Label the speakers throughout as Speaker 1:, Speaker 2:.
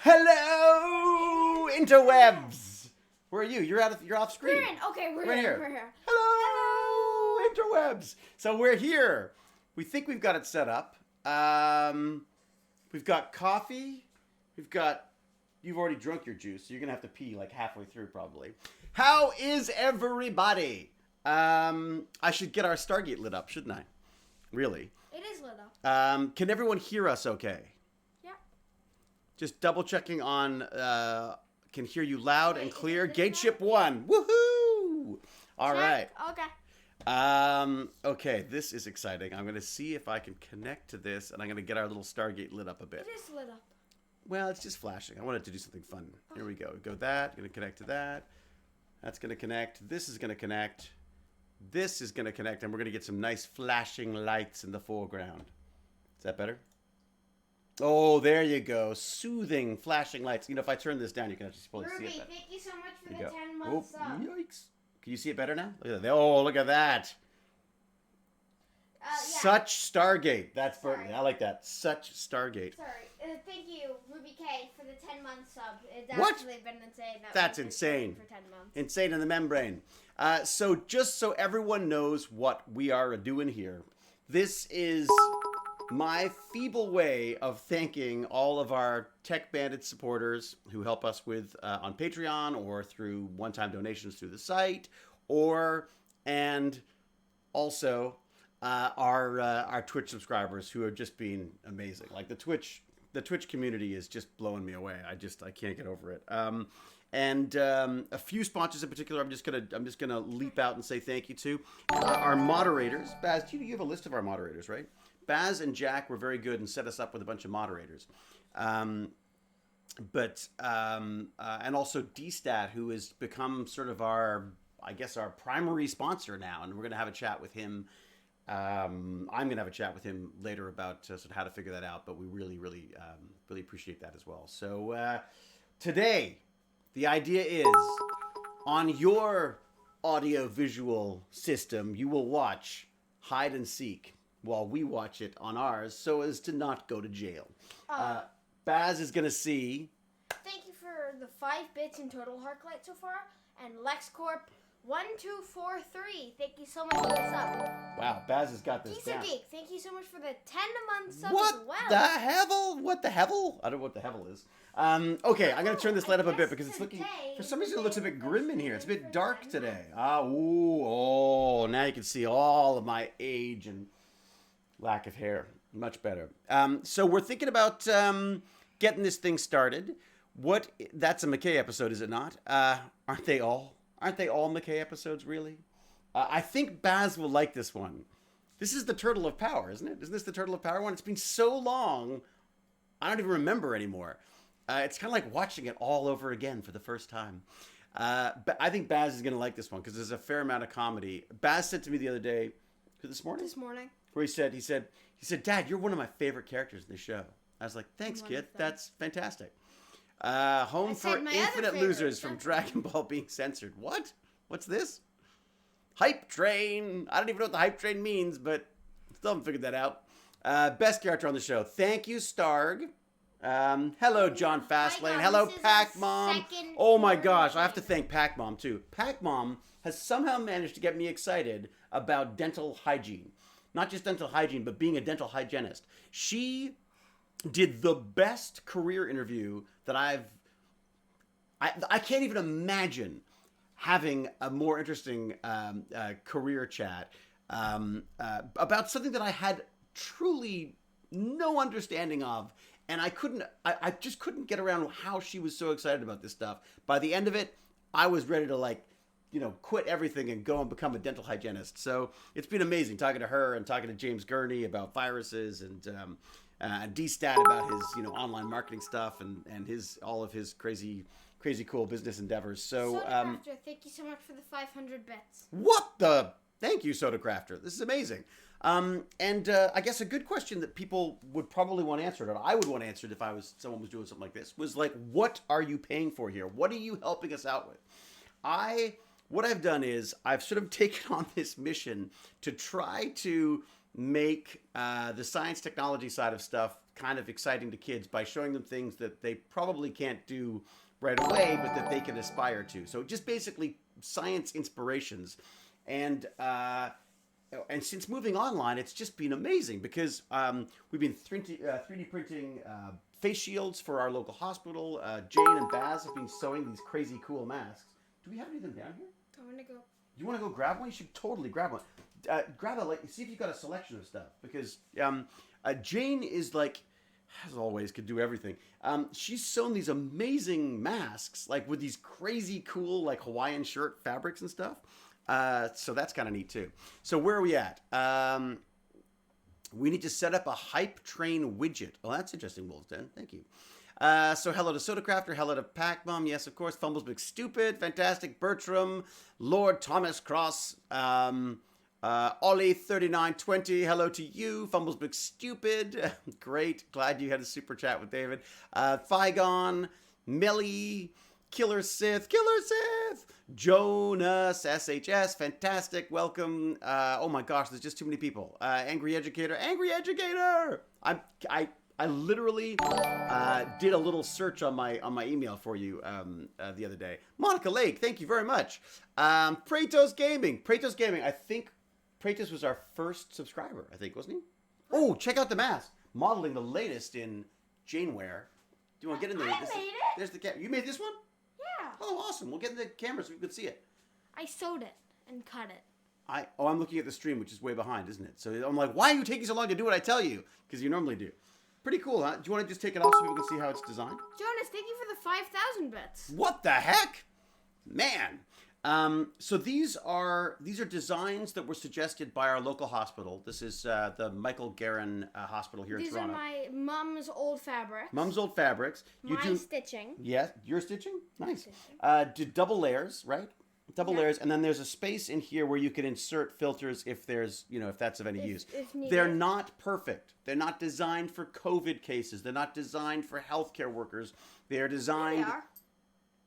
Speaker 1: Hello, interwebs. Where are you? You're off screen.
Speaker 2: We're here.
Speaker 1: Hello, interwebs. So we're here. We think we've got it set up. We've got coffee. You've already drunk your juice, so you're gonna have to pee like halfway through probably. How is everybody? I should get our Stargate lit up, shouldn't I? Really?
Speaker 2: It is lit up.
Speaker 1: Can everyone hear us okay?
Speaker 2: Yeah.
Speaker 1: Just double checking on, can hear you loud and clear. Gateship 1. Woohoo! All right.
Speaker 2: Okay.
Speaker 1: Okay, this is exciting. I'm going to see if I can connect to this, and I'm going to get our little Stargate lit up a bit.
Speaker 2: It is lit up.
Speaker 1: Well, it's just flashing. I want it to do something fun. Here we go. Go that. Going to connect to that. That's going to connect. This is going to connect. This is going to connect, and we're going to get some nice flashing lights in the foreground. Is that better? Oh, there you go. Soothing flashing lights. You know, if I turn this down, you can actually probably see it better.
Speaker 2: Thank you so much for the 10-month
Speaker 1: Oh,
Speaker 2: sub.
Speaker 1: yikes. Can you see it better now? Look at that. Oh, look at that.
Speaker 2: Yeah.
Speaker 1: Such Stargate. That's
Speaker 2: Sorry.
Speaker 1: I like that. Such Stargate.
Speaker 2: Sorry. Thank you, Ruby K, for the 10-month sub. It's
Speaker 1: What?
Speaker 2: actually been insane.
Speaker 1: That's insane.
Speaker 2: For 10 months.
Speaker 1: Insane in the membrane. So just so everyone knows what we are doing here, this is my feeble way of thanking all of our Tech Bandit supporters who help us with on Patreon or through one-time donations through the site, and also our Twitch subscribers who have just been amazing. Like the Twitch community is just blowing me away. I can't get over it. And a few sponsors in particular, I'm just gonna leap out and say thank you to our moderators. Baz, you have a list of our moderators, right? Baz and Jack were very good and set us up with a bunch of moderators. And also D-Stat, who has become sort of our primary sponsor now, and we're gonna have a chat with him. I'm gonna have a chat with him later about sort of how to figure that out, but we really appreciate that as well. So today, the idea is on your audio-visual system, you will watch Hide and Seek while we watch it on ours, so as to not go to jail. Baz is gonna see.
Speaker 2: Thank you for the 5 bits in total Harklight so far, and LexCorp 1243. Thank you so much for the sub.
Speaker 1: Wow, Baz has got this down.
Speaker 2: Geek, thank you so much for the 10-month sub
Speaker 1: What
Speaker 2: as well.
Speaker 1: the hevel? What the hevel? I don't know what the hevel is. Okay, I'm gonna turn this light up a bit because it's looking. For some reason, it looks a bit grim in here. It's a bit dark today. Oh! Now you can see all of my age and lack of hair. Much better. So we're thinking about getting this thing started. That's a McKay episode, is it not? Aren't they all? Aren't they all McKay episodes, really? I think Baz will like this one. This is the Turtle of Power, isn't it? Isn't this the Turtle of Power one? It's been so long, I don't even remember anymore. It's kind of like watching it all over again for the first time. But I think Baz is going to like this one because there's a fair amount of comedy. Baz said to me the other day, this morning, where he said, Dad, you're one of my favorite characters in the show. I was like, thanks, kid. That's fantastic. Home for Infinite Losers from Dragon Ball being censored. What? What's this? Hype Train. I don't even know what the Hype Train means, but still haven't figured that out. Best character on the show. Thank you, Starg. Hello, John Fastlane. Hello, Pac Mom. Oh my gosh, I have to thank Pac Mom too. Pac Mom has somehow managed to get me excited about dental hygiene. Not just dental hygiene, but being a dental hygienist. She did the best career interview that I can't even imagine having a more interesting career chat about something that I had truly no understanding of, and I just couldn't get around how she was so excited about this stuff. By the end of it, I was ready to quit everything and go and become a dental hygienist. So it's been amazing talking to her and talking to James Gurney about viruses and D-Stat about his online marketing stuff and all of his crazy cool business endeavors. So
Speaker 2: Crafter, thank you so much for the 500 bits.
Speaker 1: Thank you, Soda Crafter. This is amazing. I guess a good question that people would probably want answered, or I would want answered if someone was doing something like this, was like, what are you paying for here? What are you helping us out with? What I've done is I've sort of taken on this mission to try to make the science technology side of stuff kind of exciting to kids by showing them things that they probably can't do right away, but that they can aspire to. So just basically science inspirations. And since moving online, it's just been amazing because we've been 3D printing face shields for our local hospital. Jane and Baz have been sewing these crazy cool masks. Do we have any of them down here?
Speaker 2: I want to go.
Speaker 1: You want to go grab one? You should totally grab one. See if you've got a selection of stuff, because Jane is like, as always, could do everything. She's sewn these amazing masks, like with these crazy cool like Hawaiian shirt fabrics and stuff. So that's kind of neat too. So where are we at? We need to set up a hype train widget. Oh, that's interesting, Wolfden. Thank you. So hello to Soda Crafter, hello to Pac-Mum, yes, of course. Fumbles McStupid, fantastic. Bertram, Lord Thomas Cross, Ollie3920, hello to you. Fumbles McStupid, great. Glad you had a super chat with David. Figon, Melly, Killer Sith, Jonas, SHS, fantastic, welcome. Oh my gosh, there's just too many people. Angry Educator. I literally did a little search on my email for you the other day. Monica Lake, thank you very much. Praetos Gaming. I think Praetos was our first subscriber, I think, wasn't he? Oh, check out the mask. Modeling the latest in Janeware. Do you want to get in there?
Speaker 2: I made it.
Speaker 1: There's the camera. You made this one?
Speaker 2: Yeah.
Speaker 1: Oh, awesome. We'll get in the camera so we can see it.
Speaker 2: I sewed it and cut it.
Speaker 1: I'm looking at the stream, which is way behind, isn't it? So I'm like, why are you taking so long to do what I tell you? Because you normally do. Pretty cool, huh? Do you want to just take it off so we can see how it's designed?
Speaker 2: Jonas, thank you for the 5,000 bits.
Speaker 1: What the heck? Man. So these are designs that were suggested by our local hospital. This is the Michael Guerin Hospital here in Toronto.
Speaker 2: These are my mum's old fabrics.
Speaker 1: Mum's old fabrics.
Speaker 2: Stitching.
Speaker 1: Yes, your stitching? Nice. Do double layers, right? Double layers, and then there's a space in here where you can insert filters if there's, if that's of any use.
Speaker 2: If needed.
Speaker 1: They're not perfect. They're not designed for COVID cases. They're not designed for healthcare workers. They're designed...
Speaker 2: They are.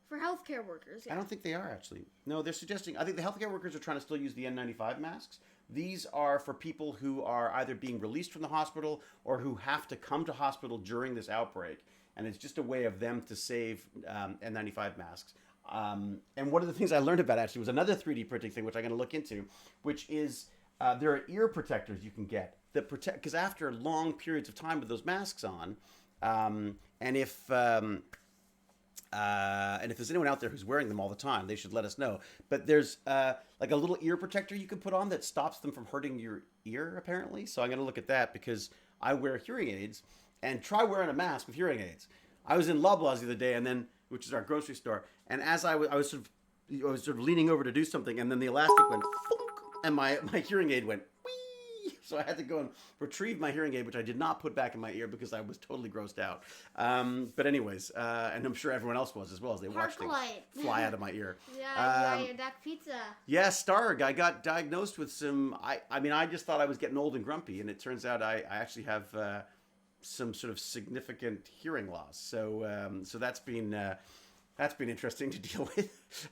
Speaker 2: For healthcare workers, yeah.
Speaker 1: I don't think they are, actually. No, they're suggesting... I think the healthcare workers are trying to still use the N95 masks. These are for people who are either being released from the hospital or who have to come to hospital during this outbreak. And it's just a way of them to save N95 masks. And one of the things I learned about, actually, was another 3D printing thing, which I'm going to look into, which is there are ear protectors you can get that protect... Because after long periods of time with those masks on, and if there's anyone out there who's wearing them all the time, they should let us know. But there's like a little ear protector you can put on that stops them from hurting your ear, apparently. So I'm going to look at that because I wear hearing aids, and try wearing a mask with hearing aids. I was in Loblaws the other day, which is our grocery store, and as I was sort of leaning over to do something, and then the elastic went, and my hearing aid went, whee! So I had to go and retrieve my hearing aid, which I did not put back in my ear because I was totally grossed out. But anyways, and I'm sure everyone else was as well as they watched things fly out of my ear.
Speaker 2: Yeah, your duck pizza.
Speaker 1: Yeah, Starg. I got diagnosed with some. I just thought I was getting old and grumpy, and it turns out I actually have some sort of significant hearing loss. So that's been interesting to deal with.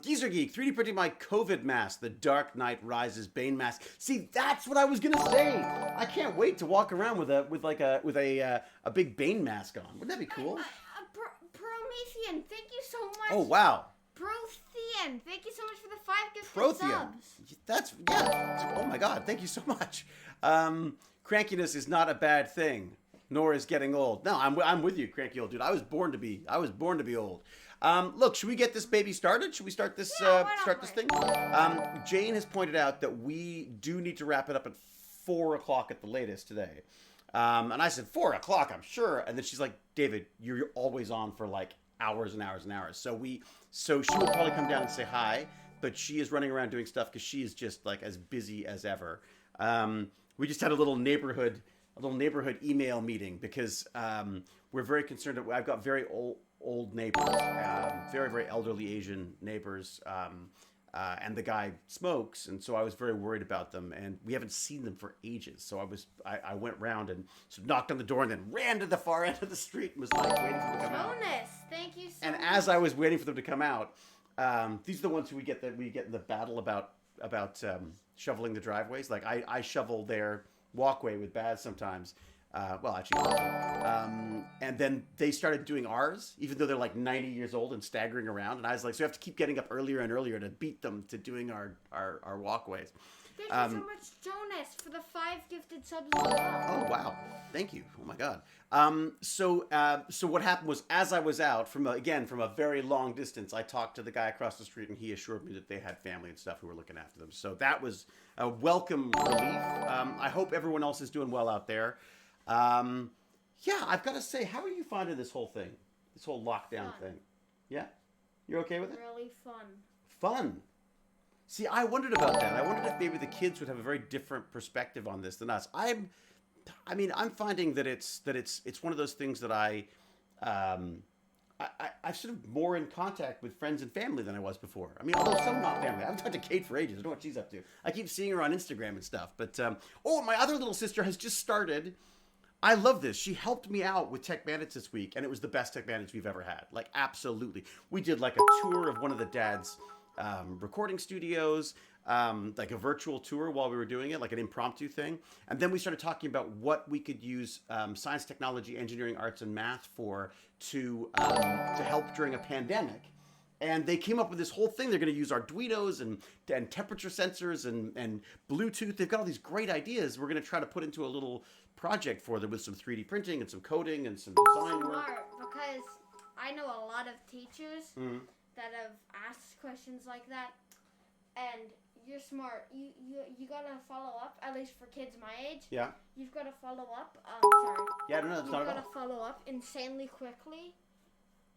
Speaker 1: Geezer Geek, 3D printing my COVID mask, the Dark Knight Rises Bane mask. See, that's what I was gonna say. I can't wait to walk around with a big Bane mask on. Wouldn't that be cool?
Speaker 2: Promethean, thank you so much.
Speaker 1: Oh wow.
Speaker 2: Prothean, thank you so much for the 5 gifted
Speaker 1: Prothean.
Speaker 2: subs.
Speaker 1: Oh my god, thank you so much. Crankiness is not a bad thing, nor is getting old. No, I'm with you, cranky old dude. I was born to be old. Look, should we get this baby started? Should we start this this thing? Jane has pointed out that we do need to wrap it up at 4 o'clock at the latest today. And I said 4 o'clock, I'm sure. And then she's like, David, you're always on for like hours and hours and hours. So she will probably come down and say hi, but she is running around doing stuff because she is just like as busy as ever. We just had a little neighborhood email meeting because we're very concerned. I've got very old neighbors, very, very elderly Asian neighbors, and the guy smokes, and so I was very worried about them, and we haven't seen them for ages. So I went round and sort of knocked on the door and then ran to the far end of the street and was like waiting for them to come out.
Speaker 2: Jonas, thank you so much.
Speaker 1: And as I was waiting for them to come out, these are the ones who we get in the battle about shoveling the driveways. Like I shovel their walkway with Baz sometimes, Well, actually, all of them. And then they started doing ours, even though they're like 90 years old and staggering around. And I was like, so we have to keep getting up earlier and earlier to beat them to doing our walkways.
Speaker 2: Thank you so much, Jonas, for the 5 gifted subs as well.
Speaker 1: Oh, wow. Thank you. Oh, my God. So what happened was, as I was out, from a very long distance, I talked to the guy across the street, and he assured me that they had family and stuff who were looking after them. So that was a welcome relief. I hope everyone else is doing well out there. Yeah, I've got to say, how are you finding this whole thing? This whole lockdown thing? Yeah? You're okay with it?
Speaker 2: Really fun.
Speaker 1: Fun? See, I wondered about that. I wondered if maybe the kids would have a very different perspective on this than us. I'm finding that it's one of those things that I'm sort of more in contact with friends and family than I was before. I mean, although some not family. I haven't talked to Kate for ages. I don't know what she's up to. I keep seeing her on Instagram and stuff. But, my other little sister has just started. I love this. She helped me out with Tech Bandits this week, and it was the best Tech Bandits we've ever had. Like, absolutely. We did like a tour of one of the dad's recording studios, like a virtual tour while we were doing it, like an impromptu thing. And then we started talking about what we could use science, technology, engineering, arts, and math for to help during a pandemic. And they came up with this whole thing. They're going to use Arduinos and temperature sensors and Bluetooth. They've got all these great ideas. We're going to try to put into a little project for them with some 3D printing and some coding and some design work.
Speaker 2: Smart, because I know a lot of teachers that have asked questions like that, and you're smart. You gotta follow up, at least for kids my age.
Speaker 1: Yeah.
Speaker 2: You've got to follow up. Sorry.
Speaker 1: Yeah, no, it's not at all.
Speaker 2: You've got to follow up insanely quickly,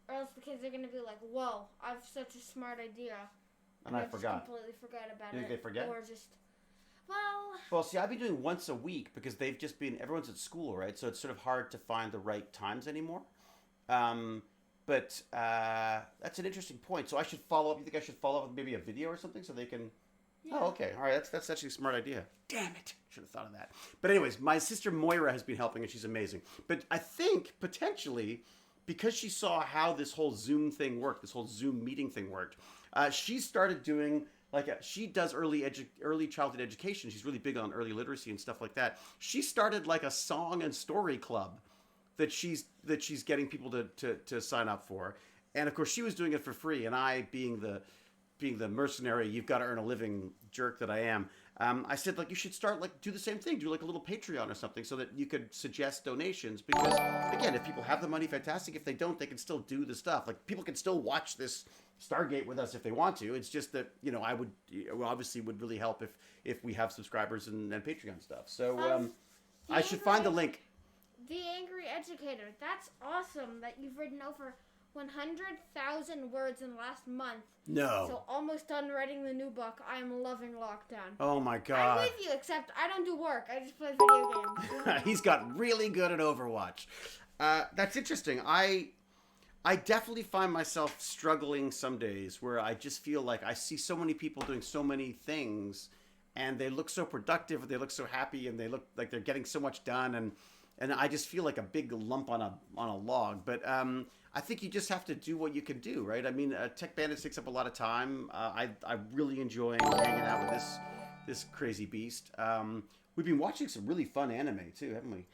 Speaker 2: or else the kids are gonna be like, "Whoa, I've such a smart idea,"
Speaker 1: and I forgot.
Speaker 2: Just completely forgot about
Speaker 1: You
Speaker 2: it.
Speaker 1: think they forget?
Speaker 2: Or just,
Speaker 1: Well, see, I've been doing once a week because they've just been, everyone's at school, right? So it's sort of hard to find the right times anymore. But that's an interesting point. So I should follow up. You think I should follow up with maybe a video or something so they can... Yeah. Oh, okay. All right. That's actually a smart idea. Damn it. Should have thought of that. But anyways, my sister Moira has been helping and she's amazing. But I think potentially because she saw how this whole Zoom thing worked, this whole Zoom meeting thing worked, she started doing... she does early childhood education. She's really big on early literacy and stuff like that. She started like a song and story club that she's getting people to sign up for. And of course she was doing it for free. And I, being the mercenary, you've got to earn a living jerk that I am, I said, like, you should start, like, do the same thing. Do like a little Patreon or something so that you could suggest donations. Because again, if people have the money, fantastic. If they don't, they can still do the stuff. Like, people can still watch this Stargate with us if they want to. It's just that, I would obviously would really help if we have subscribers and Patreon stuff. So I should find the link.
Speaker 2: The Angry Educator. That's awesome that you've written over 100,000 words in the last month.
Speaker 1: No.
Speaker 2: So almost done writing the new book. I am loving lockdown.
Speaker 1: Oh my God.
Speaker 2: I'm with you, except I don't do work. I just play video games.
Speaker 1: He's got really good at Overwatch. That's interesting. I definitely find myself struggling some days where I just feel like I see so many people doing so many things and they look so productive and they look so happy and they look like they're getting so much done and I just feel like a big lump on a log. But I think you just have to do what you can do, right? I mean, Tech Bandits takes up a lot of time. I really enjoy hanging out with this crazy beast. We've been watching some really fun anime too, haven't we?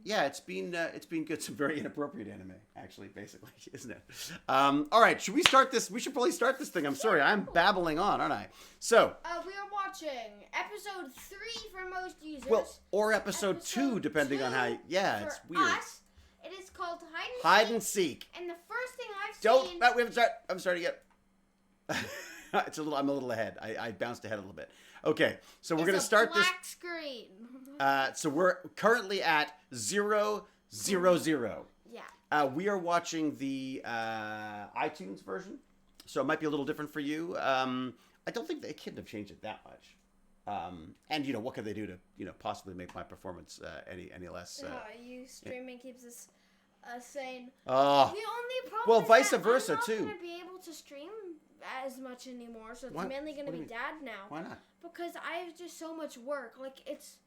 Speaker 1: Yeah, it's been good. Some very inappropriate anime, actually, basically, isn't it? All right, should we start this? We should probably start this thing. I'm sorry, I'm babbling on, aren't I? So
Speaker 2: we are watching episode 3 for most users.
Speaker 1: Well, or episode 2, depending on how. Yeah, it's weird.
Speaker 2: Us, it is called
Speaker 1: Hide and Seek.
Speaker 2: And the first thing I've seen.
Speaker 1: We haven't started. I'm starting yet. I'm a little ahead. I bounced ahead a little bit. Okay, so we're gonna start this.
Speaker 2: Black screen.
Speaker 1: So we're currently at 000.
Speaker 2: Yeah.
Speaker 1: We are watching the iTunes version, so it might be a little different for you. I don't think they couldn't have changed it that much. And what could they do to possibly make my performance any less?
Speaker 2: Streaming keeps us sane.
Speaker 1: The
Speaker 2: only problem.
Speaker 1: Well, vice
Speaker 2: that
Speaker 1: versa
Speaker 2: I'm not
Speaker 1: too.
Speaker 2: Gonna be able to stream as much anymore, so it's mainly gonna be Dad now.
Speaker 1: Why not?
Speaker 2: Because I have just so much work. Like it's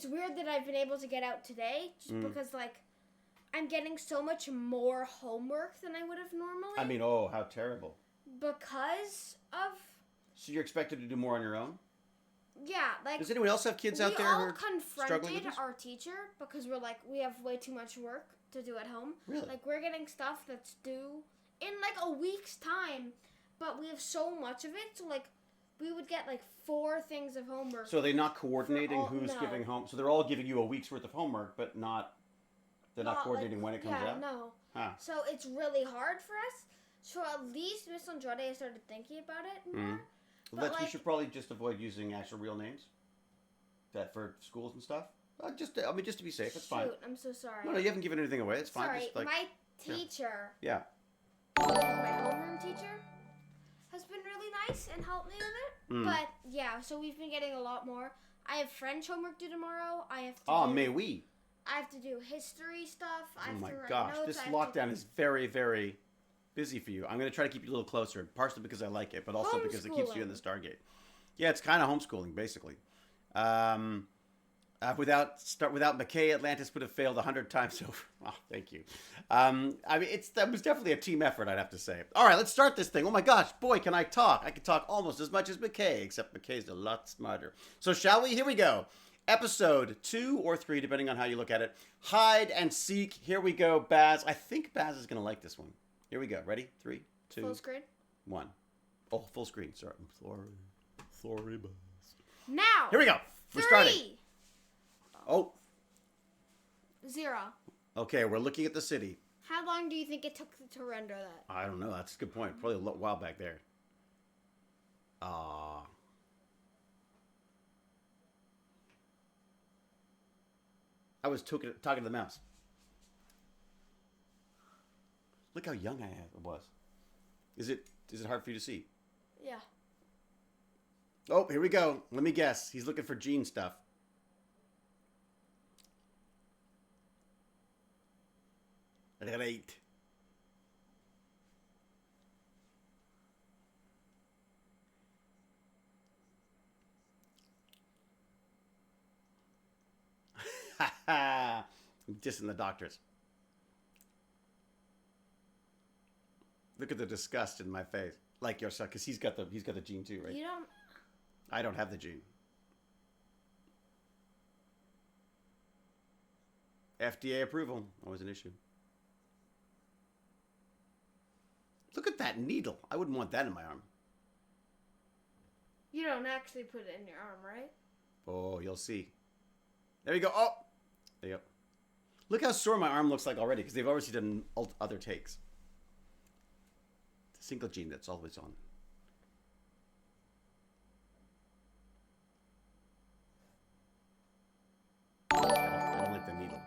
Speaker 2: weird that I've been able to get out today, just because like I'm getting so much more homework than I would have normally.
Speaker 1: I mean, oh, how terrible.
Speaker 2: Because of.
Speaker 1: So you're expected to do more on your own?
Speaker 2: Yeah, like...
Speaker 1: Does anyone else have kids out there who are struggling with this?
Speaker 2: We all confronted our teacher because we're like, we have way too much work to do at home.
Speaker 1: Really?
Speaker 2: Like, we're getting stuff that's due in, like, a week's time, but we have so much of it, so, like, we would get, like, 4 things of homework.
Speaker 1: So they're not coordinating who's giving home... So they're all giving you a week's worth of homework, but not... They're not coordinating when it comes out?
Speaker 2: Yeah, no.
Speaker 1: Huh.
Speaker 2: So it's really hard for us. So at least Miss Andrade started thinking about it more.
Speaker 1: Well, we should probably just avoid using actual real names for schools and stuff. Just to be safe. It's fine.
Speaker 2: I'm so sorry.
Speaker 1: No, you haven't given anything away. It's fine.
Speaker 2: Sorry,
Speaker 1: Just, like,
Speaker 2: my teacher.
Speaker 1: Yeah.
Speaker 2: My homeroom teacher has been really nice and helped me with it. But yeah, so we've been getting a lot more. I have French homework due tomorrow. I have to. I have to do history stuff. I have to write notes.
Speaker 1: This lockdown is very, very busy for you. I'm going to try to keep you a little closer, partially because I like it, but also because it keeps you in the Stargate. Yeah, it's kind of homeschooling, basically. Without McKay, Atlantis would have failed 100 times over. Oh, thank you. That was definitely a team effort, I'd have to say. All right, let's start this thing. Oh my gosh, boy, can I talk. I can talk almost as much as McKay, except McKay's a lot smarter. So shall we? Here we go. Episode 2 or 3, depending on how you look at it. Hide and seek. Here we go, Baz. I think Baz is going to like this one. Here we go. Ready? 3, 2,
Speaker 2: full screen.
Speaker 1: 1. Oh, full screen. Sorry. Sorry, Baz.
Speaker 2: Now.
Speaker 1: Here we go. We're starting.
Speaker 2: 0.
Speaker 1: Okay, we're looking at the city.
Speaker 2: How long do you think it took to render that?
Speaker 1: I don't know. That's a good point. Probably a while back there. I was talking to the mouse. Look how young I was. Is it hard for you to see?
Speaker 2: Yeah.
Speaker 1: Oh, here we go. Let me guess. He's looking for gene stuff. I got 8. I'm dissing the doctors. Look at the disgust in my face. Like yourself, because he's got the gene too, right?
Speaker 2: You don't.
Speaker 1: I don't have the gene. FDA approval. Always an issue. Look at that needle. I wouldn't want that in my arm.
Speaker 2: You don't actually put it in your arm, right?
Speaker 1: Oh, you'll see. There you go. Oh, there you go. Look how sore my arm looks like already, because they've obviously done other takes. It's a single gene that's always on. I don't like the needle.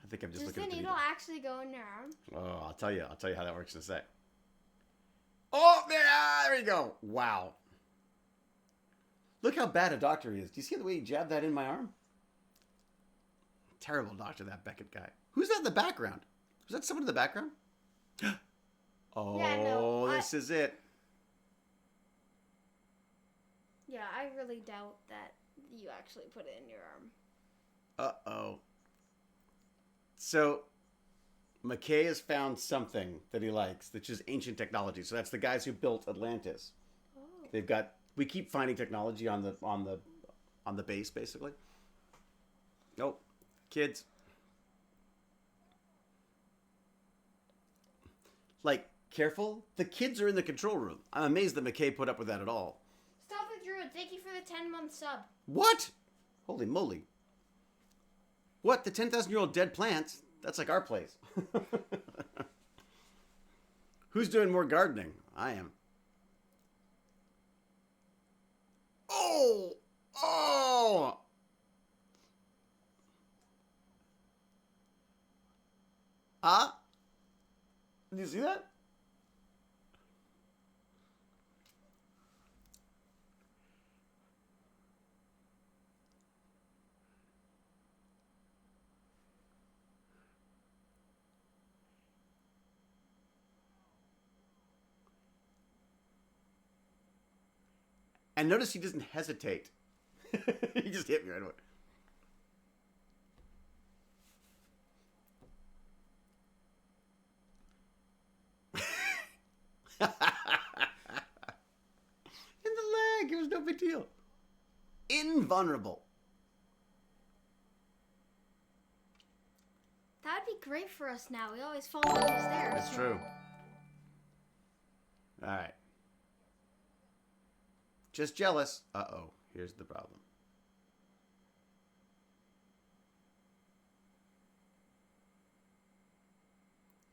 Speaker 1: I think I'm just looking at the needle.
Speaker 2: Does the needle actually go in your arm?
Speaker 1: Oh, I'll tell you how that works in a sec. Oh, there you go. Wow. Look how bad a doctor he is. Do you see the way he jabbed that in my arm? Terrible doctor, that Beckett guy. Who's that in the background? Was that someone in the background? Oh, yeah, no, this is it.
Speaker 2: Yeah, I really doubt that you actually put it in your arm.
Speaker 1: Uh-oh. So, McKay has found something that he likes, which is ancient technology. So that's the guys who built Atlantis. Oh. We keep finding technology on the base, basically. Nope. Kids. Like, careful. The kids are in the control room. I'm amazed that McKay put up with that at all.
Speaker 2: Stop it, Drew. Thank you for the 10-month sub.
Speaker 1: What? Holy moly. What? The 10,000-year-old dead plants? That's like our place. Who's doing more gardening? I am. Oh! Oh! Huh? Did you see that? And notice he doesn't hesitate. He just hit me right away. In the leg. It was no big deal. invulnerable.
Speaker 2: That would be great for us now. We always fall down the stairs.
Speaker 1: That's true. All right. Just jealous. Uh-oh. Here's the problem.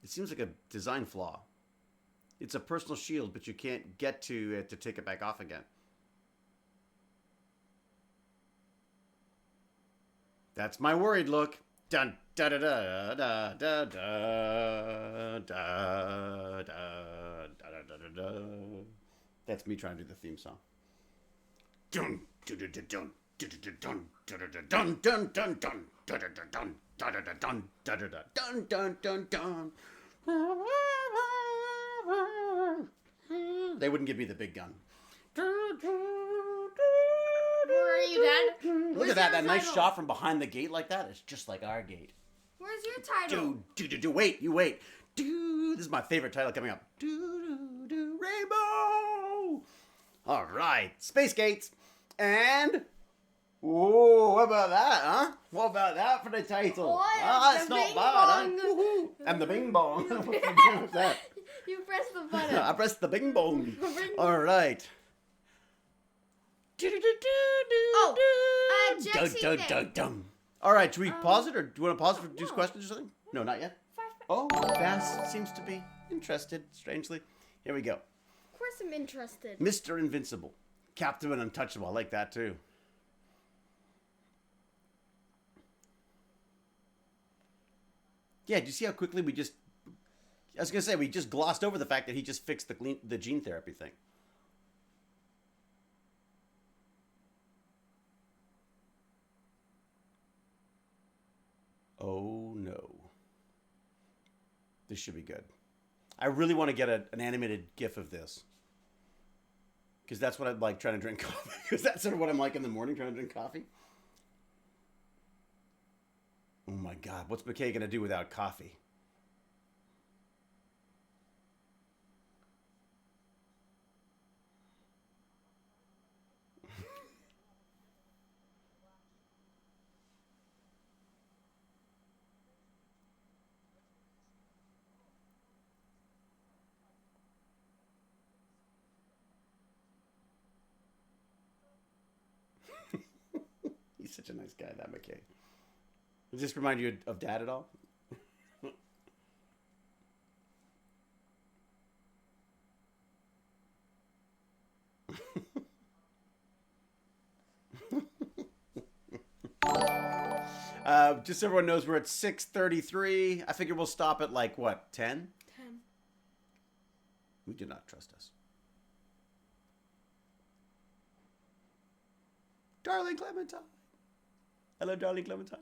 Speaker 1: It seems like a design flaw. It's a personal shield, but you can't get to it to take it back off again. That's my worried look. Dun da da da da da da da da da da da. That's me trying to do the theme song. Dun dun dun dun dun dun dun dun dun dun dun dun dun dun dun dun. They wouldn't give me the big gun.
Speaker 2: Where are you, Dad?
Speaker 1: Look at that nice shot from behind the gate like that. It's just like our gate.
Speaker 2: Where's your title?
Speaker 1: Wait, you wait. This is my favorite title coming up. Rainbow! All right, Space Gates. And... Whoa, what about that, huh? What about that for the title? It's not bad, huh? And the bing bong. What's that?
Speaker 2: You pressed the button.
Speaker 1: I pressed the bing bong. All right.
Speaker 2: Jexy.
Speaker 1: All right, should we pause it, or do you want to pause it for do questions or something? No, not yet. Oh, Bass seems to be interested, strangely. Here we go.
Speaker 2: Of course I'm interested.
Speaker 1: Mr. Invincible. Captain and Untouchable. I like that, too. Yeah, do you see how quickly we just... I was going to say, we just glossed over the fact that he just fixed the gene therapy thing. Oh, no. This should be good. I really want to get an animated GIF of this. Because that's what I'd like trying to drink coffee. Because that's sort of what I'm like in the morning, trying to drink coffee. Oh my God, what's McKay going to do without coffee? He's such a nice guy, that McKay. Does this remind you of Dad at all? Just so everyone knows, we're at 6:33. I figure we'll stop at like, what, 10?
Speaker 2: 10.
Speaker 1: We do not trust us. Darling Clementine. Hello, darling Clementine.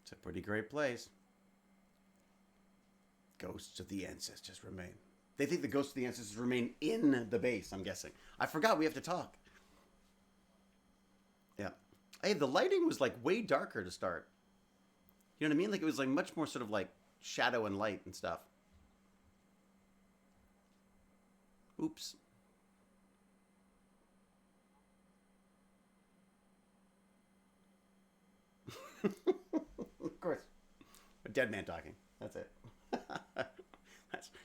Speaker 1: It's a pretty great place. Ghosts of the ancestors remain. They think the ghosts of the ancestors remain in the base, I'm guessing. I forgot we have to talk. Yeah. Hey, the lighting was like way darker to start. You know what I mean? Like it was like much more sort of like shadow and light and stuff. Oops. Of course. A dead man talking. That's it.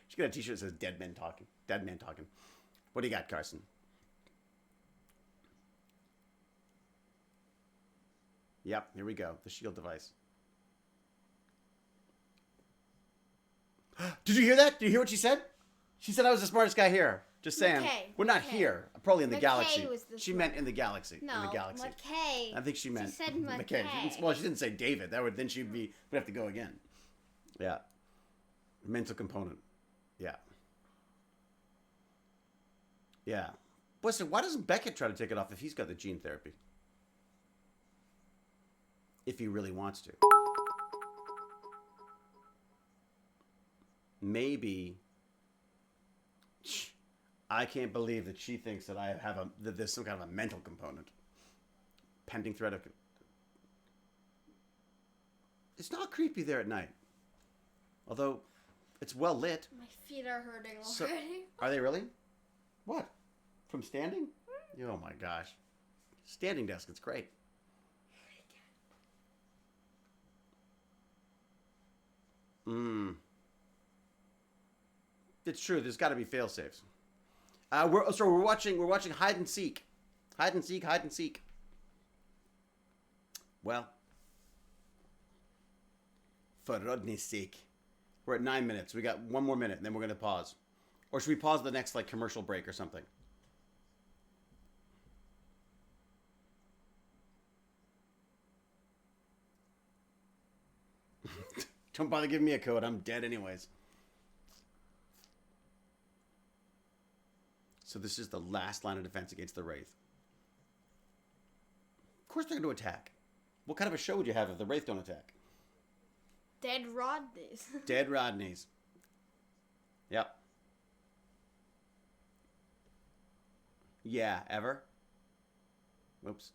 Speaker 1: She got a t-shirt that says dead man talking. Dead man talking. What do you got, Carson? Yep, here we go. The shield device. Did you hear that? Did you hear what she said? She said I was the smartest guy here. Just saying. We're not here. Probably in the galaxy. She meant in the galaxy.
Speaker 2: No,
Speaker 1: in the galaxy.
Speaker 2: McKay.
Speaker 1: I think she meant.
Speaker 2: She said McKay.
Speaker 1: Well, she didn't say David. Then we'd have to go again. Yeah. Mental component. Yeah. Yeah. Listen, why doesn't Beckett try to take it off if he's got the gene therapy? If he really wants to. Maybe. I can't believe that she thinks that that there's some kind of a mental component. pending threat of... It's not creepy there at night. Although, it's well lit.
Speaker 2: My feet are hurting already.
Speaker 1: So, are they really? What? From standing? Oh my gosh. Standing desk, it's great. It's true. There's got to be fail safes. We're watching hide and seek. Hide and seek. Hide and seek. Well, for Rodney's sake, we're at 9 minutes. We got 1 more minute, and then we're gonna pause. Or should we pause the next commercial break or something? Don't bother giving me a code. I'm dead anyways. So this is the last line of defense against the Wraith. Of course they're going to attack. What kind of a show would you have if the Wraith don't attack?
Speaker 2: Dead Rodneys.
Speaker 1: Dead Rodneys. Yep. Yeah, ever? Whoops.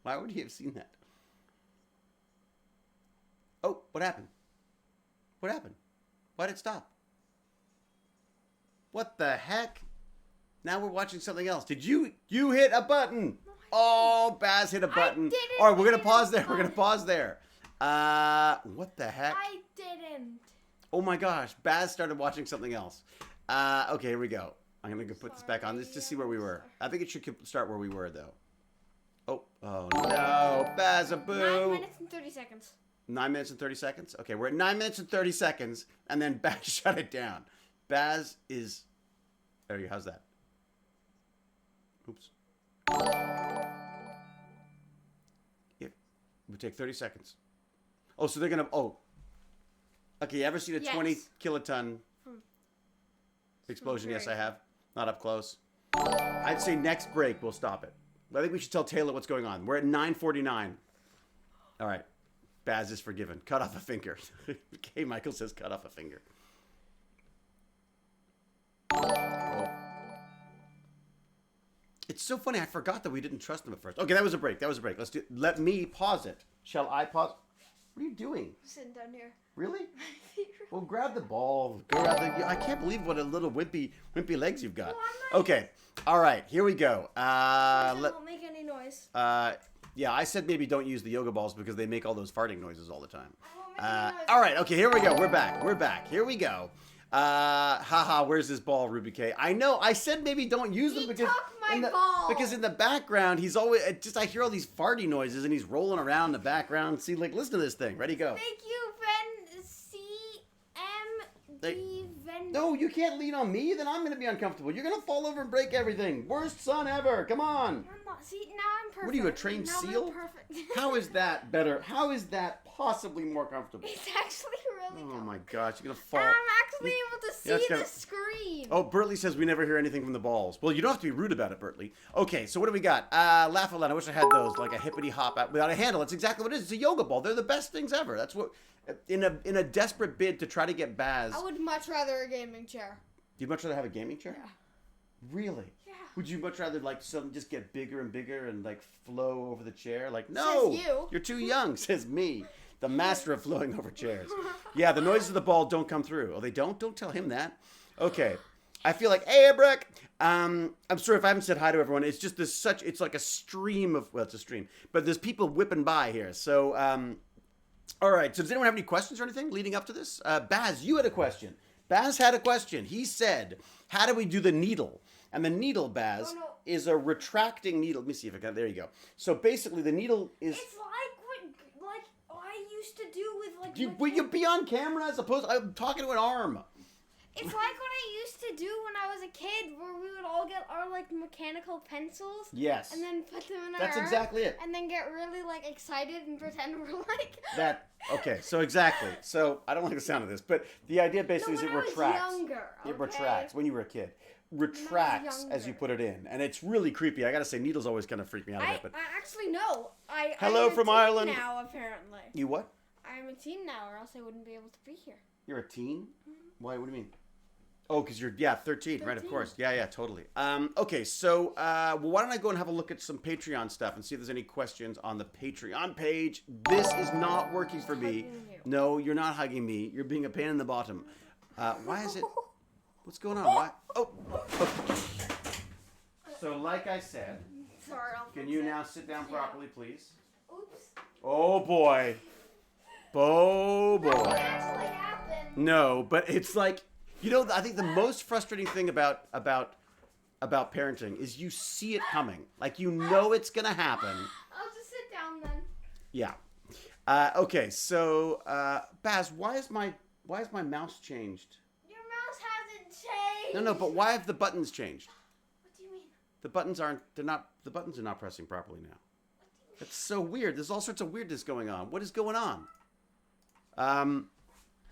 Speaker 1: Why would he have seen that? Oh, what happened? What happened? Why did it stop? What the heck? Now we're watching something else. Did you hit a button? Oh, Baz hit a button. All right, we're going to pause there. We're going to pause there. What the heck?
Speaker 2: I didn't.
Speaker 1: Oh my gosh, Baz started watching something else. Okay, here we go. I'm going to put this back on. Let's just see where we were. I think it should start where we were, though. Oh no, Baz-a-boo.
Speaker 2: 9 minutes and 30 seconds.
Speaker 1: 9 minutes and 30 seconds? Okay, we're at 9 minutes and 30 seconds, and then Baz shut it down. Baz is... There you go, how's that? Oops. Yeah, we take 30 seconds. Oh, so they're going to... Oh. Okay, you ever seen a 20 kiloton explosion? Yes, I have. Not up close. I'd say next break, we'll stop it. I think we should tell Taylor what's going on. We're at 9:49. All right. Baz is forgiven. Cut off a finger. Okay, Michael says cut off a finger. Oh. It's so funny. I forgot that we didn't trust him at first. Okay, that was a break. Let's do. Let me pause it. Shall I pause? What are you doing?
Speaker 2: Sitting down here.
Speaker 1: Really? Well, grab the ball. I can't believe what a little wimpy legs you've got.
Speaker 2: No,
Speaker 1: okay. All right. Here we go.
Speaker 2: Don't make any noise.
Speaker 1: Yeah, I said maybe don't use the yoga balls because they make all those farting noises all the time.
Speaker 2: I won't make any noise.
Speaker 1: All right. Okay. Here we go. We're back. Here we go. Haha. Where's this ball, Ruby K? I know. I said maybe don't use them because because in the background he's always I hear all these farty noises and he's rolling around in the background. See, listen to this thing. Ready, go.
Speaker 2: Thank you, Ven.
Speaker 1: No, you can't lean on me. Then I'm going to be uncomfortable. You're going to fall over and break everything. Worst son ever. Come on.
Speaker 2: I'm not. See, now I'm perfect.
Speaker 1: What are you, a trained seal?
Speaker 2: I'm perfect.
Speaker 1: How is that better? How is that possibly more comfortable?
Speaker 2: It's actually really
Speaker 1: Oh my gosh, you're going to fall.
Speaker 2: I'm actually able to see the screen.
Speaker 1: Oh, Bertley says we never hear anything from the balls. Well, you don't have to be rude about it, Bertley. Okay, so what do we got? Laugh a lot. I wish I had those, like a hippity hop out without a handle. That's exactly what it is. It's a yoga ball. They're the best things ever. That's what, in a desperate bid to try to get Baz.
Speaker 2: I would much rather a gaming chair.
Speaker 1: You'd much rather have a gaming chair?
Speaker 2: Yeah.
Speaker 1: Really?
Speaker 2: Yeah.
Speaker 1: Would you much rather something just get bigger and bigger and flow over the chair? No,
Speaker 2: says you.
Speaker 1: You're too young, says me. The master of flowing over chairs. Yeah, the noises of the ball don't come through. Oh, they don't? Don't tell him that. Okay. I feel like, hey, Brick. I'm sorry if I haven't said hi to everyone. It's just it's like a stream of, well, it's a stream, but there's people whipping by here. So, all right. So does anyone have any questions or anything leading up to this? Baz, you had a question. Baz had a question. He said, how do we do the needle? And the needle, Baz, is a retracting needle. Let me see if I can, there you go. So basically the needle is...
Speaker 2: It's like I used to do with
Speaker 1: Will you be on camera as opposed... I'm talking to an arm.
Speaker 2: It's like what I used to do when I was a kid, where we would all get our mechanical pencils.
Speaker 1: Yes.
Speaker 2: And then put them in our
Speaker 1: That's exactly it.
Speaker 2: And then get really excited and pretend we're
Speaker 1: that. Okay, so exactly. So I don't like the sound of this, but the idea basically is it retracts.
Speaker 2: I was younger, okay?
Speaker 1: It retracts when you were a kid. Retracts as you put it in, and it's really creepy. I gotta say, needles always kind of freak me out a bit. But
Speaker 2: I actually know.
Speaker 1: Hello from Ireland.
Speaker 2: Now apparently.
Speaker 1: You what?
Speaker 2: I'm a teen now, or else I wouldn't be able to be here.
Speaker 1: You're a teen?
Speaker 2: Mm-hmm.
Speaker 1: Why? What do you mean? Oh, because you're 13, right? Of course. Yeah, totally. Okay, so why don't I go and have a look at some Patreon stuff and see if there's any questions on the Patreon page. This is not working for me. No, you're not hugging me. You're being a pain in the bottom. Why is it? What's going on? Why? Oh. So, like I said, can you now sit down properly, please?
Speaker 2: Oops.
Speaker 1: Oh boy. Oh boy.
Speaker 2: That actually happened.
Speaker 1: No, but it's like. I think the most frustrating thing about parenting is you see it coming. Like, you know it's going to happen.
Speaker 2: I'll just sit down then.
Speaker 1: Yeah. Okay, so, Baz, why is my mouse changed?
Speaker 2: Your mouse hasn't changed.
Speaker 1: No, but why have the buttons changed?
Speaker 2: What do you mean?
Speaker 1: The buttons are not pressing properly now. That's so weird. There's all sorts of weirdness going on. What is going on?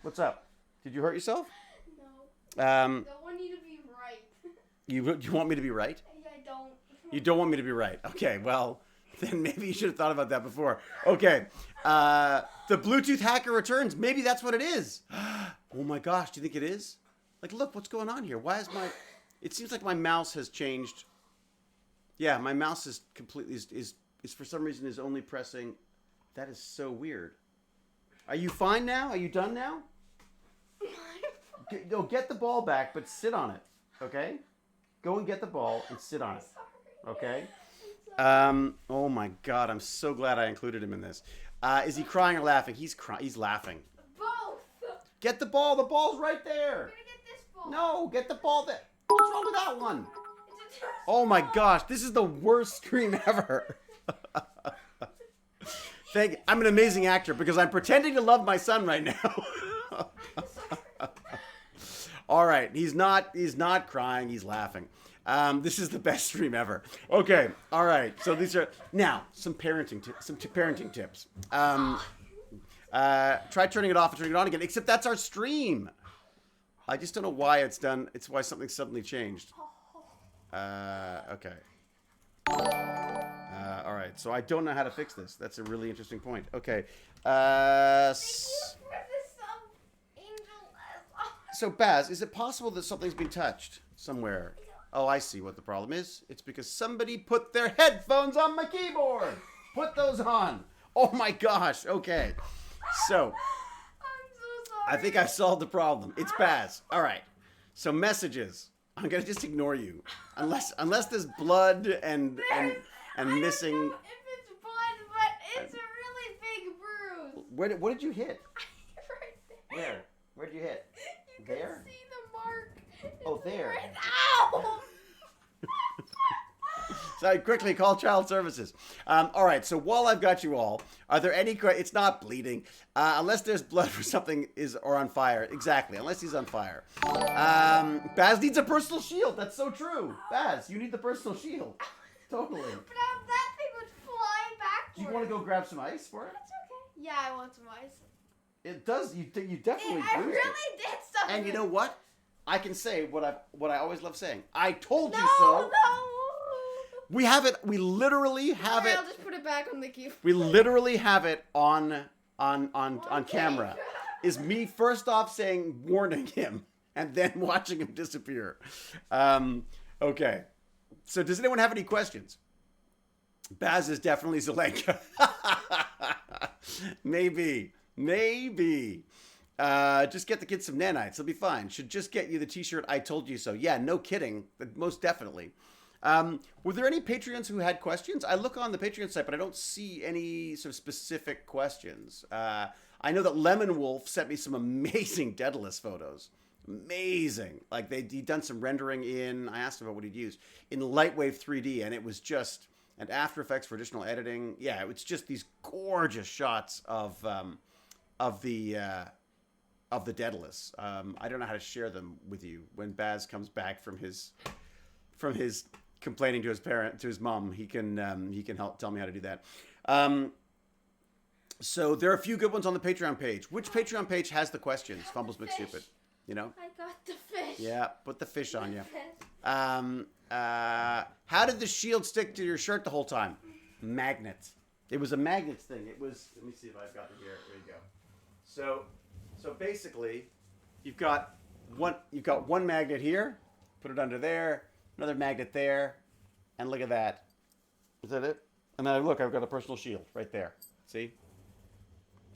Speaker 1: What's up? Did you hurt yourself?
Speaker 2: I don't want you to be right.
Speaker 1: You want me to be right?
Speaker 2: I don't.
Speaker 1: You don't want me to be right. Okay, well, then maybe you should have thought about that before. Okay, the Bluetooth hacker returns. Maybe that's what it is. Oh my gosh, do you think it is? Like, look, what's going on here? Why is it seems like my mouse has changed. Yeah, my mouse is completely, is for some reason is only pressing. That is so weird. Are you fine now? Are you done now? Go get the ball back, but sit on it, okay? Go and get the ball and sit on it, okay? Oh my God, I'm so glad I included him in this. Is he crying or laughing? He's laughing.
Speaker 2: Both.
Speaker 1: Get the ball. The ball's right there.
Speaker 2: I'm gonna get this ball.
Speaker 1: No, get the ball there. What's wrong with that one? Oh my gosh, this is the worst stream ever. I'm an amazing actor because I'm pretending to love my son right now. All right, he's not crying, he's laughing. This is the best stream ever. Okay, all right. So these are now some parenting tips. Try turning it off and turning it on again. Except that's our stream. I just don't know why it's done. It's why something suddenly changed. Okay. All right. So I don't know how to fix this. That's a really interesting point. Okay. So, Baz, is it possible that something's been touched somewhere? Oh, I see what the problem is. It's because somebody put their headphones on my keyboard. Put those on. Oh, my gosh. Okay. So,
Speaker 2: I'm so sorry.
Speaker 1: I think I solved the problem. It's Baz. All right. So, messages. I'm going to just ignore you. Unless there's blood and missing.
Speaker 2: I don't know if it's blood, but it's a really big bruise.
Speaker 1: What did you hit?
Speaker 2: Right there.
Speaker 1: Where? Where did you hit?
Speaker 2: You
Speaker 1: There?
Speaker 2: can see the mark.
Speaker 1: Oh, there.
Speaker 2: Ow!
Speaker 1: So I quickly call child services. All right. So while I've got you all, are there any? It's not bleeding, unless there's blood or something or on fire. Exactly. Unless he's on fire. Baz needs a personal shield. That's so true. Baz, you need the personal shield. Totally.
Speaker 2: But that thing would fly backwards.
Speaker 1: Do you want to go grab some ice for it?
Speaker 2: That's okay. Yeah, I want some ice.
Speaker 1: It does. You definitely.
Speaker 2: I really did something.
Speaker 1: And you know what? I can say what I always love saying. I told you
Speaker 2: so.
Speaker 1: so. We have it. We literally have it.
Speaker 2: I'll just put it back on the keyboard.
Speaker 1: We literally have it on camera. Is me first off warning him and then watching him disappear. Okay. So does anyone have any questions? Baz is definitely Zelenka. Maybe. Just get the kids some nanites. They'll be fine. Should just get you the t-shirt I told you so. Yeah, no kidding. Most definitely. Were there any Patreons who had questions? I look on the Patreon site, but I don't see any sort of specific questions. I know that Lemon Wolf sent me some amazing Daedalus photos. Amazing. Like he'd done some rendering in, I asked him about what he'd used, in Lightwave 3D, and it was just, and After Effects for additional editing. Yeah, it was just these gorgeous shots of the Daedalus. I don't know how to share them with you. When Baz comes back from his complaining to his mom, he can help tell me how to do that. So there are a few good ones on the Patreon page. Which Patreon page has the questions? Fumbles McStupid. You know?
Speaker 2: I got the fish.
Speaker 1: Yeah, put the fish on you. How did the shield stick to your shirt the whole time? Magnet. It was a magnet thing. It was. Let me see if I've got it here. There you go. So basically, you've got one magnet here. Put it under there. Another magnet there. And look at that. Is that it? And then look, I've got a personal shield right there. See?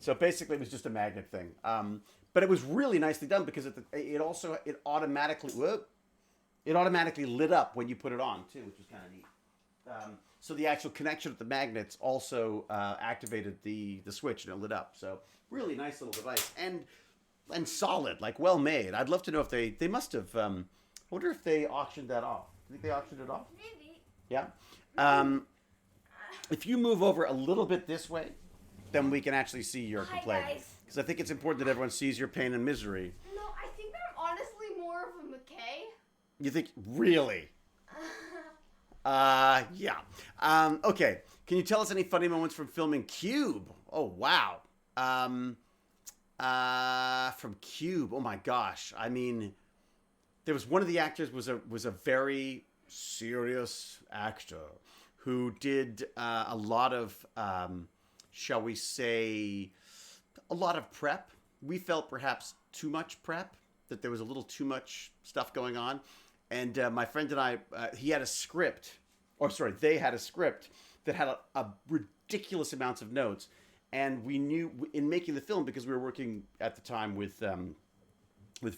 Speaker 1: So basically, it was just a magnet thing. But it was really nicely done because it automatically lit up when you put it on too, which is kind of neat. So the actual connection with the magnets also activated the switch and it lit up. So really nice little device and solid, like well made. I'd love to know if they must have. I wonder if they auctioned that off. Do you think they auctioned it off?
Speaker 2: Maybe.
Speaker 1: Yeah. If you move over a little bit this way, then we can actually see your complaint. Because I think it's important that everyone sees your pain and misery.
Speaker 2: No, I think I'm honestly more of a McKay.
Speaker 1: You think, really? Yeah. Okay. Can you tell us any funny moments from filming Cube? Oh, wow. From Cube. Oh, my gosh. I mean, there was one of the actors was a very serious actor who did a lot of, shall we say, a lot of prep. We felt perhaps too much prep, that there was a little too much stuff going on. And my friend and I, they had a script that had a ridiculous amounts of notes. And we knew in making the film, because we were working at the time with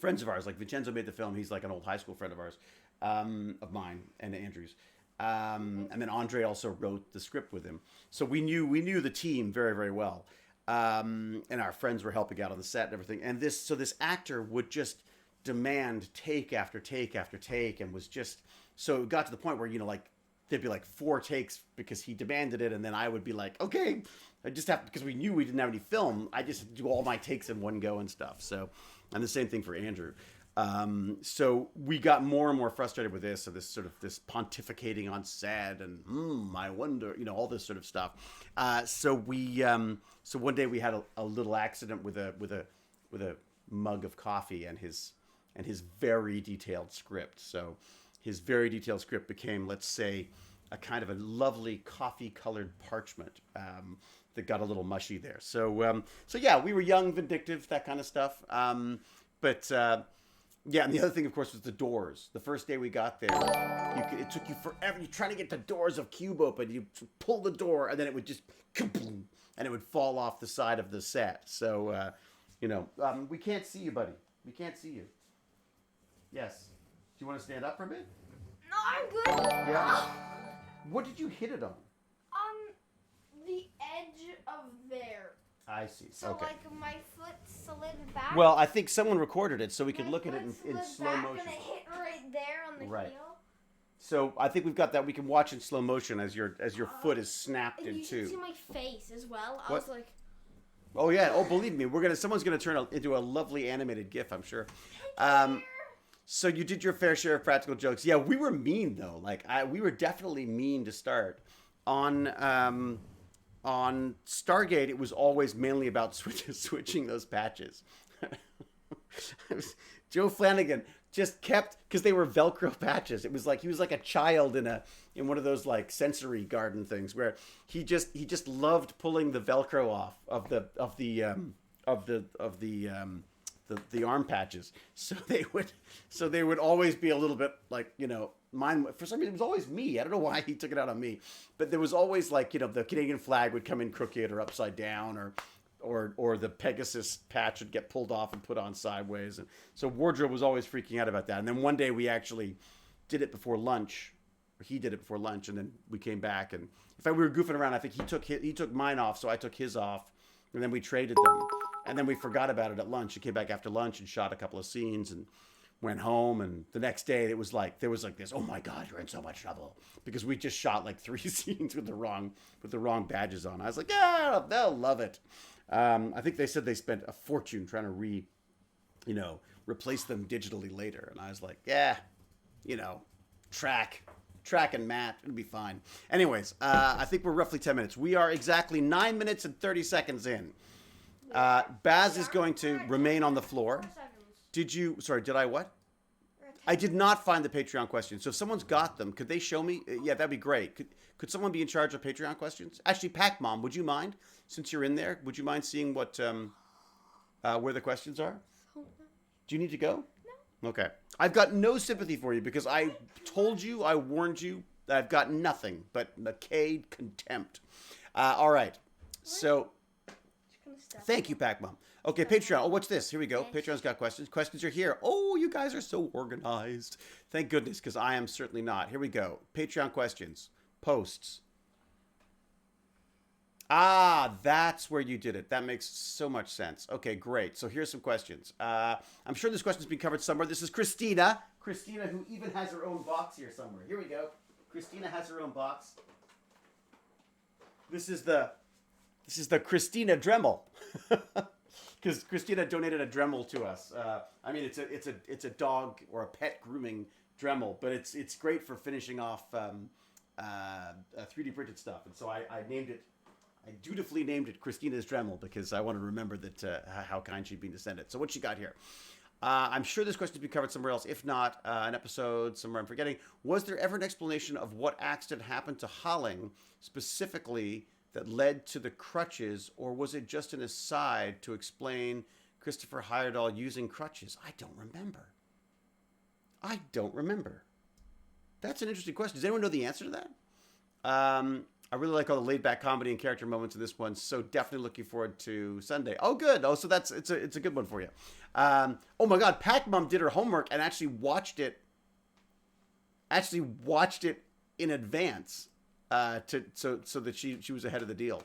Speaker 1: friends of ours, like Vincenzo made the film. He's like an old high school friend of ours, of mine and Andrew's. And then Andre also wrote the script with him. So we knew the team very, very well. And our friends were helping out on the set and everything. And this actor would just demand take after take after take, and was just, so it got to the point where, there'd be like 4 takes because he demanded it. And then I would be like, okay, I just have, because we knew we didn't have any film, I just do all my takes in one go and stuff. So, and the same thing for Andrew. So we got more and more frustrated with this, so this pontificating on set and I wonder, all this sort of stuff. So one day we had a little accident with a mug of coffee and his very detailed script. So his very detailed script became, let's say, a kind of a lovely coffee-colored parchment that got a little mushy there. So yeah, we were young, vindictive, that kind of stuff. Yeah, and the other thing, of course, was the doors. The first day we got there, it took you forever. You're trying to get the doors of Cube open. You pull the door, and then it would just kaboom, and it would fall off the side of the set. So, we can't see you, buddy. We can't see you. Yes. Do you want to stand up for a bit?
Speaker 2: No, I'm good.
Speaker 1: Yeah. What did you hit it on?
Speaker 2: The edge of there.
Speaker 1: I see.
Speaker 2: So,
Speaker 1: okay.
Speaker 2: My foot slid back.
Speaker 1: Well, I think someone recorded it so we could look at it in slow motion.
Speaker 2: And it hit right there on the heel.
Speaker 1: So I think we've got that. We can watch in slow motion as your foot is snapped in two.
Speaker 2: You can see my face as well.
Speaker 1: What?
Speaker 2: I was like...
Speaker 1: Oh, yeah. Oh, believe me. Someone's going to turn it into a lovely animated GIF, I'm sure. So you did your fair share of practical jokes. Yeah, we were mean, though. We were definitely mean to start. On Stargate, it was always mainly about switching those patches. Joe Flanagan just kept, because they were Velcro patches. It was like he was like a child in one of those like sensory garden things where he just loved pulling the Velcro off of the arm patches. So they would always be a little bit like, mine, for some reason, it was always me. I don't know why he took it out on me. But there was always like, the Canadian flag would come in crooked or upside down, or the Pegasus patch would get pulled off and put on sideways. And so Wardrobe was always freaking out about that. And then one day we actually did it before lunch. Or he did it before lunch, and then we came back. And in fact, we were goofing around. I think he took mine off, so I took his off. And then we traded them. And then we forgot about it at lunch. He came back after lunch and shot a couple of scenes and went home. And the next day there was like this, oh my God, you're in so much trouble. Because we just shot like 3 scenes with the wrong badges on. I was like, yeah, they'll love it. I think they said they spent a fortune trying to replace them digitally later. And I was like, yeah, track and Matt, it'll be fine. Anyways, I think we're roughly 10 minutes. We are exactly 9 minutes and 30 seconds in. Baz is going to remain on the floor. Did I what? I did not find the Patreon questions. So if someone's got them, could they show me? Yeah, that'd be great. Could someone be in charge of Patreon questions? Actually, Pac Mom, would you mind? Since you're in there, would you mind seeing what where the questions are? Do you need to go? Okay. I've got no sympathy for you because I told you, I warned you, that I've got nothing but McKay contempt. All right. So, thank you, Pac-Mom. Okay, Patreon. Oh, what's this? Here we go. Patreon's got questions. Questions are here. Oh, you guys are so organized. Thank goodness, because I am certainly not. Here we go. Patreon questions. Posts. Ah, that's where you did it. That makes so much sense. Okay, great. So here's some questions. I'm sure this question's been covered somewhere. This is Christina. Christina, who even has her own box here somewhere. Here we go. Christina has her own box. This is the Christina Dremel. Because Christina donated a Dremel to us. I mean, it's a dog or a pet grooming Dremel, but it's great for finishing off 3D printed stuff. And so I named it. I dutifully named it Christina's Dremel because I want to remember that how kind she'd been to send it. So what she got here? I'm sure this question has been covered somewhere else. If not, an episode somewhere I'm forgetting. Was there ever an explanation of what accident happened to Holling specifically that led to the crutches, or was it just an aside to explain Christopher Heyerdahl using crutches? I don't remember. That's an interesting question. Does anyone know the answer to that? I really like all the laid-back comedy and character moments in this one, so definitely looking forward to Sunday. Oh, good. Oh, so it's a good one for you. Oh my God, Pac-Mom did her homework and actually watched it in advance, so that she was ahead of the deal.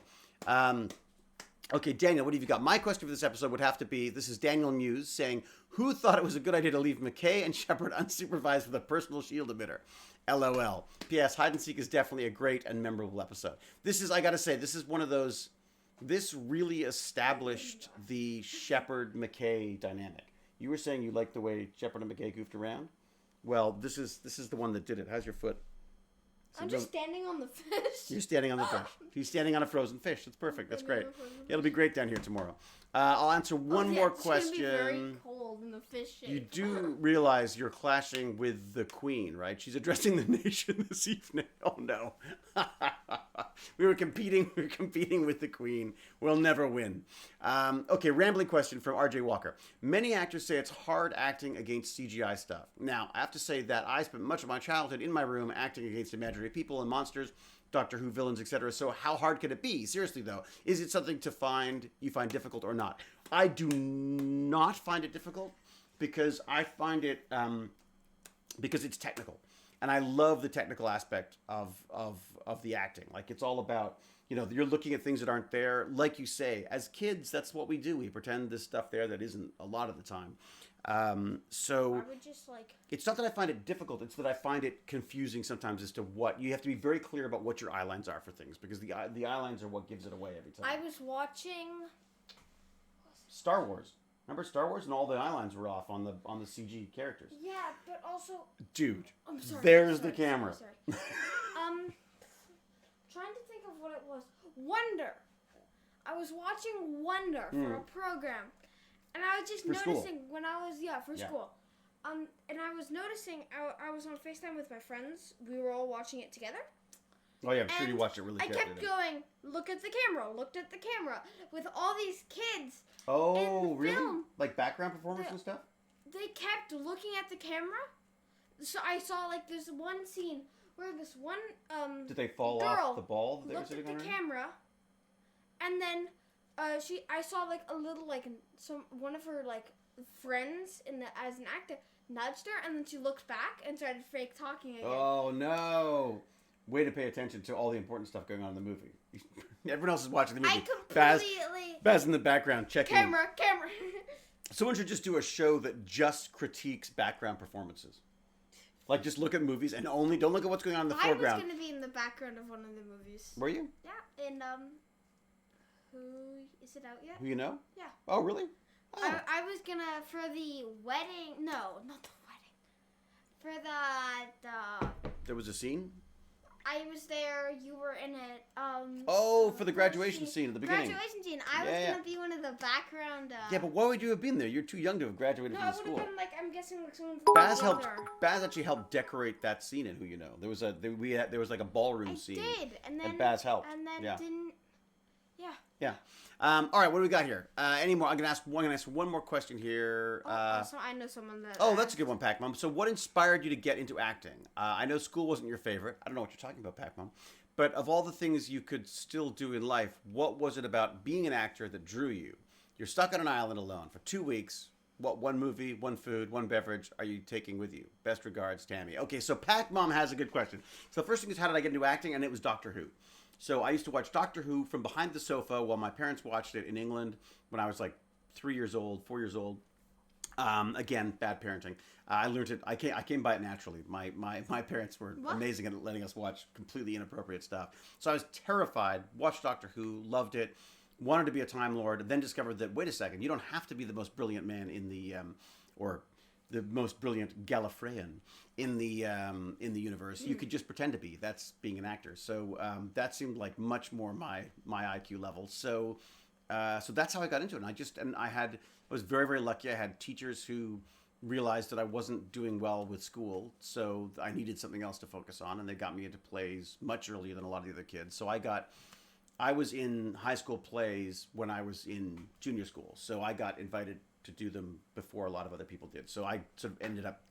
Speaker 1: Okay, Daniel, what have you got? My question for this episode would have to be, this is Daniel Muse saying, who thought it was a good idea to leave McKay and Shepard unsupervised with a personal shield emitter? LOL. P.S. Hide and Seek is definitely a great and memorable episode. I gotta say, this is one of those, this really established the Shepard-McKay dynamic. You were saying you liked the way Shepard and McKay goofed around? Well, this is the one that did it. How's your foot?
Speaker 2: I'm just standing on the fish.
Speaker 1: You're standing on the fish. He's standing on a frozen fish. That's perfect. That's great. It'll be great down here tomorrow. I'll answer one more question.
Speaker 2: It's going to be very cold in the fish shape.
Speaker 1: You do realize you're clashing with the Queen, right? She's addressing the nation this evening. Oh, no. We were competing with the Queen. We'll never win. Okay, rambling question from RJ Walker. Many actors say it's hard acting against CGI stuff. Now, I have to say that I spent much of my childhood in my room acting against imaginary people and monsters, Doctor Who villains, etc. So how hard could it be? Seriously, though, is it something you find difficult or not? I do not find it difficult because I find it because it's technical, and I love the technical aspect of the acting. Like, it's all about, you're looking at things that aren't there. Like you say, as kids, that's what we do. We pretend there's stuff there that isn't a lot of the time. So
Speaker 2: I would just
Speaker 1: it's not that I find it difficult, it's that I find it confusing sometimes as to what you have to be very clear about what your eye lines are for things, because the eye lines are what gives it away every time.
Speaker 2: I was watching
Speaker 1: Star Wars. Remember Star Wars, and all the eye lines were off on the CG characters.
Speaker 2: Yeah, but also,
Speaker 1: dude,
Speaker 2: I'm sorry.
Speaker 1: There's the camera.
Speaker 2: Sorry. Trying to think of what it was. Wonder. I was watching Wonder for a program. And I was just noticing when I was, for school. And I was noticing, I was on FaceTime with my friends. We were all watching it together.
Speaker 1: Oh, yeah, I'm sure you watched it really carefully.
Speaker 2: I kept going, looked at the camera, with all these kids.
Speaker 1: Oh,
Speaker 2: in
Speaker 1: really?
Speaker 2: Film.
Speaker 1: Like background performers and stuff?
Speaker 2: They kept looking at the camera. So I saw, there's one scene where this one
Speaker 1: did they fall off the ball that they were sitting on?
Speaker 2: Looked at the camera, and then I saw a little one of her friends as an actor nudged her, and then she looked back and started fake talking again.
Speaker 1: Oh no! Way to pay attention to all the important stuff going on in the movie. Everyone else is watching the movie.
Speaker 2: I completely
Speaker 1: Baz in the background checking.
Speaker 2: Camera.
Speaker 1: Someone should just do a show that just critiques background performances. Just look at movies and don't look at what's going on in the foreground.
Speaker 2: I was going to be in the background of one of the movies.
Speaker 1: Were you?
Speaker 2: Yeah, in Who is it out yet?
Speaker 1: Who you know?
Speaker 2: Yeah.
Speaker 1: Oh, really? Oh.
Speaker 2: I was gonna for the wedding. No, not the wedding. For the.
Speaker 1: There was a scene.
Speaker 2: I was there. You were in it.
Speaker 1: For the graduation scene at the beginning.
Speaker 2: Graduation scene. I was gonna be one of the background.
Speaker 1: Yeah, but why would you have been there? You're too young to have graduated from the school.
Speaker 2: No, it would have been I'm guessing someone.
Speaker 1: Baz actually helped decorate that scene in Who You Know. There was a ballroom scene.
Speaker 2: I did, and then
Speaker 1: Baz helped.
Speaker 2: And then
Speaker 1: yeah.
Speaker 2: didn't. Yeah.
Speaker 1: Yeah. All right, what do we got here? Any more? I'm gonna ask one more question here.
Speaker 2: Also, I know someone that.
Speaker 1: Oh, that's a good one, Pac Mom. So, what inspired you to get into acting? I know school wasn't your favorite. I don't know what you're talking about, Pac Mom. But of all the things you could still do in life, what was it about being an actor that drew you? You're stuck on an island alone for 2 weeks. What one movie, one food, one beverage are you taking with you? Best regards, Tammy. Okay, so Pac Mom has a good question. So the first thing is, how did I get into acting? And it was Doctor Who. So I used to watch Doctor Who from behind the sofa while my parents watched it in England when I was like 3 years old, 4 years old. Again, bad parenting. I learned it. I came by it naturally. My parents were amazing at letting us watch completely inappropriate stuff. So I was terrified. Watched Doctor Who, loved it, wanted to be a Time Lord, then discovered that wait a second, you don't have to be the most brilliant man in the or the most brilliant Gallifreyan in the universe. You could just pretend to be. That's being an actor. So that seemed like much more my IQ level. So that's how I got into it. And I was very, very lucky. I had teachers who realized that I wasn't doing well with school, so I needed something else to focus on, and they got me into plays much earlier than a lot of the other kids. So I was in high school plays when I was in junior school, so I got invited to do them before a lot of other people did. So I sort of ended up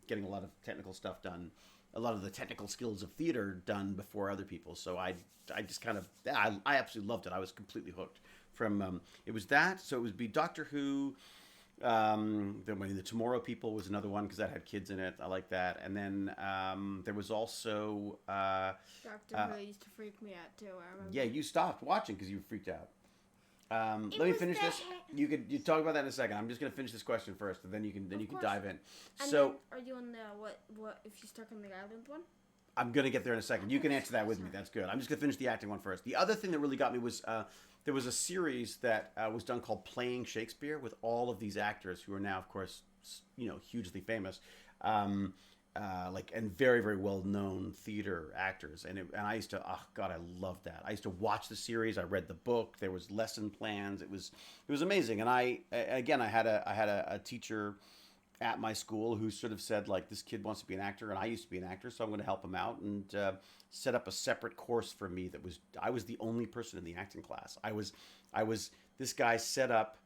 Speaker 1: getting a lot of technical stuff done, a lot of the technical skills of theater done before other people. So I just kind of, I absolutely loved it. I was completely hooked from, it was that. So it would be Doctor Who. Then the Tomorrow People was another one because that had kids in it. I like that. And then there was also
Speaker 2: Doctor Who used to freak me out too. I remember.
Speaker 1: Yeah, you stopped watching because you were freaked out. Let me finish this. You talk about that in a second. I'm just gonna finish this question first, and then you can dive in.
Speaker 2: And
Speaker 1: so,
Speaker 2: are you on the what if you're stuck on the island one?
Speaker 1: I'm gonna get there in a second. You can answer that with me. That's good. I'm just gonna finish the acting one first. The other thing that really got me was there was a series that was done called Playing Shakespeare with all of these actors who are now, of course, hugely famous. And very, very well-known theater actors. And I used to, oh God, I loved that. I used to watch the series. I read the book. There was lesson plans. It was amazing. And I had a teacher at my school who sort of said, like, this kid wants to be an actor, and I used to be an actor, so I'm going to help him out, and set up a separate course for me I was the only person in the acting class. This guy set up,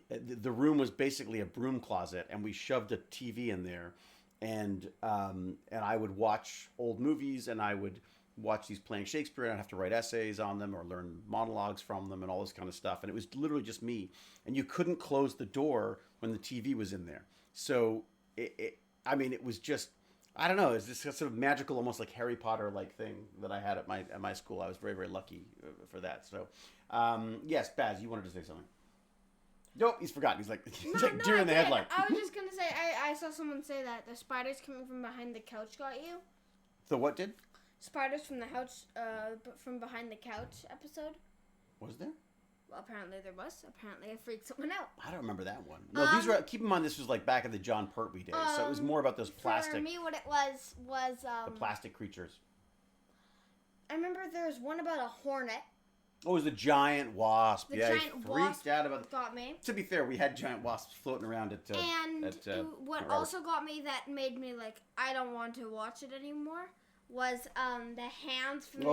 Speaker 1: the room was basically a broom closet, and we shoved a TV in there. And I would watch old movies, and I would watch these Playing Shakespeare, and I'd have to write essays on them or learn monologues from them and all this kind of stuff. And it was literally just me. And you couldn't close the door when the TV was in there. So, it was just, I don't know, it's this sort of magical, almost like Harry Potter-like thing that I had at my school. I was very, very lucky for that. So, yes, Baz, you wanted to say something. Nope, he's forgotten. He's like deer in the headlight.
Speaker 2: I was just going to say, I saw someone say that the spiders coming from behind the couch got you.
Speaker 1: The what did?
Speaker 2: Spiders from the couch, from behind the couch episode.
Speaker 1: Was there?
Speaker 2: Well, apparently there was. Apparently I freaked someone out.
Speaker 1: I don't remember that one. No, these were, keep in mind this was like back in the John Pertwee days, so it was more about those plastic.
Speaker 2: For me, what it was
Speaker 1: the plastic creatures.
Speaker 2: I remember there was one about a hornet.
Speaker 1: Oh, it was the giant wasp.
Speaker 2: The giant wasp
Speaker 1: out about
Speaker 2: got me.
Speaker 1: To be fair, we had giant wasps floating around at.
Speaker 2: What also got me that made me like I don't want to watch it anymore was the hands from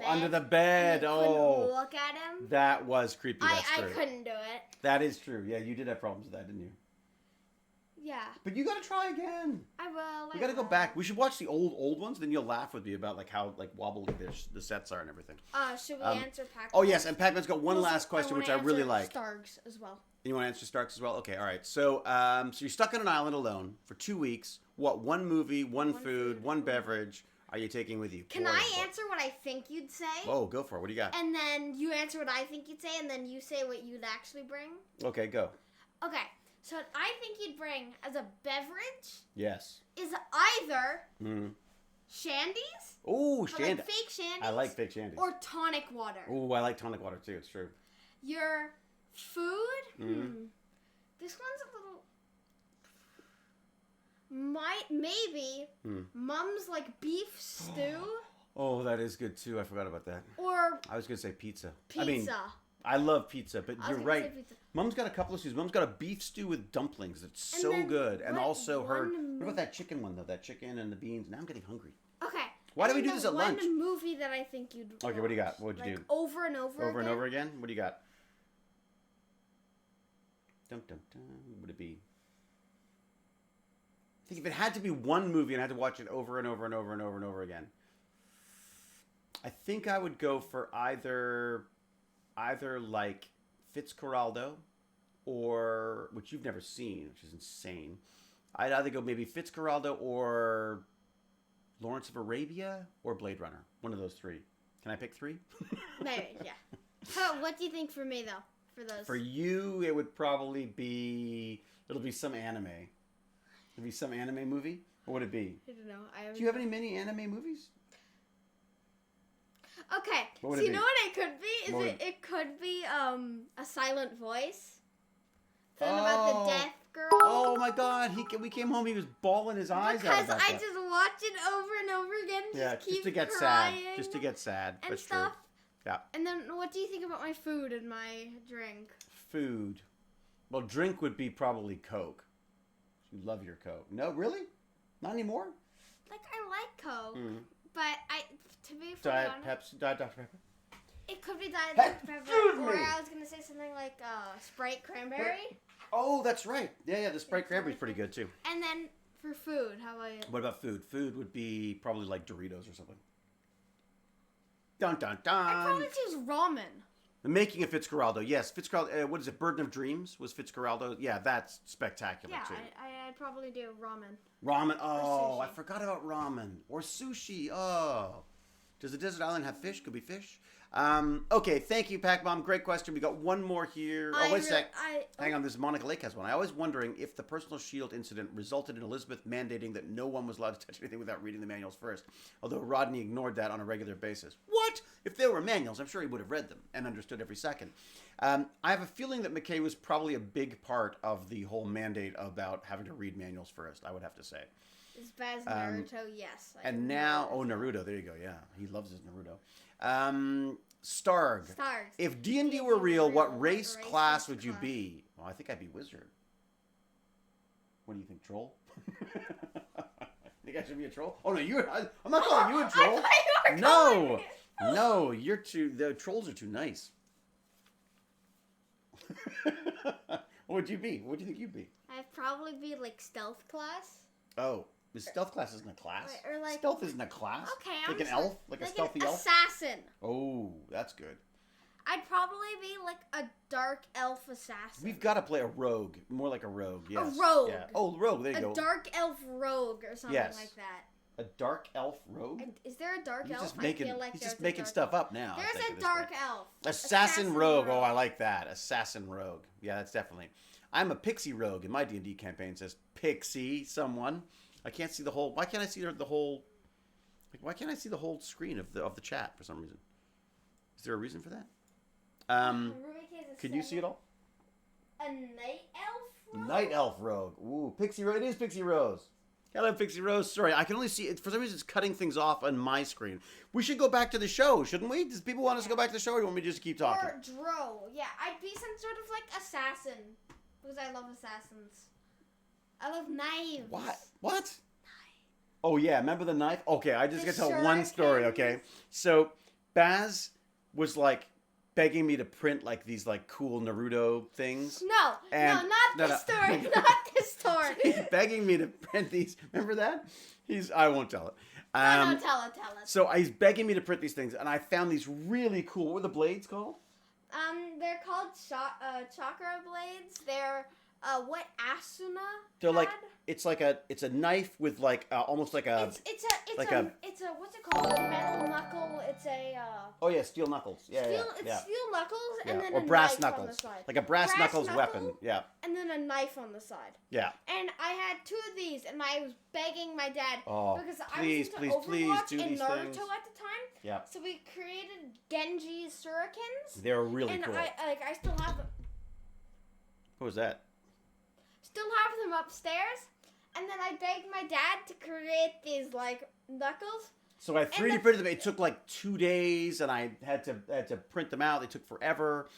Speaker 2: under the bed.
Speaker 1: Oh,
Speaker 2: look at him.
Speaker 1: That was creepy. That's
Speaker 2: I couldn't do it.
Speaker 1: That is true. Yeah, you did have problems with that, didn't you?
Speaker 2: Yeah.
Speaker 1: But you got to try again.
Speaker 2: I will.
Speaker 1: We got to go back. We should watch the old ones. Then you'll laugh with me about like how like wobbly the sets are and everything.
Speaker 2: Should we answer Pac-Man?
Speaker 1: Oh yes, and Pac-Man's got one last question, which I really like.
Speaker 2: Starks as well.
Speaker 1: You want to answer Starks as well? Okay, all right. So, so you're stuck on an island alone for 2 weeks. What one movie, one food, one beverage are you taking with you?
Speaker 2: Can I answer what I think you'd say?
Speaker 1: Oh, go for it. What do you got?
Speaker 2: And then you answer what I think you'd say, and then you say what you'd actually bring.
Speaker 1: Okay, go.
Speaker 2: Okay. So what I think you'd bring as a beverage is either shandies.
Speaker 1: Oh, shandies.
Speaker 2: Like fake shandies.
Speaker 1: I like fake shandies.
Speaker 2: Or tonic water.
Speaker 1: Oh, I like tonic water too. It's true.
Speaker 2: Your food? This one's a little... Maybe Mum's like beef stew.
Speaker 1: Oh, that is good too. I forgot about that.
Speaker 2: Or...
Speaker 1: I was going to say pizza.
Speaker 2: Pizza.
Speaker 1: I love pizza, but you're right. Mom's got a couple of stews. Mom's got a beef stew with dumplings. It's so good. And also what about that chicken one, though? That chicken and the beans. Now I'm getting hungry.
Speaker 2: Okay.
Speaker 1: Why do we do this at lunch?
Speaker 2: One movie that I think you'd watch.
Speaker 1: Okay, what do you got? What would you do?
Speaker 2: Over and over again?
Speaker 1: Over and over again? What do you got? Dum, dum, dum. What would it be? I think if it had to be one movie and I had to watch it over and over and over and over and over again, I think I would go for either like Fitzcarraldo or, which you've never seen, which is insane. I'd either go maybe Fitzcarraldo or Lawrence of Arabia or Blade Runner. One of those three. Can I pick three?
Speaker 2: Maybe, yeah. So, what do you think for me, though, for those?
Speaker 1: For you, it would probably be, it'll be some anime. It'll be some anime movie? What would it be?
Speaker 2: I don't know.
Speaker 1: Do you have any mini anime movies?
Speaker 2: Okay, so you know what it could be? It could be a silent voice. Film about the deaf girl.
Speaker 1: Oh my God! We came home. He was bawling his eyes out about that.
Speaker 2: Because I just watch it over and over again.
Speaker 1: Just to get sad. Just to get sad.
Speaker 2: And
Speaker 1: That's
Speaker 2: stuff.
Speaker 1: True. Yeah.
Speaker 2: And then, what do you think about my food and my drink?
Speaker 1: Food. Well, drink would be probably Coke. You love your Coke. No, really? Not anymore.
Speaker 2: Like I like Coke, but to be
Speaker 1: Diet
Speaker 2: honest,
Speaker 1: Pepsi, Diet Dr Pepper.
Speaker 2: It could be Diet Dr Pepper, or I was gonna say something like Sprite Cranberry.
Speaker 1: Oh, that's right. Yeah, the Sprite Cranberry's pretty good too.
Speaker 2: And then for food, how about you?
Speaker 1: What about food? Food would be probably like Doritos or something. Dun dun dun.
Speaker 2: I'd probably choose ramen.
Speaker 1: The Making of Fitzcarraldo. Yes, Fitzcarraldo. What is it? Burden of Dreams was Fitzcarraldo. Yeah, that's spectacular too.
Speaker 2: Yeah, I'd probably do ramen.
Speaker 1: Ramen. Oh, I forgot about ramen. Or sushi. Oh. Does the desert island have fish? Could be fish. Okay, thank you, Pac Bomb. Great question. We got one more here. Wait a sec. Hang on, this Monica Lake has one. I was wondering if the personal shield incident resulted in Elizabeth mandating that no one was allowed to touch anything without reading the manuals first, although Rodney ignored that on a regular basis. What? If there were manuals, I'm sure he would have read them and understood every second. I have a feeling that McKay was probably a big part of the whole mandate about having to read manuals first, I would have to say.
Speaker 2: As bad as Naruto, yes.
Speaker 1: And now, Naruto, there you go, yeah. He loves his Naruto. Starg. If D&D were real, what race class would you be? Well, I think I'd be wizard. What do you think, troll? Think I should be a troll? Oh, no, I'm not calling you a troll.
Speaker 2: I thought you were
Speaker 1: No, the trolls are too nice. What would you be? What do you think you'd be?
Speaker 2: I'd probably be like stealth class.
Speaker 1: Oh. Stealth class isn't a class.
Speaker 2: Or like,
Speaker 1: stealth isn't a class.
Speaker 2: Okay,
Speaker 1: like an elf, like a stealthy
Speaker 2: an
Speaker 1: elf.
Speaker 2: Assassin.
Speaker 1: Oh, that's good.
Speaker 2: I'd probably be like a dark elf assassin.
Speaker 1: We've got to play a rogue, more like a rogue. Yes.
Speaker 2: A rogue.
Speaker 1: Yeah. Oh, rogue. There you go.
Speaker 2: A dark elf rogue or something like that.
Speaker 1: A dark elf rogue?
Speaker 2: Is there a dark elf?
Speaker 1: He's just making stuff up now.
Speaker 2: There's a dark elf.
Speaker 1: Assassin rogue. Oh, I like that. Assassin rogue. Yeah, that's definitely. I'm a pixie rogue in my D&D campaign. It says pixie someone. I can't see the whole. Why can't I see the whole? Like, why can't I see the whole screen of the chat for some reason? Is there a reason for that? Can you see it all?
Speaker 2: A night elf rogue?
Speaker 1: Night elf rogue. Ooh, Pixie Rose. It is Pixie Rose. Hello, Pixie Rose. Sorry, I can only see it. For some reason, it's cutting things off on my screen. We should go back to the show, shouldn't we? Does people want us to go back to the show, or do you want me to just keep talking?
Speaker 2: Or Dro. Yeah, I'd be some sort of like assassin. Because I love assassins. I love knives.
Speaker 1: What? Knife. Oh, yeah. Remember the knife? Okay, I just got to tell one story, okay? So, Baz was like begging me to print like these like cool Naruto things.
Speaker 2: Not this story. Not this story.
Speaker 1: He's begging me to print these. Remember that? I won't tell it.
Speaker 2: No, tell it.
Speaker 1: So he's begging me to print these things, and I found these really cool. What were the blades called?
Speaker 2: They're called Chakra Blades. They're what Asuna
Speaker 1: They're
Speaker 2: had?
Speaker 1: like it's a knife with like almost like a
Speaker 2: it's a what's it called? A metal knuckle. It's a
Speaker 1: oh yeah, steel knuckles. Yeah,
Speaker 2: steel knuckles and then
Speaker 1: or
Speaker 2: a
Speaker 1: brass
Speaker 2: knife
Speaker 1: knuckles.
Speaker 2: on the side.
Speaker 1: Like a brass knuckles weapon. Yeah.
Speaker 2: And then a knife on the side.
Speaker 1: Yeah.
Speaker 2: And I had 2 of these, and I was begging my dad because
Speaker 1: please,
Speaker 2: I was into Overwatch
Speaker 1: do
Speaker 2: and
Speaker 1: these
Speaker 2: Naruto
Speaker 1: things.
Speaker 2: at the time.
Speaker 1: Yeah.
Speaker 2: So we created Genji's shurikens.
Speaker 1: They're really
Speaker 2: and
Speaker 1: cool.
Speaker 2: I still have them.
Speaker 1: What was that?
Speaker 2: Still have them upstairs, and then I begged my dad to create these like knuckles.
Speaker 1: So I 3D printed them. It took like 2 days, and I had to print them out. They took forever.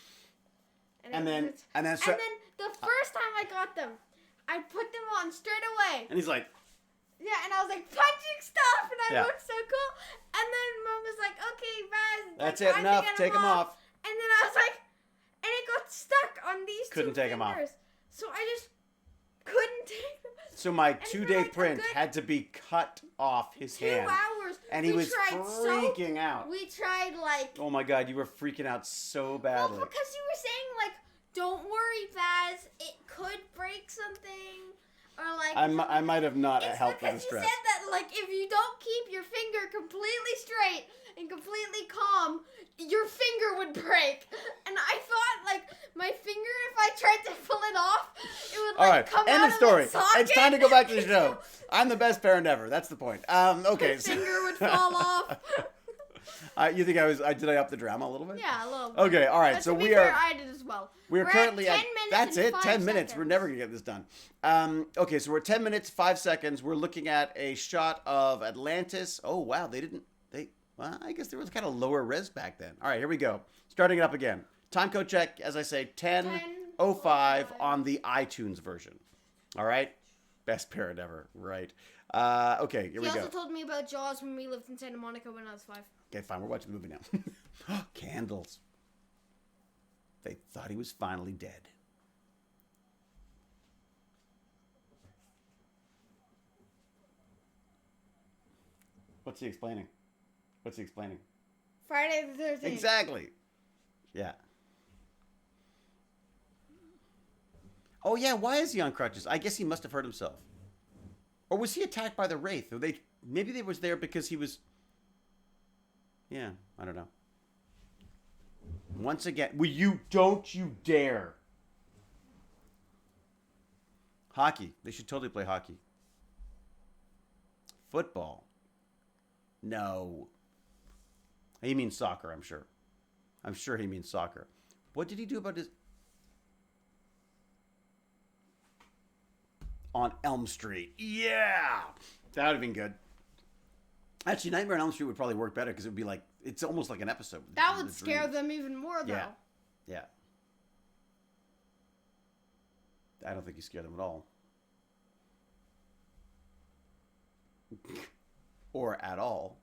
Speaker 1: And then the
Speaker 2: first time I got them, I put them on straight away.
Speaker 1: And he's like,
Speaker 2: Yeah, and I was like, punching stuff, and I looked so cool. And then Mom was like, okay, Baz,
Speaker 1: that's it, enough, take them off.
Speaker 2: And then I was like, and it got stuck on these
Speaker 1: couldn't
Speaker 2: two
Speaker 1: take
Speaker 2: fingers.
Speaker 1: them off.
Speaker 2: So I just couldn't take them.
Speaker 1: So my 2-day print had to be cut off his hand.
Speaker 2: 2 hours.
Speaker 1: And he was freaking out.
Speaker 2: We tried like...
Speaker 1: Oh my God, you were freaking out so badly.
Speaker 2: Well, because you were saying like, don't worry, Baz, it could break something. Or like...
Speaker 1: I might have not helped with the stress.
Speaker 2: You said that like, if you don't keep your finger completely straight and completely calm, your finger would break. And I thought like, my finger, if I tried to pull it off, it would like come out of the socket. End of story.
Speaker 1: It's time to go back to the show. I'm the best parent ever. That's the point. Okay.
Speaker 2: My finger would fall off.
Speaker 1: You think did I up the drama a little bit?
Speaker 2: Yeah, a little bit.
Speaker 1: Okay, all right.
Speaker 2: But
Speaker 1: so
Speaker 2: to be fair, I did as well.
Speaker 1: We're currently
Speaker 2: at 10 minutes.
Speaker 1: That's it. 10 minutes.
Speaker 2: Seconds.
Speaker 1: We're never gonna get this done. Okay, so we're at 10 minutes 5 seconds. We're looking at a shot of Atlantis. Oh wow, well, I guess there was kind of lower res back then. All right, here we go. Starting it up again. Time code check, as I say, 10:05 on the iTunes version. All right, best parent ever. Right. Okay, here we go.
Speaker 2: He also told me about Jaws when we lived in Santa Monica when I was 5.
Speaker 1: Okay, fine. We're watching the movie now. Candles. They thought he was finally dead. What's he explaining?
Speaker 2: Friday the 13th.
Speaker 1: Exactly. Yeah. Oh, yeah. Why is he on crutches? I guess he must have hurt himself. Or was he attacked by the Wraith? Or maybe they was there because he was... Yeah, I don't know. Once again, don't you dare. Hockey. They should totally play hockey. Football. No. He means soccer, I'm sure. I'm sure he means soccer. What did he do about his... On Elm Street. Yeah! That would have been good. Actually, Nightmare on Elm Street would probably work better because it would be like... It's almost like an episode.
Speaker 2: That would scare them even more, though.
Speaker 1: Yeah. I don't think you scare them at all. Or at all.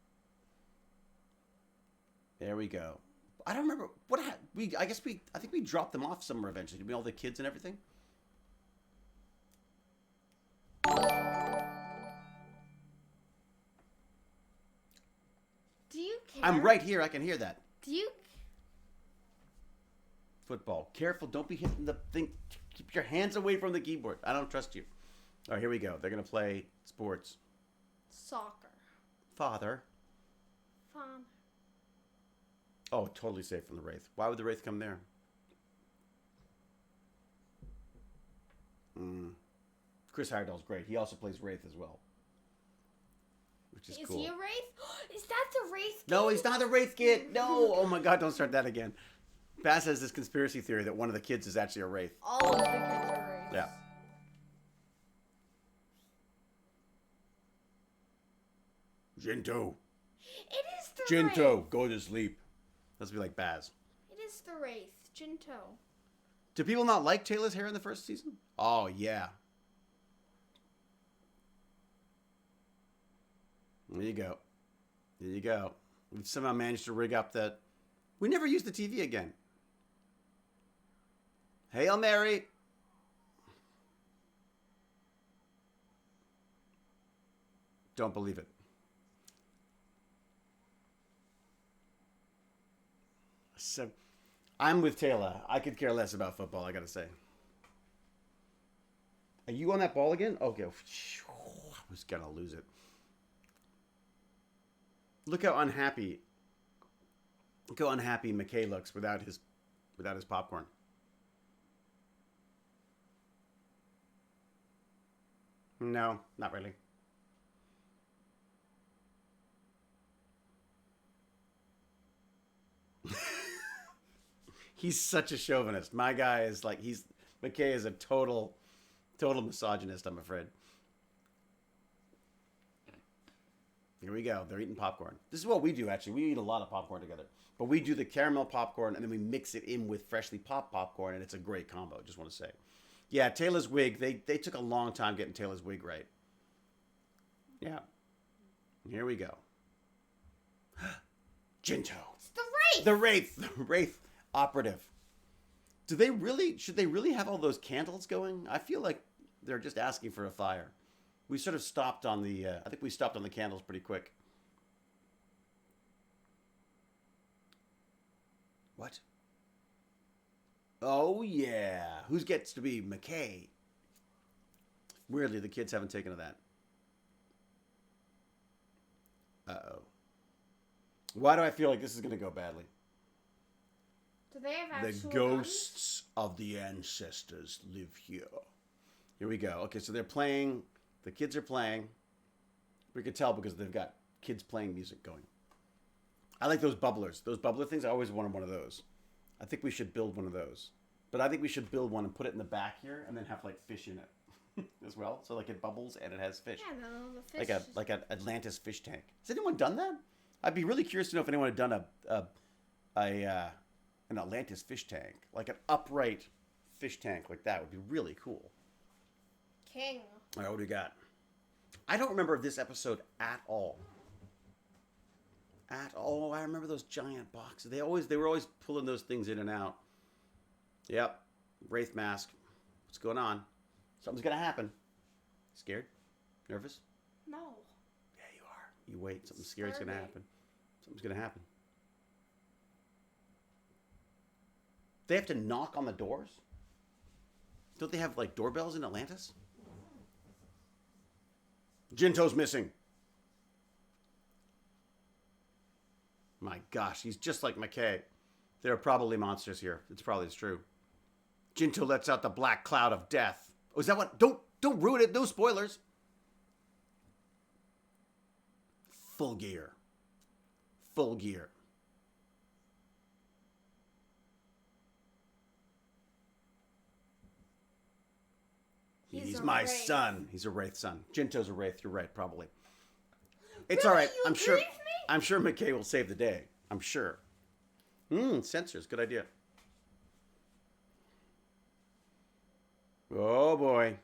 Speaker 1: There we go. I don't remember what I think we dropped them off somewhere eventually. Did we all the kids and everything?
Speaker 2: Do you care?
Speaker 1: I'm right here. I can hear that.
Speaker 2: Do you?
Speaker 1: Football. Careful. Don't be hitting the thing. Keep your hands away from the keyboard. I don't trust you. All right, here we go. They're going to play sports.
Speaker 2: Soccer.
Speaker 1: Father.
Speaker 2: Farm.
Speaker 1: Oh, totally safe from the Wraith. Why would the Wraith come there? Chris Hardall's great. He also plays Wraith as well. Which is cool.
Speaker 2: Is he a Wraith? Is that the Wraith kid?
Speaker 1: No, he's not a Wraith kid. No. Oh my God, don't start that again. Bass has this conspiracy theory that one of the kids is actually a Wraith.
Speaker 2: All of the kids are Wraiths.
Speaker 1: Yeah. Jinto.
Speaker 2: It is the
Speaker 1: Jinto,
Speaker 2: Wraith.
Speaker 1: go to sleep. Let's be like Baz.
Speaker 2: It is the Wraith. Jinto.
Speaker 1: Do people not like Taylor's hair in the first season? Oh, yeah. There you go. There you go. We've somehow managed to rig up that. We never used the TV again. Hail Mary. Don't believe it. So, I'm with Taylor. I could care less about football, I gotta say. Are you on that ball again? Okay. I was gonna lose it. Look how unhappy McKay looks without his popcorn. No, not really. He's such a chauvinist. My guy is like, McKay is a total misogynist, I'm afraid. Here we go. They're eating popcorn. This is what we do, actually. We eat a lot of popcorn together. But we do the caramel popcorn, and then we mix it in with freshly popped popcorn, and it's a great combo, just want to say. Yeah, Taylor's wig, they took a long time getting Taylor's wig right. Yeah. Here we go. Jinto.
Speaker 2: It's the Wraith.
Speaker 1: The Wraith. The Wraith operative. Should they really have all those candles going? I feel like they're just asking for a fire. We sort of stopped on the, I think we stopped on the candles pretty quick. What? Oh, yeah. Who gets to be McKay? Weirdly, the kids haven't taken to that. Uh-oh. Why do I feel like this is going to go badly?
Speaker 2: Do they have actual
Speaker 1: The ghosts of the ancestors live here. Here we go. Okay, so they're playing. The kids are playing. We could tell because they've got kids playing music going. I like those bubblers. Those bubbler things, I always wanted one of those. I think we should build one of those. But I think we should build one and put it in the back here and then have like fish in it as well. So like it bubbles and it has fish.
Speaker 2: Yeah, no, the fish.
Speaker 1: Like an Atlantis fish tank. Has anyone done that? I'd be really curious to know if anyone had done an Atlantis fish tank. Like an upright fish tank like that would be really cool.
Speaker 2: King.
Speaker 1: All right, what do we got? I don't remember this episode at all. At all. I remember those giant boxes. They were always pulling those things in and out. Yep. Wraith mask. What's going on? Something's going to happen. Scared? Nervous?
Speaker 2: No.
Speaker 1: Yeah, you are. You wait. Something scary's going to happen. Something's going to happen. They have to knock on the doors? Don't they have, like, doorbells in Atlantis? Jinto's missing. My gosh, he's just like McKay. There are probably monsters here. It's probably true. Jinto lets out the black cloud of death. Oh, is that what? Don't ruin it. No spoilers. Full gear. Full gear. He's my son. He's a Wraith son. Jinto's a Wraith. You're right, probably. It's all right. I'm sure McKay will save the day. I'm sure. Sensors. Good idea. Oh, boy.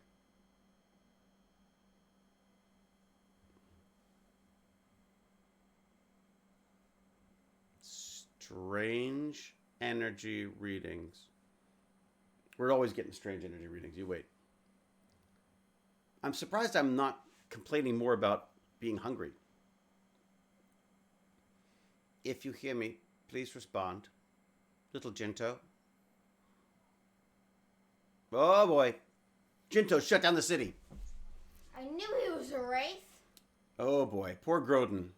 Speaker 1: Strange energy readings. We're always getting strange energy readings. You wait. I'm surprised I'm not complaining more about being hungry. If you hear me, please respond. Little Jinto. Oh boy. Jinto shut down the city.
Speaker 2: I knew he was a Wraith.
Speaker 1: Oh boy. Poor Grodin.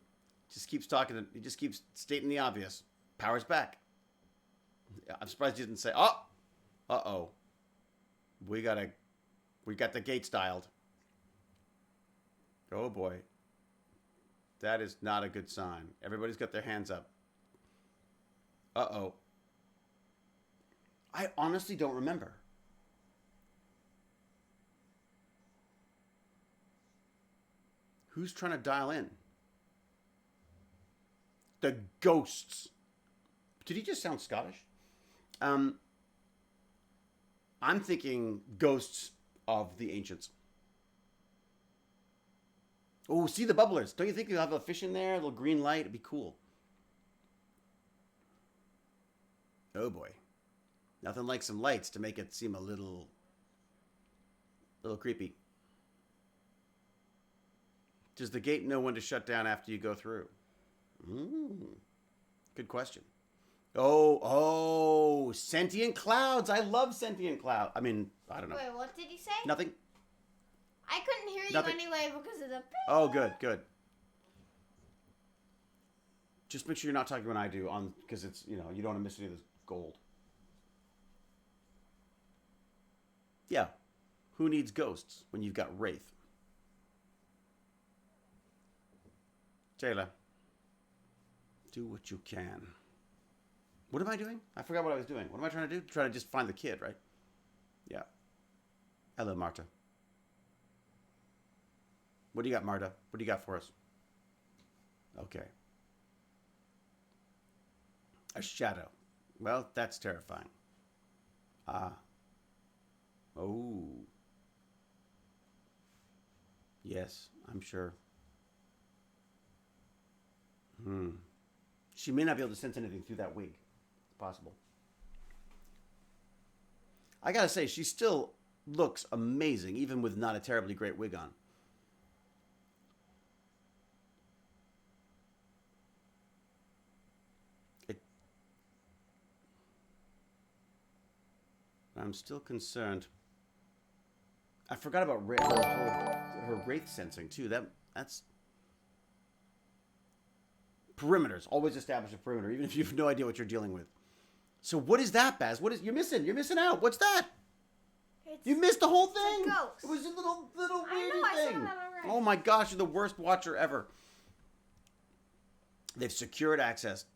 Speaker 1: He just keeps stating the obvious. Power's back. I'm surprised he didn't say, uh-oh. We got the gates dialed. Oh boy. That is not a good sign. Everybody's got their hands up. Uh-oh. I honestly don't remember. Who's trying to dial in? The ghosts. Did he just sound Scottish? I'm thinking ghosts of the ancients. Oh, see the bubblers. Don't you think you'll have a fish in there? A little green light. It'd be cool. Oh, boy. Nothing like some lights to make it seem a little creepy. Does the gate know when to shut down after you go through? Good question. Oh, sentient clouds. I love sentient clouds. I mean, I don't know.
Speaker 2: Wait, what did he say?
Speaker 1: Nothing.
Speaker 2: I couldn't hear you anyway because of the...
Speaker 1: Oh, good. Just make sure you're not talking when I do, because it's, you don't want to miss any of this gold. Yeah. Who needs ghosts when you've got Wraith? Taylor, do what you can. What am I doing? I forgot what I was doing. What am I trying to do? Trying to just find the kid, right? Yeah. Hello, Marta. What do you got, Marta? What do you got for us? Okay. A shadow. Well, that's terrifying. Oh. Yes, I'm sure. She may not be able to sense anything through that wig. It's possible. I gotta say, she still looks amazing, even with not a terribly great wig on. I'm still concerned. I forgot about her wraith sensing too. That's perimeters. Always establish a perimeter, even if you have no idea what you're dealing with. So what is that, Baz? What is you're missing? You're missing out. What's that? You missed the whole thing.
Speaker 2: It's a ghost.
Speaker 1: It was a little weird
Speaker 2: I
Speaker 1: thing.
Speaker 2: saw that already.
Speaker 1: Oh my gosh, you're the worst watcher ever. They've secured access.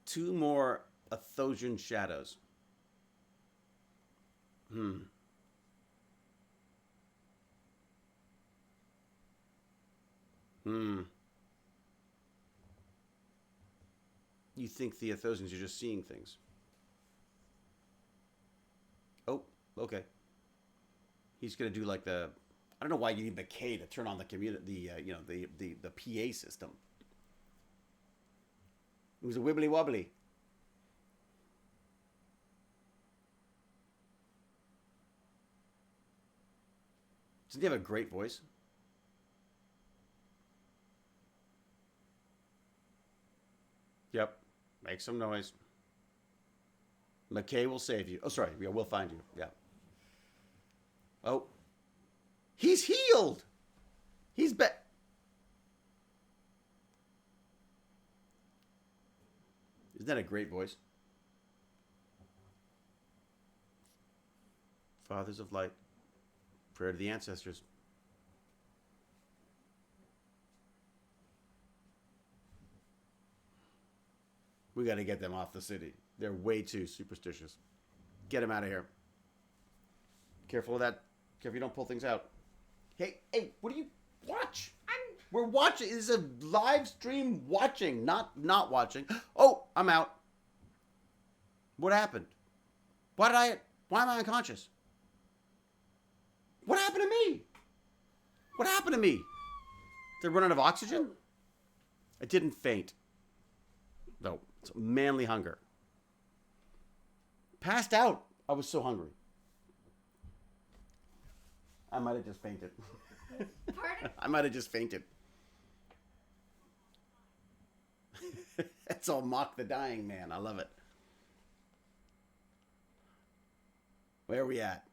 Speaker 1: 2 more Athosian shadows. You think the Athosians are just seeing things? Oh, okay. He's gonna do like the. I don't know why you need McKay to turn on the the PA system. It was a wibbly wobbly. Doesn't he have a great voice? Yep. Make some noise. McKay will save you. Oh, sorry. Yeah, we'll find you. Yeah. Oh. He's healed. He's back. Isn't that a great voice? Fathers of light. Prayer to the ancestors. We got to get them off the city. They're way too superstitious. Get them out of here. Careful of that. Careful you don't pull things out. Hey, what do you watch? We're watching. This is a live stream watching, not watching. Oh, I'm out. What happened? Why am I unconscious? What happened to me? What happened to me? Did I run out of oxygen? I didn't faint. No, it's manly hunger. Passed out. I was so hungry. I might have just fainted.
Speaker 2: Pardon?
Speaker 1: I might have just fainted. That's all mock the dying man. I love it. Where are we at?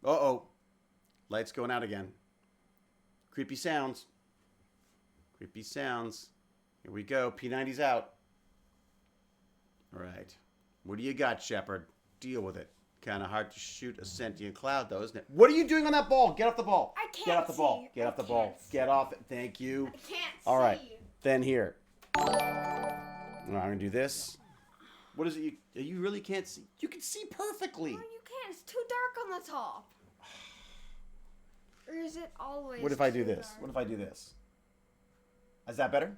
Speaker 1: Uh-oh. Lights going out again. Creepy sounds. Creepy sounds. Here we go. P90's out. All right. What do you got, Shepard? Deal with it. Kind of hard to shoot a sentient cloud, though, isn't it? What are you doing on that ball? Get off the ball.
Speaker 2: I can't
Speaker 1: Get off the ball.
Speaker 2: see.
Speaker 1: Get off the ball. Get off it. Thank you.
Speaker 2: I can't
Speaker 1: All right.
Speaker 2: see.
Speaker 1: Then here. All right, I'm going to do this. What is it? You really can't see? You can see perfectly.
Speaker 2: No, you can't. It's too dark on the top. Or is it always
Speaker 1: What if I do
Speaker 2: too
Speaker 1: this?
Speaker 2: dark?
Speaker 1: What if I do this? Is that better?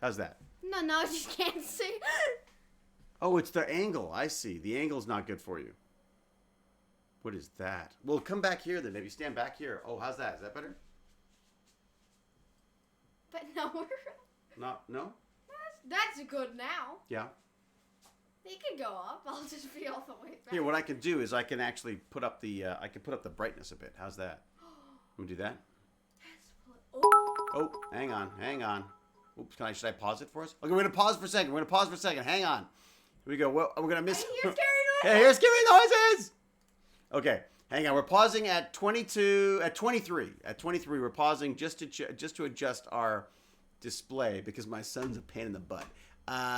Speaker 1: How's that?
Speaker 2: No, I just can't see.
Speaker 1: Oh, it's the angle. I see. The angle's not good for you. What is that? Well, come back here then. Maybe stand back here. Oh, how's that? Is that better?
Speaker 2: But no,
Speaker 1: No?
Speaker 2: that's good now.
Speaker 1: Yeah.
Speaker 2: They could go up. I'll just be all the way back.
Speaker 1: Here, what I can do is I can actually put up the brightness a bit. How's that? Let me do that. Oh, hang on. Oops, should I pause it for us? Okay, we're gonna pause for a second. Hang on. Here we go. Well, we're gonna miss.
Speaker 2: I hear scary noises.
Speaker 1: Hey, here's scary noises. Okay, hang on. We're pausing at 23. At 23, we're pausing just to adjust our display because my son's a pain in the butt.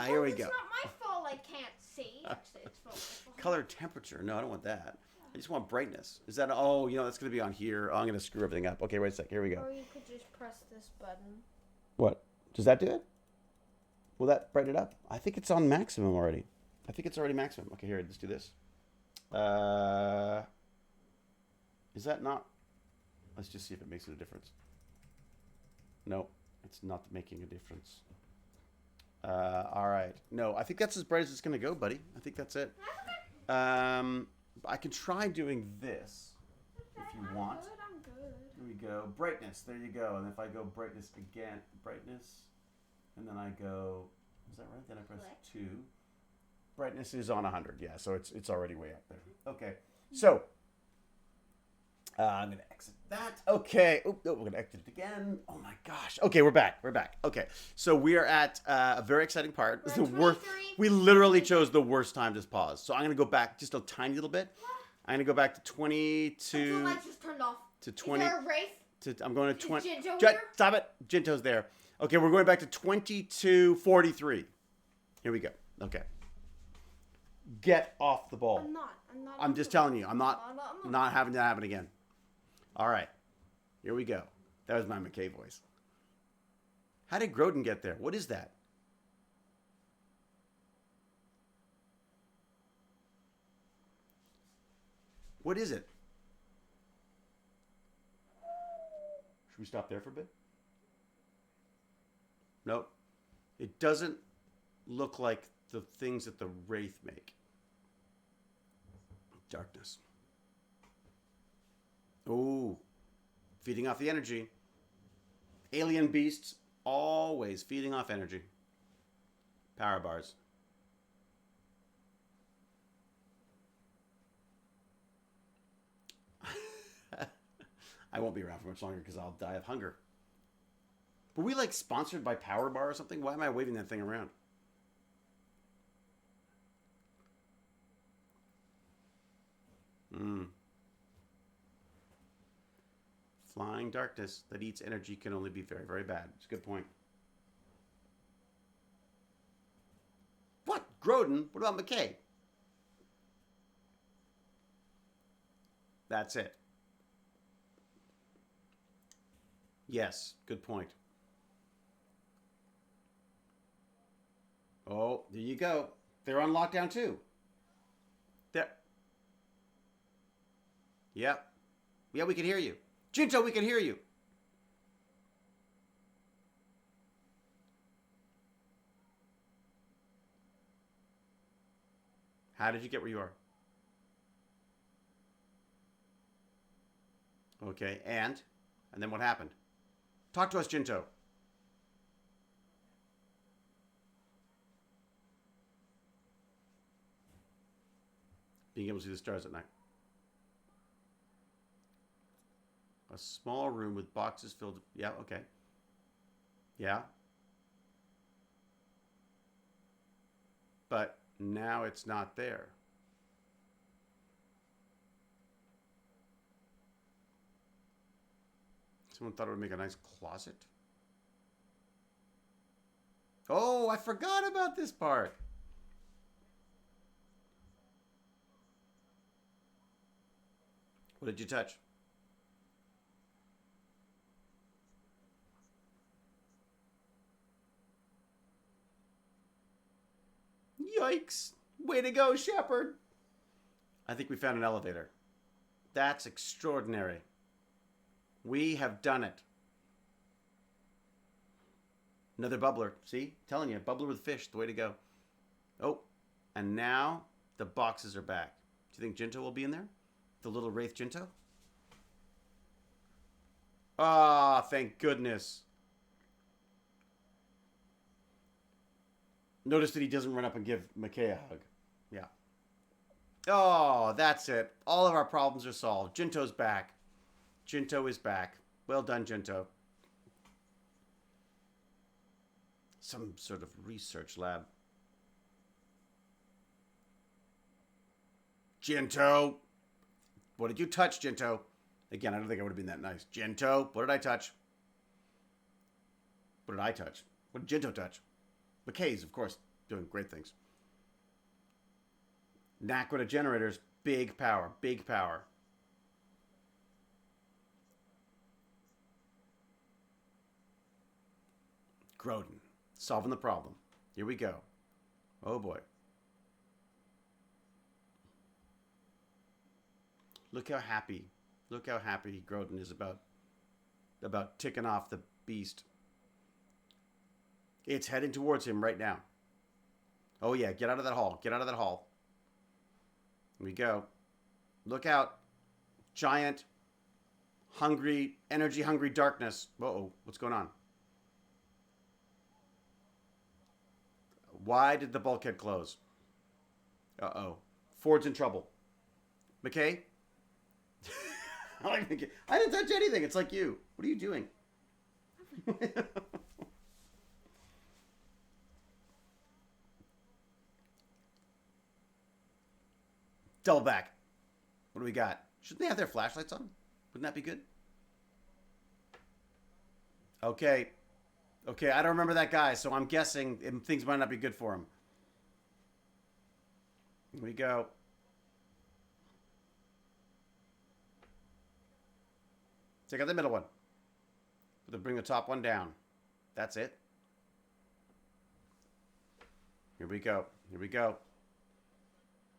Speaker 1: Here we go.
Speaker 2: It's not my fault. I can't see. Actually, it's my fault.
Speaker 1: Color temperature. No, I don't want that. I just want brightness. Is that? Oh, that's gonna be on here. Oh, I'm gonna screw everything up. Okay, wait a sec. Here we go.
Speaker 2: Or you could just press this button.
Speaker 1: What? Does that do it? Will that brighten it up? I think it's on maximum already. I think it's already maximum. Okay, here, let's do this. Is that not? Let's just see if it makes a difference. No, it's not making a difference. All right. No, I think that's as bright as it's going to go, buddy. I think that's it. I can try doing this if you want.
Speaker 2: I'm good.
Speaker 1: Here we go brightness. There you go. And if I go brightness again, brightness, and then I go, is that right? Then I press 2. Brightness is on 100. Yeah, so it's already way up there. Okay. So I'm going to exit that. Okay. Oh, we're going to exit it again. Oh my gosh. Okay, we're back. Okay. So we are at a very exciting part. It's the worst. We literally chose the worst time to pause. So I'm going to go back just a tiny little bit. I'm going to go back to 22.
Speaker 2: Until the lights just turned off.
Speaker 1: To 20.
Speaker 2: Is there a wraith?
Speaker 1: I'm going to 20.
Speaker 2: Jinto here?
Speaker 1: Stop it. Jinto's there. Okay, we're going back to 22:43. Here we go. Okay. Get off the ball.
Speaker 2: I'm not.
Speaker 1: I'm just telling you. I'm not having that happen again. All right. Here we go. That was my McKay voice. How did Groden get there? What is that? What is it? Should we stop there for a bit? Nope. It doesn't look like the things that the Wraith make. Darkness. Oh, feeding off the energy. Alien beasts always feeding off energy. Power bars. I won't be around for much longer because I'll die of hunger. Were we like sponsored by Power Bar or something? Why am I waving that thing around? Flying darkness that eats energy can only be very, very bad. It's a good point. What? Groden? What about McKay? That's it. Yes, good point. Oh, there you go. They're on lockdown too. There. Yeah. Yeah, we can hear you. Jinto, we can hear you. How did you get where you are? Okay, and then what happened? Talk to us, Jinto. Being able to see the stars at night. A small room with boxes filled. Yeah, okay. Yeah. But now it's not there. Someone thought it would make a nice closet. Oh, I forgot about this part. What did you touch? Yikes. Way to go, Shepard. I think we found an elevator. That's extraordinary. We have done it. Another bubbler. See? Telling you, bubbler with fish, the way to go. Oh, and now the boxes are back. Do you think Jinto will be in there? The little Wraith Jinto? Ah, thank goodness. Notice that he doesn't run up and give McKay a hug. Yeah. Oh, that's it. All of our problems are solved. Jinto's back. Jinto is back. Well done, Jinto. Some sort of research lab. Jinto! What did you touch, Jinto? Again, I don't think I would have been that nice. Jinto, what did I touch? What did I touch? What did Jinto touch? McKay's, of course, doing great things. Naquita generators, big power, big power. Groden, solving the problem. Here we go. Oh boy. Look how happy Groden is about ticking off the beast. It's heading towards him right now. Oh yeah, get out of that hall. Get out of that hall. Here we go. Look out. Giant Hungry, energy hungry darkness. Uh-oh, what's going on? Why did the bulkhead close? Uh-oh. Ford's in trouble. McKay? I didn't touch anything. It's like you. What are you doing? Double back. What do we got? Shouldn't they have their flashlights on? Wouldn't that be good? Okay. Okay, I don't remember that guy, so I'm guessing things might not be good for him. Here we go. Take out the middle one. Bring the top one down. That's it. Here we go. Here we go.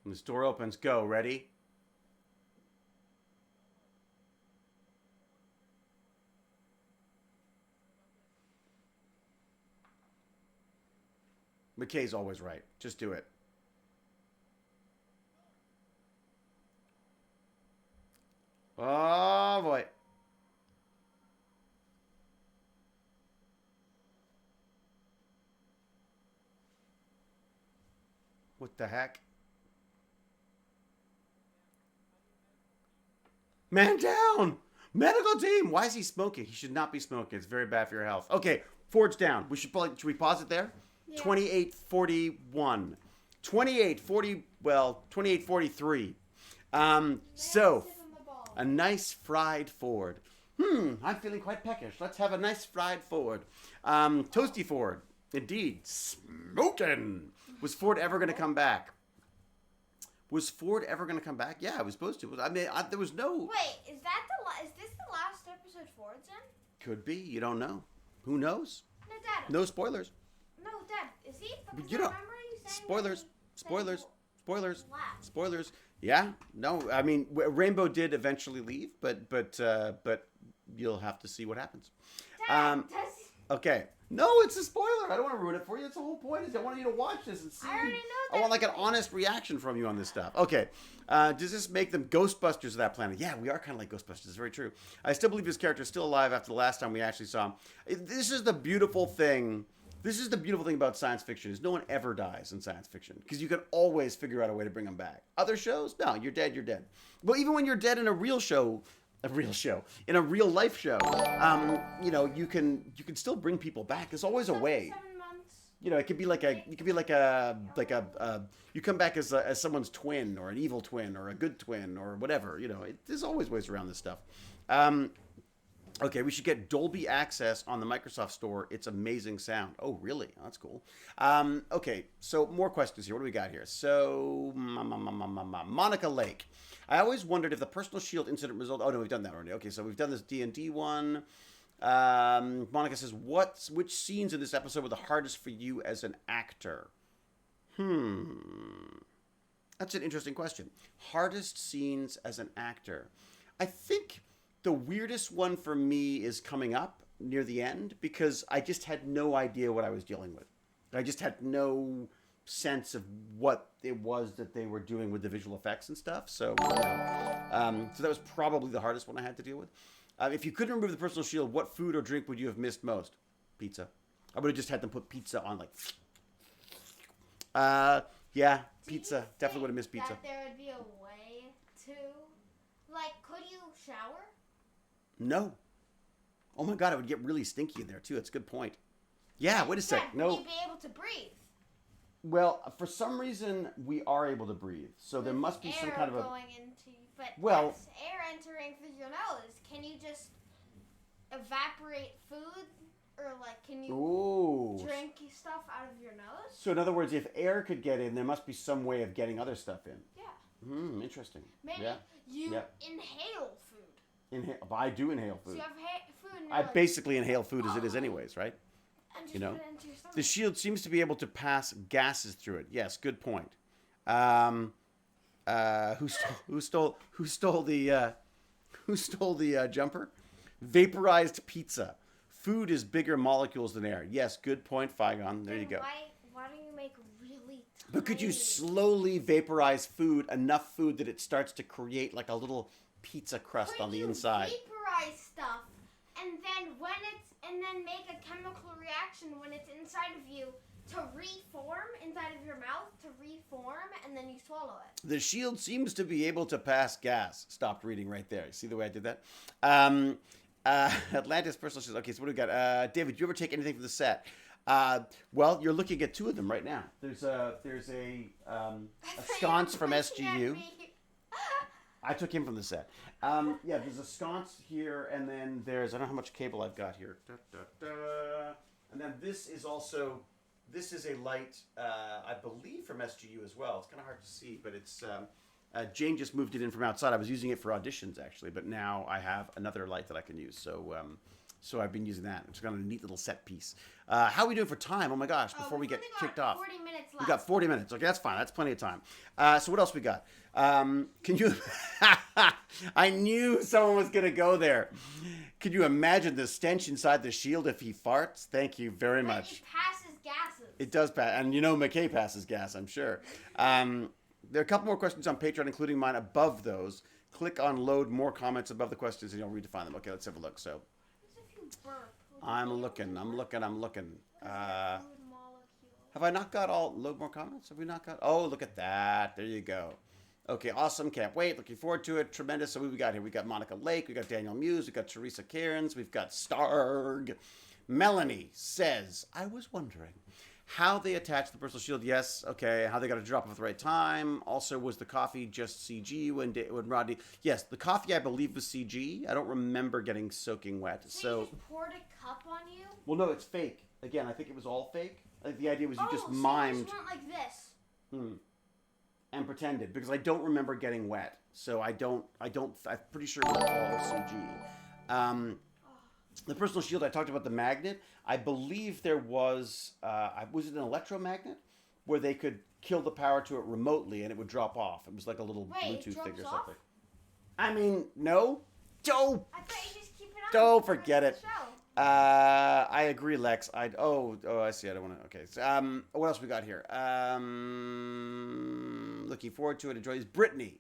Speaker 1: When this door opens, go. Ready? McKay's always right. Just do it. Oh, boy. What the heck? Man down! Medical team! Why is he smoking? He should not be smoking. It's very bad for your health. Okay, Ford's down. Should we pause it there? Yeah. 2841. 2843. So, a nice fried Ford. I'm feeling quite peckish. Let's have a nice fried Ford. Toasty Ford. Indeed. Smoking. Was Ford ever going to come back? Was Ford ever going to come back? Yeah, it was supposed to. I mean, there was no...
Speaker 2: Wait, is this the last episode Ford's in?
Speaker 1: Could be. You don't know. Who knows?
Speaker 2: No, Dad.
Speaker 1: No spoilers.
Speaker 2: No, Dad. Is he?
Speaker 1: You don't... Spoilers. Yeah. No, I mean, Rainbow did eventually leave, but you'll have to see what happens.
Speaker 2: Dad,
Speaker 1: okay. No, it's a spoiler. I don't want to ruin it for you. It's the whole point. Is I want you to watch this and see.
Speaker 2: I already know that.
Speaker 1: I want like an honest reaction from you on this stuff. Okay. Does this make them Ghostbusters of that planet? Yeah, we are kind of like Ghostbusters. It's very true. I still believe his character is still alive after the last time we actually saw him. This is the beautiful thing. This is the beautiful thing about science fiction is no one ever dies in science fiction because you can always figure out a way to bring them back. Other shows, no, you're dead. You're dead. Well, even when you're dead in a real show. In a real life show, you can still bring people back. There's always a way.
Speaker 2: 7 months.
Speaker 1: It could be you come back as someone's twin or an evil twin or a good twin or whatever. There's always ways around this stuff. Okay, we should get Dolby Access on the Microsoft Store. It's amazing sound. Oh, really? Oh, that's cool. Okay, so more questions here. What do we got here? So, Monica Lake. I always wondered if the personal shield incident result... Oh, no, we've done that already. Okay, so we've done this D&D one. Monica says, which scenes in this episode were the hardest for you as an actor? That's an interesting question. Hardest scenes as an actor. I think the weirdest one for me is coming up near the end because I just had no idea what I was dealing with. I just had no sense of what it was that they were doing with the visual effects and stuff. So that was probably the hardest one I had to deal with. If you couldn't remove the personal shield, what food or drink would you have missed most? Pizza. I would have just had them put pizza on, like... yeah, pizza. Definitely would have missed pizza.
Speaker 2: That there would be a way to... Like, could you shower?
Speaker 1: No. Oh my god, it would get really stinky in there, too. That's a good point. Yeah, wait a sec. No.
Speaker 2: Would you be able to breathe?
Speaker 1: Well, for some reason, we are able to breathe. So there must be some kind of a...
Speaker 2: going into... But
Speaker 1: well,
Speaker 2: that's air entering through your nose. Can you just evaporate food? Or, like, can you drink stuff out of your nose?
Speaker 1: So, in other words, if air could get in, there must be some way of getting other stuff in.
Speaker 2: Yeah.
Speaker 1: Interesting.
Speaker 2: Maybe you inhale food.
Speaker 1: I do inhale food.
Speaker 2: So you have food
Speaker 1: I basically inhale food as it is anyways, right?
Speaker 2: And just put it into your stomach.
Speaker 1: The shield seems to be able to pass gases through it. Yes, good point. Who stole the jumper? Vaporized pizza. Food is bigger molecules than air. Yes, good point, Figon. There you go.
Speaker 2: Why don't you make really tiny...
Speaker 1: But could you slowly vaporize food, enough food that it starts to create like a little pizza crust on the inside?
Speaker 2: Vaporize and then make a chemical reaction when it's inside of you to reform inside of your mouth, and then you swallow it.
Speaker 1: The shield seems to be able to pass gas. Stopped reading right there. See the way I did that? Atlantis personal shield. Okay, so what do we got? David, do you ever take anything from the set? Well, you're looking at two of them right now. There's a sconce from SGU. I took him from the set. Yeah, there's a sconce here, and then there's, I don't know how much cable I've got here. And then this is a light, I believe from SGU as well. It's kind of hard to see, but it's, Jane just moved it in from outside. I was using it for auditions, actually, but now I have another light that I can use. So I've been using that. It's got a neat little set piece. How are we doing for time? Oh my gosh, before we get kicked off.
Speaker 2: 40 minutes left.
Speaker 1: We got 40 minutes. Okay, that's fine. That's plenty of time. So what else we got? Can you... I knew someone was going to go there. Could you imagine the stench inside the shield if he farts? Thank you very much.
Speaker 2: It passes gases.
Speaker 1: It does pass. And you know McKay passes gas, I'm sure. There are a couple more questions on Patreon, including mine above those. Click on load more comments above the questions and you'll redefine them. Okay, let's have a look. So... I'm looking. Have I not got all load more comments? Have we not got? Oh, look at that. There you go. Okay, awesome. Can't wait. Looking forward to it. Tremendous. So what we got here? We got Monica Lake. We got Daniel Muse. We got Teresa Cairns. We've got Starg. Melanie says, I was wondering how they attached the personal shield. Yes. Okay. How they got to drop off at the right time. Also, was the coffee just CG when Rodney? Yes, the coffee I believe was CG. I don't remember getting soaking wet. So
Speaker 2: you just poured a cup on you?
Speaker 1: Well, no, it's fake. Again, I think it was all fake. I think the idea was you just
Speaker 2: so
Speaker 1: mimed.
Speaker 2: You just went like this.
Speaker 1: And pretended because I don't remember getting wet. So I'm pretty sure it was all CG. The personal shield, I talked about the magnet. I believe there was it an electromagnet where they could kill the power to it remotely and it would drop off. It was like a little Bluetooth thing or something. I mean, no. Joe.
Speaker 2: I thought you just keep it on.
Speaker 1: Don't forget it. I agree, Lex. I see. I don't want to. Okay. So, what else we got here? Looking forward to it. Enjoy this. Brittany,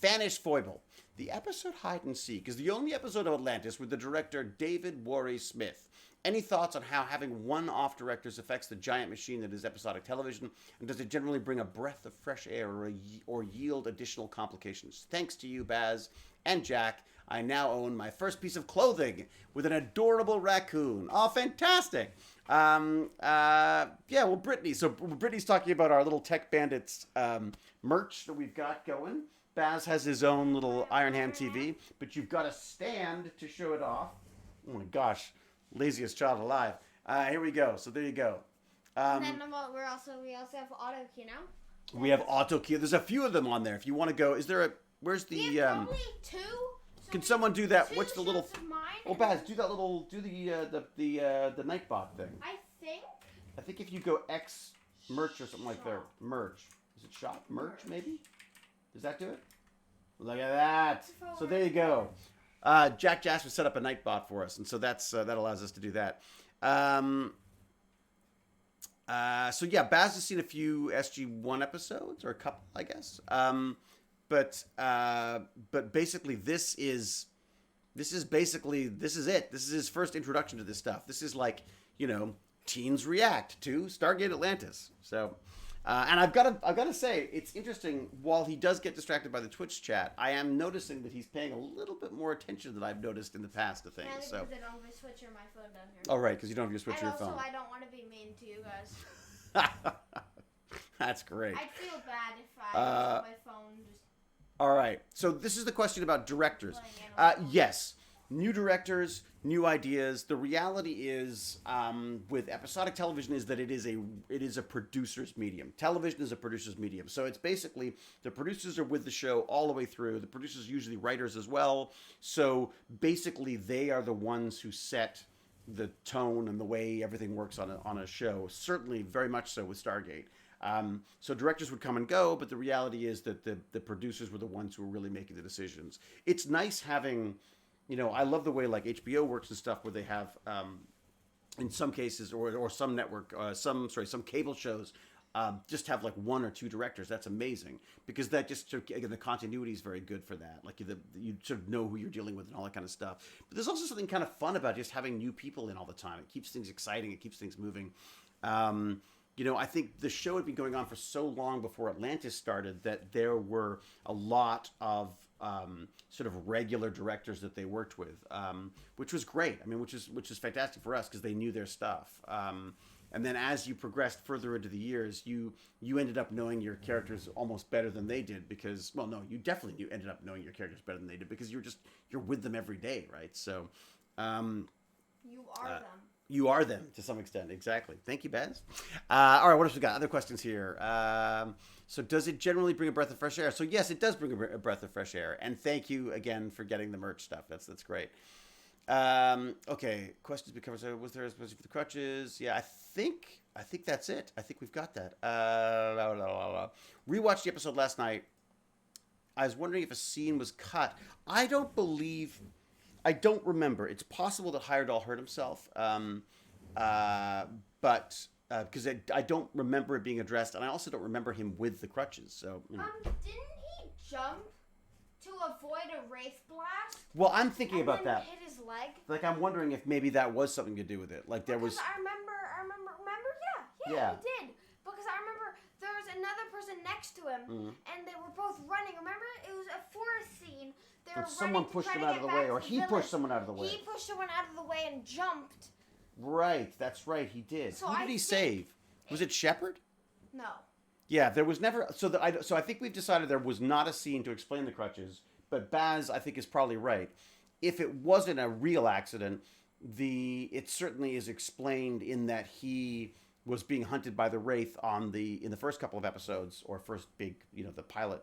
Speaker 1: Fanish Foible. The episode Hide and Seek is the only episode of Atlantis with the director David Warry Smith. Any thoughts on how having one-off directors affects the giant machine that is episodic television? And does it generally bring a breath of fresh air or yield additional complications? Thanks to you, Baz and Jack. I now own my first piece of clothing with an adorable raccoon. Oh, fantastic. Yeah, well, Brittany. So Brittany's talking about our little Tech Bandits merch that we've got going. Baz has his own little Iron Hand TV, but you've got a stand to show it off. Oh my gosh, laziest child alive. Here we go. So there you go.
Speaker 2: And then we also have auto key now.
Speaker 1: We have auto key. There's a few of them on there. If you want to go, is there a? Where's the?
Speaker 2: We have probably two.
Speaker 1: Can someone do that? What's the little? Oh, Baz, do that little. Do the Nightbot thing. I think if you go X merch or something like that. Merch. Is it shop merch maybe? Does that do it? Look at that. So there you go. Jack Jasper set up a Nightbot for us, and so that allows us to do that. So yeah, Baz has seen a few SG-1 episodes, or a couple, I guess. But basically, this is it. This is his first introduction to this stuff. This is like, teens react to Stargate Atlantis. So. And I've got to say, it's interesting. While he does get distracted by the Twitch chat, I am noticing that he's paying a little bit more attention than I've noticed in the past to things.
Speaker 2: Yeah, because I don't have a switcher on my phone down here.
Speaker 1: Oh, right, because you don't have your switcher on your phone.
Speaker 2: And also, I don't want to be mean to you guys.
Speaker 1: That's great.
Speaker 2: I'd feel bad if I on my phone just...
Speaker 1: All right, so this is the question about directors. Yes, new directors, new ideas. The reality is, with episodic television, is that it is a producer's medium. Television is a producer's medium. So it's basically the producers are with the show all the way through. The producers are usually writers as well. So basically, they are the ones who set the tone and the way everything works on a show. Certainly, very much so with Stargate. So directors would come and go, but the reality is that the producers were the ones who were really making the decisions. It's nice having... I love the way like HBO works and stuff where they have, in some cases, or some network, some cable shows, just have like one or two directors. That's amazing because that just sort of, again, the continuity is very good for that. Like you sort of know who you're dealing with and all that kind of stuff. But there's also something kind of fun about just having new people in all the time. It keeps things exciting. It keeps things moving. I think the show had been going on for so long before Atlantis started that there were a lot of sort of regular directors that they worked with, which was great. I mean, which is fantastic for us because they knew their stuff. And then as you progressed further into the years, you ended up knowing your characters almost better than they did because, well, no, you definitely ended up knowing your characters better than they did because you're with them every day, right? So,
Speaker 2: you are them.
Speaker 1: You are them to some extent, exactly. Thank you, Baz. All right, what else we got? Other questions here. So does it generally bring a breath of fresh air? So yes, it does bring a breath of fresh air. And thank you again for getting the merch stuff. That's great. Okay, questions become was there a special for the crutches? Yeah, I think that's it. I think we've got that. Rewatched the episode last night. I was wondering if a scene was cut. I don't remember. It's possible that Heyerdahl hurt himself, but because I don't remember it being addressed, and I also don't remember him with the crutches. So
Speaker 2: didn't he jump to avoid a wraith blast?
Speaker 1: Well, I'm thinking about that.
Speaker 2: Hit his leg.
Speaker 1: Like I'm wondering if maybe that was something to do with it. Like there was.
Speaker 2: I remember. Yeah, he did. Because I remember there was another person next to him, and they were both running. Remember, it was a forest scene.
Speaker 1: Someone pushed him out of the way, or he pushed someone out of the way.
Speaker 2: He pushed someone out of the way and jumped.
Speaker 1: Right, that's right, he did.
Speaker 2: So
Speaker 1: who did he save? Was it Shepard?
Speaker 2: No.
Speaker 1: Yeah, there was never. So I think we've decided there was not a scene to explain the crutches. But Baz, I think, is probably right. If it wasn't a real accident, it certainly is explained in that he was being hunted by the Wraith in the first couple of episodes, or first big, the pilot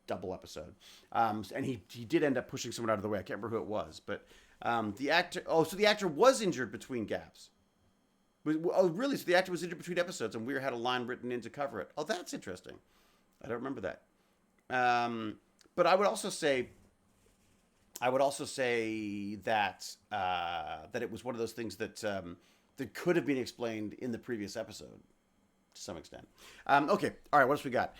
Speaker 1: double episode. And he did end up pushing someone out of the way. I can't remember who it was, but the actor. Oh, so the actor was injured between gaps. Oh, really? So the actor was injured between episodes, and Weir had a line written in to cover it. Oh, that's interesting. I don't remember that. But I would also say that that it was one of those things that that could have been explained in the previous episode to some extent. Okay, all right. What else we got?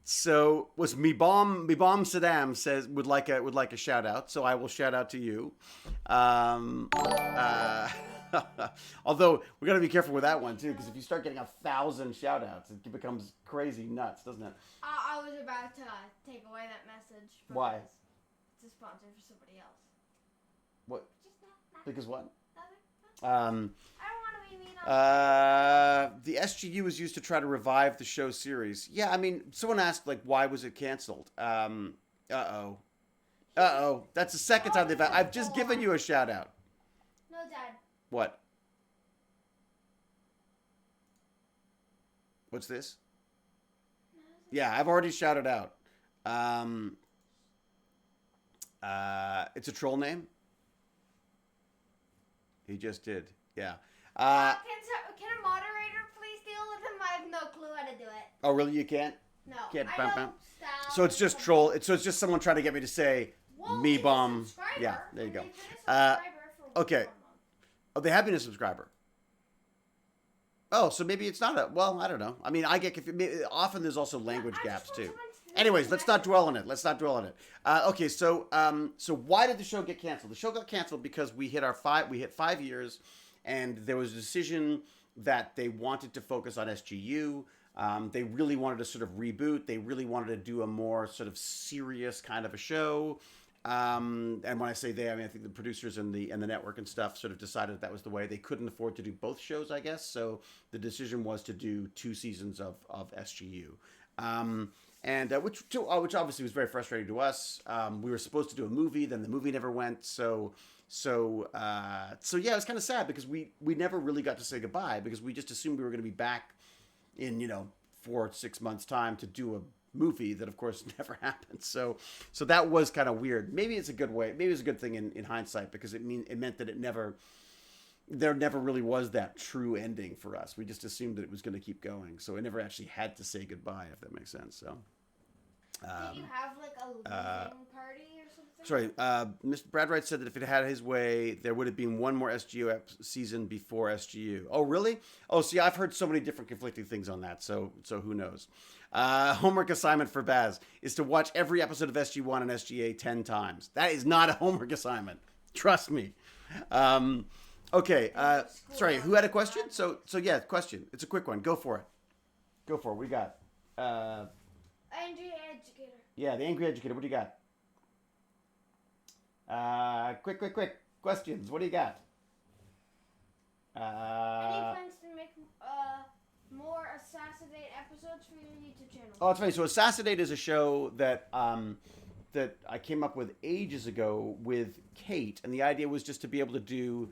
Speaker 1: So was me bomb Saddam says would like a shout out. So I will shout out to you. Although we got to be careful with that one too, because if you start getting 1,000 shout outs, it becomes crazy nuts, doesn't it?
Speaker 2: I was about to take away that message.
Speaker 1: Why?
Speaker 2: It's a sponsor for somebody else.
Speaker 1: What? Because what?
Speaker 2: I don't want to be mean.
Speaker 1: The SGU was used to try to revive the show series. Yeah, I mean, someone asked why was it canceled? Uh-oh. That's the second time they've. I've just given you a shout out.
Speaker 2: No, Dad.
Speaker 1: What? What's this? Yeah, I've already shouted out. It's a troll name. He just did. Yeah.
Speaker 2: Can a moderator please deal with him? I have no clue how to do it.
Speaker 1: Oh, really? You can't?
Speaker 2: No.
Speaker 1: Can't
Speaker 2: I
Speaker 1: bump.
Speaker 2: Style.
Speaker 1: So it's just troll. So it's just someone trying to get me to say me bomb. Yeah, there you go. Okay. Oh, they have been a subscriber. Oh, so maybe it's not well, I don't know. I mean, I get confused. Often there's also language gaps too. Anyways, let's not dwell on it. Okay, so why did the show get canceled? The show got canceled because we hit 5 years, and there was a decision that they wanted to focus on SGU. They really wanted to sort of reboot. They really wanted to do a more sort of serious kind of a show. And when I say they, I mean I think the producers and the network and stuff sort of decided that was the way. They couldn't afford to do both shows, I guess. So the decision was to do 2 seasons of SGU, which obviously was very frustrating to us. We were supposed to do a movie, then the movie never went. So yeah, it was kind of sad because we never really got to say goodbye because we just assumed we were going to be back in 4 or 6 months time to do a movie that of course never happened. So that was kind of weird. Maybe it's a good way. Maybe it's a good thing in hindsight because it meant that there never really was that true ending for us. We just assumed that it was going to keep going. So it never actually had to say goodbye, if that makes sense. So
Speaker 2: Did you have like a leaving party or something?
Speaker 1: Sorry, Mr. Brad Wright said that if it had his way, there would have been one more SGU season before SGU. Oh, really? Oh, see, I've heard so many different conflicting things on that, so who knows? Homework assignment for Baz is to watch every episode of SG1 and SGA 10 times. That is not a homework assignment. Trust me. Okay, sorry, who had a question? So yeah, question. It's a quick one. Go for it. Go for it. What do you got?
Speaker 2: Angry Educator.
Speaker 1: Yeah, the Angry Educator. What do you got? Quick. Questions. What do you got?
Speaker 2: Any plans to make more Assassinate episodes for your YouTube channel?
Speaker 1: Oh, it's funny. So Assassinate is a show that that I came up with ages ago with Kate, and the idea was just to be able to do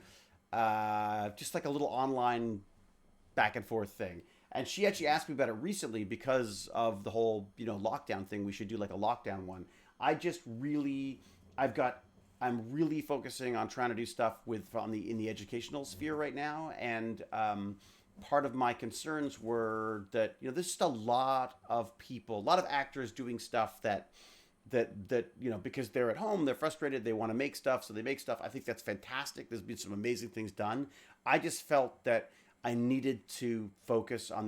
Speaker 1: just like a little online back and forth thing. And she actually asked me about it recently because of the whole, lockdown thing. We should do like a lockdown one. I'm really focusing on trying to do stuff in the educational sphere right now. And part of my concerns were that, there's just a lot of people, a lot of actors doing stuff that because they're at home, they're frustrated, they want to make stuff, so they make stuff. I think that's fantastic. There's been some amazing things done. I just felt that I needed to focus on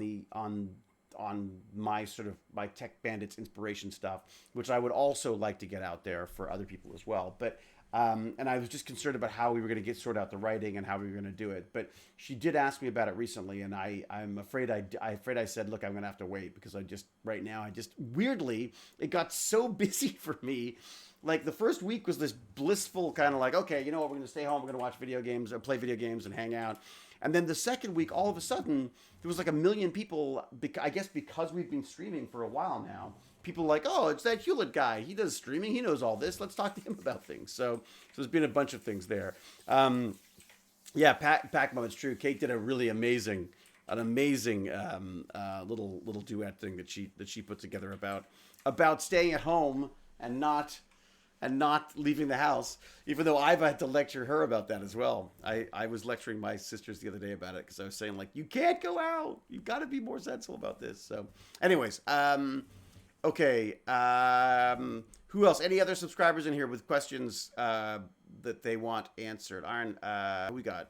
Speaker 1: my sort of my Tech Bandits inspiration stuff, which I would also like to get out there for other people as well. But and I was just concerned about how we were going to sort out the writing and how we were going to do it. But she did ask me about it recently, and I'm afraid I said, look, I'm going to have to wait because right now weirdly it got so busy for me. Like the first week was this blissful kind of like, okay, you know what, we're going to stay home, we're going to watch video games or play video games and hang out. And then the second week, all of a sudden, there was like 1 million people, I guess because we've been streaming for a while now, people like, oh, it's that Hewlett guy. He does streaming. He knows all this. Let's talk to him about things. So there's been a bunch of ththings there. Yeah, Pac-Mom, it's true. Kate did a really amazing little duet thing that she put together about staying at home and not leaving the house, even though I've had to lecture her about that as well. I was lecturing my sisters the other day about it because I was saying, like, you can't go out. You've got to be more sensible about this. So anyways, okay. Who else? Any other subscribers in here with questions that they want answered? Iron, we got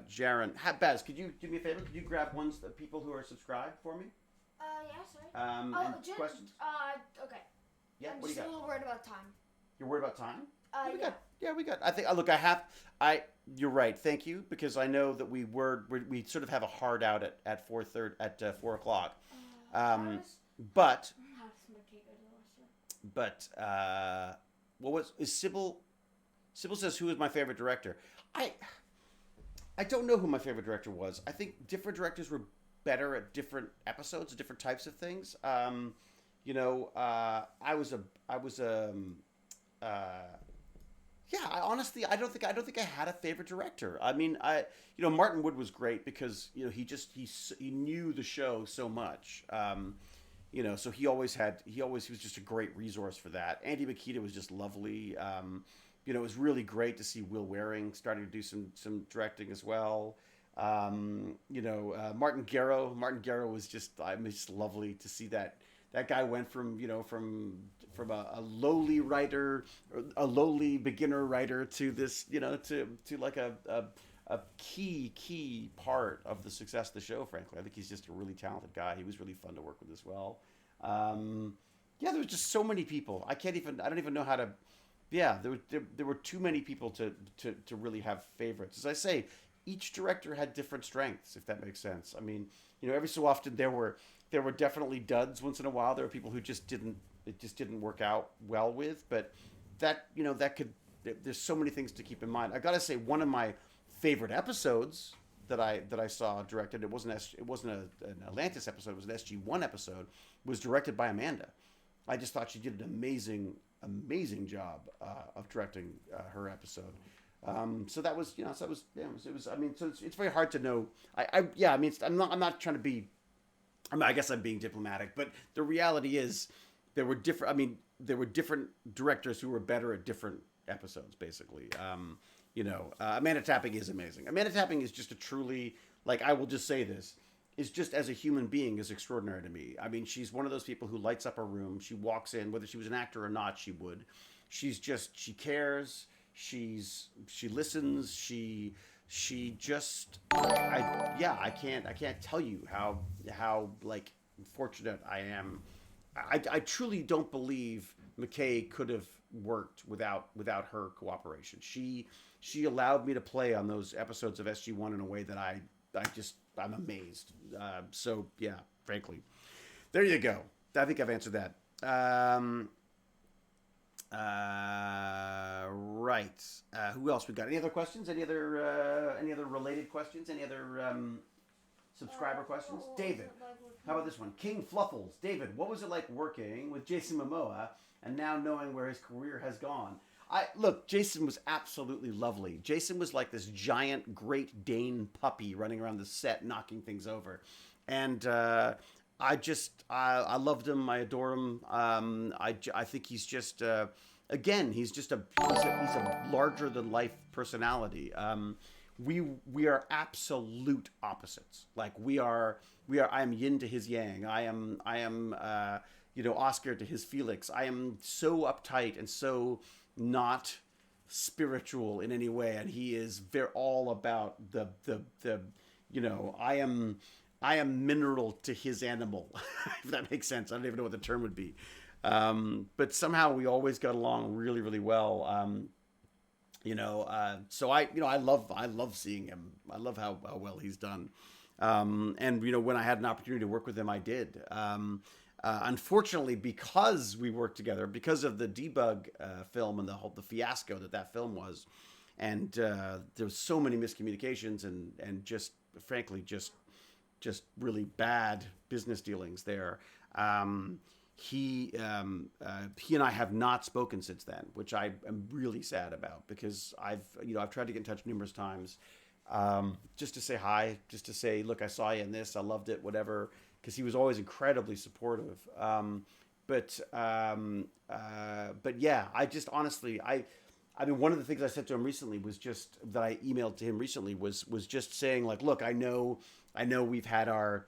Speaker 1: Jaron. Baz, could you do me a favor? Could you grab ones of people who are subscribed for me?
Speaker 2: Yeah, sorry.
Speaker 1: Questions?
Speaker 2: Okay.
Speaker 1: Yeah,
Speaker 2: I'm
Speaker 1: what do you
Speaker 2: just
Speaker 1: got?
Speaker 2: a little worried about time.
Speaker 1: You're worried about time?
Speaker 2: We
Speaker 1: got. I think. Look, you're right. Thank you, because I know that we sort of have a hard out at 4:30 at 4 o'clock. But is Sybil? Sybil says, who is my favorite director? I don't know who my favorite director was. I think different directors were better at different episodes, different types of things. Honestly, I don't think I had a favorite director. I mean, Martin Wood was great because, he knew the show so much. So he was just a great resource for that. Andy Makita was just lovely. It was really great to see Will Waring starting to do some directing as well. Martin Garrow was just lovely to see that. That guy went from a lowly writer, a lowly beginner writer to this, to like a key part of the success of the show, frankly. I think he's just a really talented guy. He was really fun to work with as well. There was just so many people. I don't even know how to. Yeah, there were too many people to really have favorites. As I say, each director had different strengths, if that makes sense. I mean, every so often there were definitely duds once in a while. There were people who it just didn't work out well with, but there's so many things to keep in mind. I gotta say, one of my favorite episodes that I saw directed, it wasn't an Atlantis episode, it was an SG1 episode, was directed by Amanda. I just thought she did an amazing job of directing her episode. So that was, it's very hard to know. I'm not trying to be, I guess I'm being diplomatic, but the reality is there were different directors who were better at different episodes, basically. Amanda Tapping is amazing. Amanda Tapping is just a truly, I will just say this, is just as a human being is extraordinary to me. I mean, she's one of those people who lights up a room. She walks in, whether she was an actor or not, she would. She cares. She listens. She just, I can't tell you how like fortunate I am. I truly don't believe McKay could have worked without her cooperation. She allowed me to play on those episodes of SG-1 in a way that I'm amazed. So yeah, frankly, there you go. I think I've answered that. Right. Who else we got? Any other questions? Any other related questions? Any other subscriber questions? David, how about this one? King Fluffles. David, what was it like working with Jason Momoa and now knowing where his career has gone? Look, Jason was absolutely lovely. Jason was like this giant Great Dane puppy running around the set, knocking things over. And I loved him. I adore him. I think he's just, again, he's a larger than life personality. We are absolute opposites. Like I am yin to his yang. I am Oscar to his Felix. I am so uptight and so not spiritual in any way, and he is all about the I am mineral to his animal. If that makes sense. I don't even know what the term would be, but somehow we always got along really, really well. So I love seeing him. I love how well he's done, and when I had an opportunity to work with him, I did. Unfortunately, because we worked together, because of the Debug film and the fiasco that film was, and there was so many miscommunications and just frankly just really bad business dealings there. He and I have not spoken since then, which I am really sad about, because I've tried to get in touch numerous times, just to say hi, just to say, look, I saw you in this, I loved it, whatever. Because he was always incredibly supportive. But yeah, I just honestly, I mean, one of the things I said to him recently was just that I emailed to him recently was just saying, like, look, I know we've had our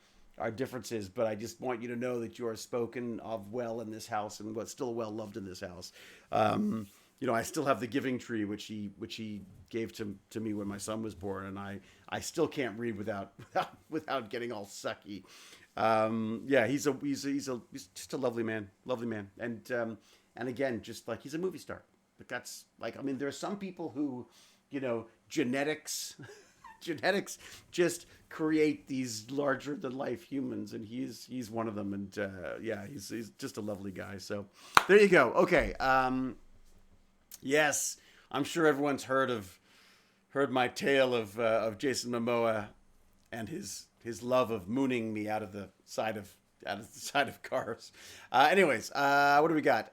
Speaker 1: differences, but I just want you to know that you are spoken of well in this house and what's still well loved in this house. I still have the giving tree, which he gave to me when my son was born, and I still can't read without getting all sucky. Yeah, he's just a lovely man, and again, just like he's a movie star. But that's like, I mean, there are some people who, genetics just create these larger than life humans, and he's one of them. And yeah, he's just a lovely guy. So there you go. Okay. Yes, I'm sure everyone's heard my tale of Jason Momoa and his love of mooning me out of the side of cars. Anyways, what do we got?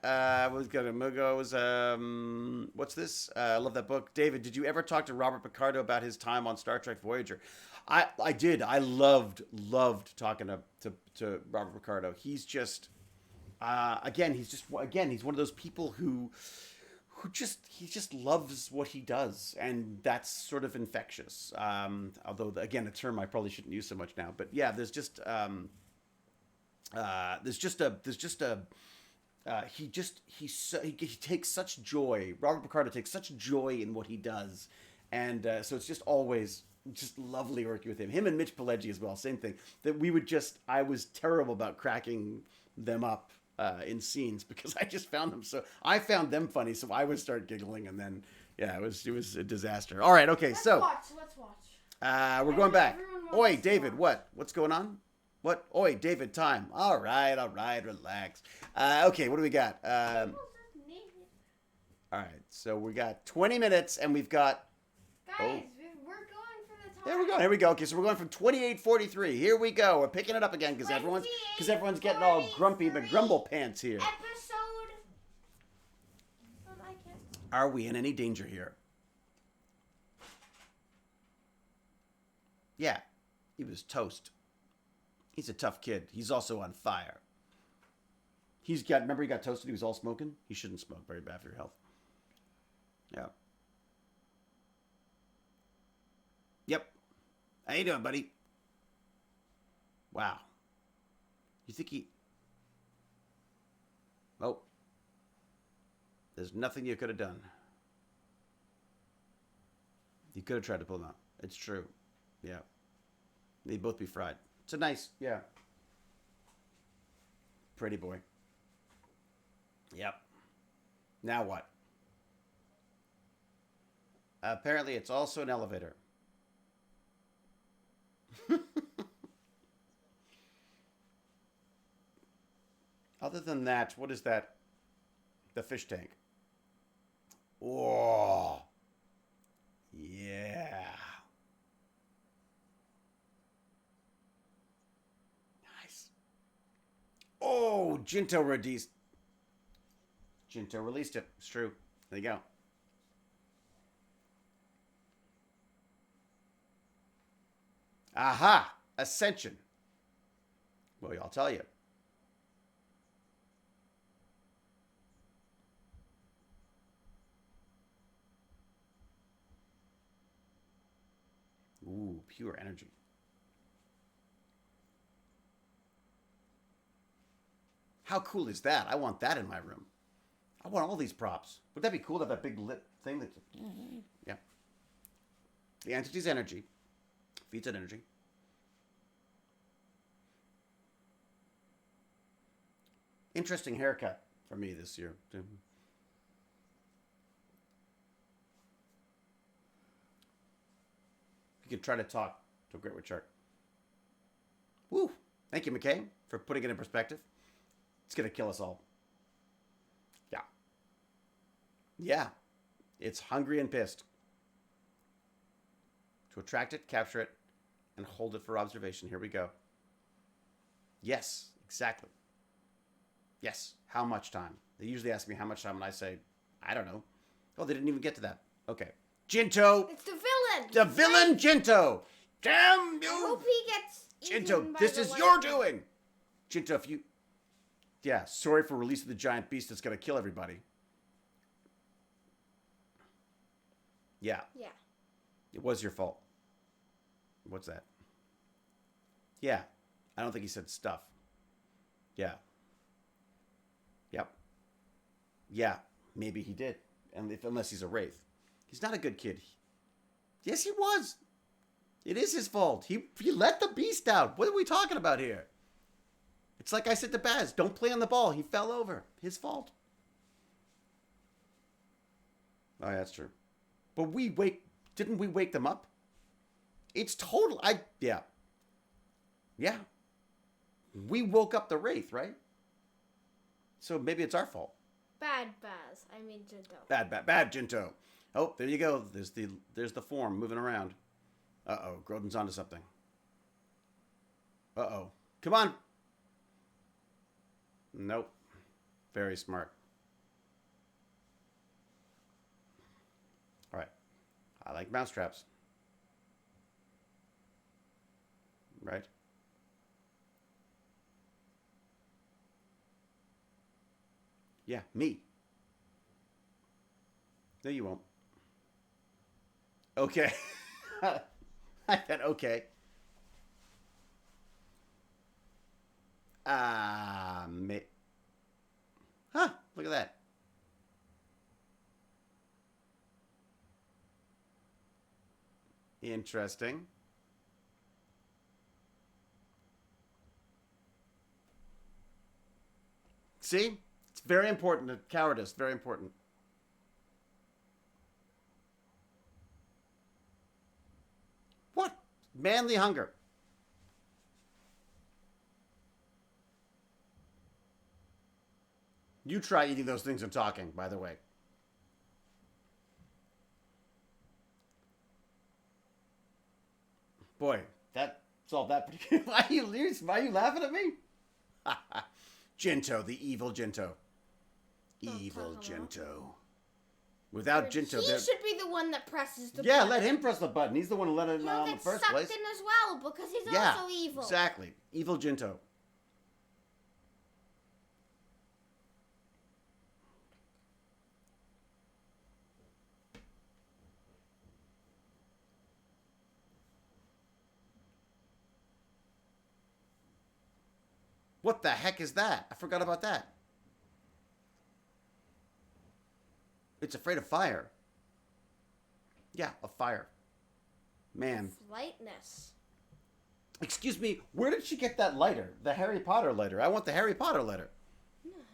Speaker 1: What's this? I love that book. David, did you ever talk to Robert Picardo about his time on Star Trek Voyager? I did. I loved talking to Robert Picardo. He's just he's one of those people who just loves what he does, and that's sort of infectious. Although again, a term I probably shouldn't use so much now, but yeah, he takes such joy. Robert Picardo takes such joy in what he does, and so it's just always just lovely working with him. Him and Mitch Pileggi as well, same thing. I was terrible about cracking them up in scenes, because I found them funny, so I would start giggling, and then yeah, it was a disaster. All right, okay, let's watch. We're going back. Oi, David, what's going on? What? Oi, David, time. All right, relax. Okay, what do we got? All right, so we got 20 minutes, and we've got.
Speaker 2: Guys, we're going for the time.
Speaker 1: Here we go. Okay, so we're going from 28:43. Here we go. We're picking it up again because everyone's getting all grumpy McGrumble pants here.
Speaker 2: Episode.
Speaker 1: Are we in any danger here? Yeah, he was toast. He's a tough kid. He's also on fire. Remember he got toasted? He was all smoking? He shouldn't smoke. Very bad for your health. Yeah. Yep. How you doing, buddy? Wow. You think he... Oh. There's nothing you could have done. You could have tried to pull him out. It's true. Yeah. They'd both be fried. It's a nice... Yeah. Pretty boy. Yep. Now what? Apparently it's also an elevator. Other than that, what is that? The fish tank. Oh. Yeah. Nice. Oh, Jinto released. Jinto released it. It's true. There you go. Aha! Ascension. Well, I'll tell you. Ooh, pure energy. How cool is that? I want that in my room. I want all these props. Would that be cool to have that big lit thing that's... Yeah. The entity's energy. Feeds it energy. Interesting haircut for me this year. You can try to talk to a Great White Shark. Woo! Thank you, McKay, for putting it in perspective. It's going to kill us all. Yeah. Yeah. It's hungry and pissed. To attract it, capture it, and hold it for observation. Here we go. Yes, exactly. Yes. How much time? They usually ask me how much time, and I say, I don't know. Oh, they didn't even get to that. Okay. Jinto!
Speaker 2: It's the villain!
Speaker 1: The villain, Jinto! Damn you!
Speaker 2: I hope he gets
Speaker 1: Jinto, this is your doing! Jinto, if you... Yeah, sorry for releasing the giant beast that's going to kill everybody. Yeah.
Speaker 2: Yeah.
Speaker 1: It was your fault. What's that? Yeah. I don't think he said stuff. Yeah. Yep. Yeah. Maybe he did. And unless he's a wraith. He's not a good kid. Yes, he was. It is his fault. He let the beast out. What are we talking about here? It's like I said to Baz, don't play on the ball. He fell over. His fault. Oh, yeah, that's true. But didn't we wake them up? It's total, yeah. Yeah. We woke up the wraith, right? So maybe it's our fault.
Speaker 2: Bad Baz. I mean Jinto.
Speaker 1: Bad Jinto. Oh, there you go. There's the form moving around. Uh-oh, Grodin's onto something. Uh-oh. Come on. Nope. Very smart. All right. I like mousetraps. Right? Yeah, me. No, you won't. Okay. I said okay. Huh, look at that. Interesting. See? It's very important. Cowardice, very important. What? Manly hunger. You try eating those things and talking, by the way. Boy, that solved that pretty good. Why are you laughing at me? Jinto, the evil Jinto. Evil Jinto. Without Jinto,
Speaker 2: he should be the one that presses the button.
Speaker 1: Yeah, let him press the button. He's the one who let it in the first place.
Speaker 2: He'll get sucked in as well because he's also evil.
Speaker 1: Exactly. Evil Jinto. What the heck is that? I forgot about that. It's afraid of fire. Yeah, of fire. Man.
Speaker 2: Lightness.
Speaker 1: Excuse me, where did she get that lighter? The Harry Potter lighter. I want the Harry Potter lighter.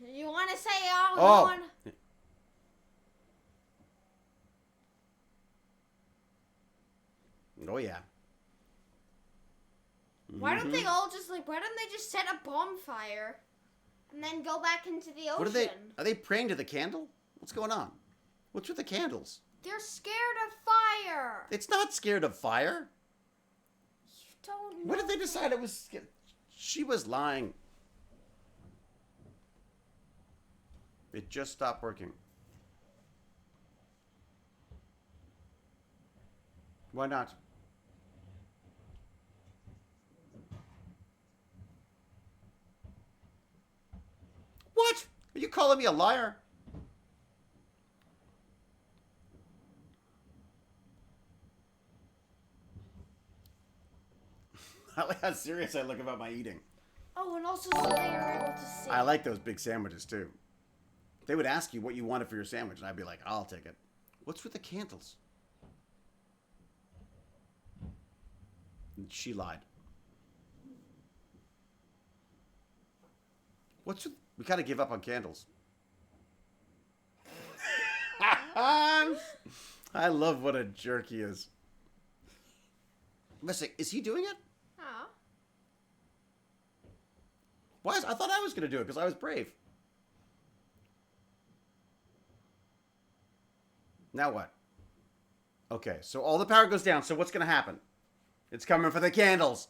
Speaker 2: You want to say,
Speaker 1: oh. Oh, yeah.
Speaker 2: Why don't they all just, like, why don't they just set a bonfire and then go back into the ocean?
Speaker 1: Are they praying to the candle? What's going on? What's with the candles?
Speaker 2: They're scared of fire.
Speaker 1: It's not scared of fire.
Speaker 2: You don't know.
Speaker 1: What did they decide it was? She was lying. It just stopped working. Why not? What? Are you calling me a liar? I like how serious I look about my eating.
Speaker 2: Oh, and also so they are able to see.
Speaker 1: I like those big sandwiches, too. They would ask you what you wanted for your sandwich, and I'd be like, I'll take it. What's with the candles? And she lied. What's with... We gotta give up on candles. I love what a jerk he is. Listen, is he doing it?
Speaker 2: Oh.
Speaker 1: Why? I thought I was gonna do it because I was brave. Now what? Okay, so all the power goes down. So what's gonna happen? It's coming for the candles.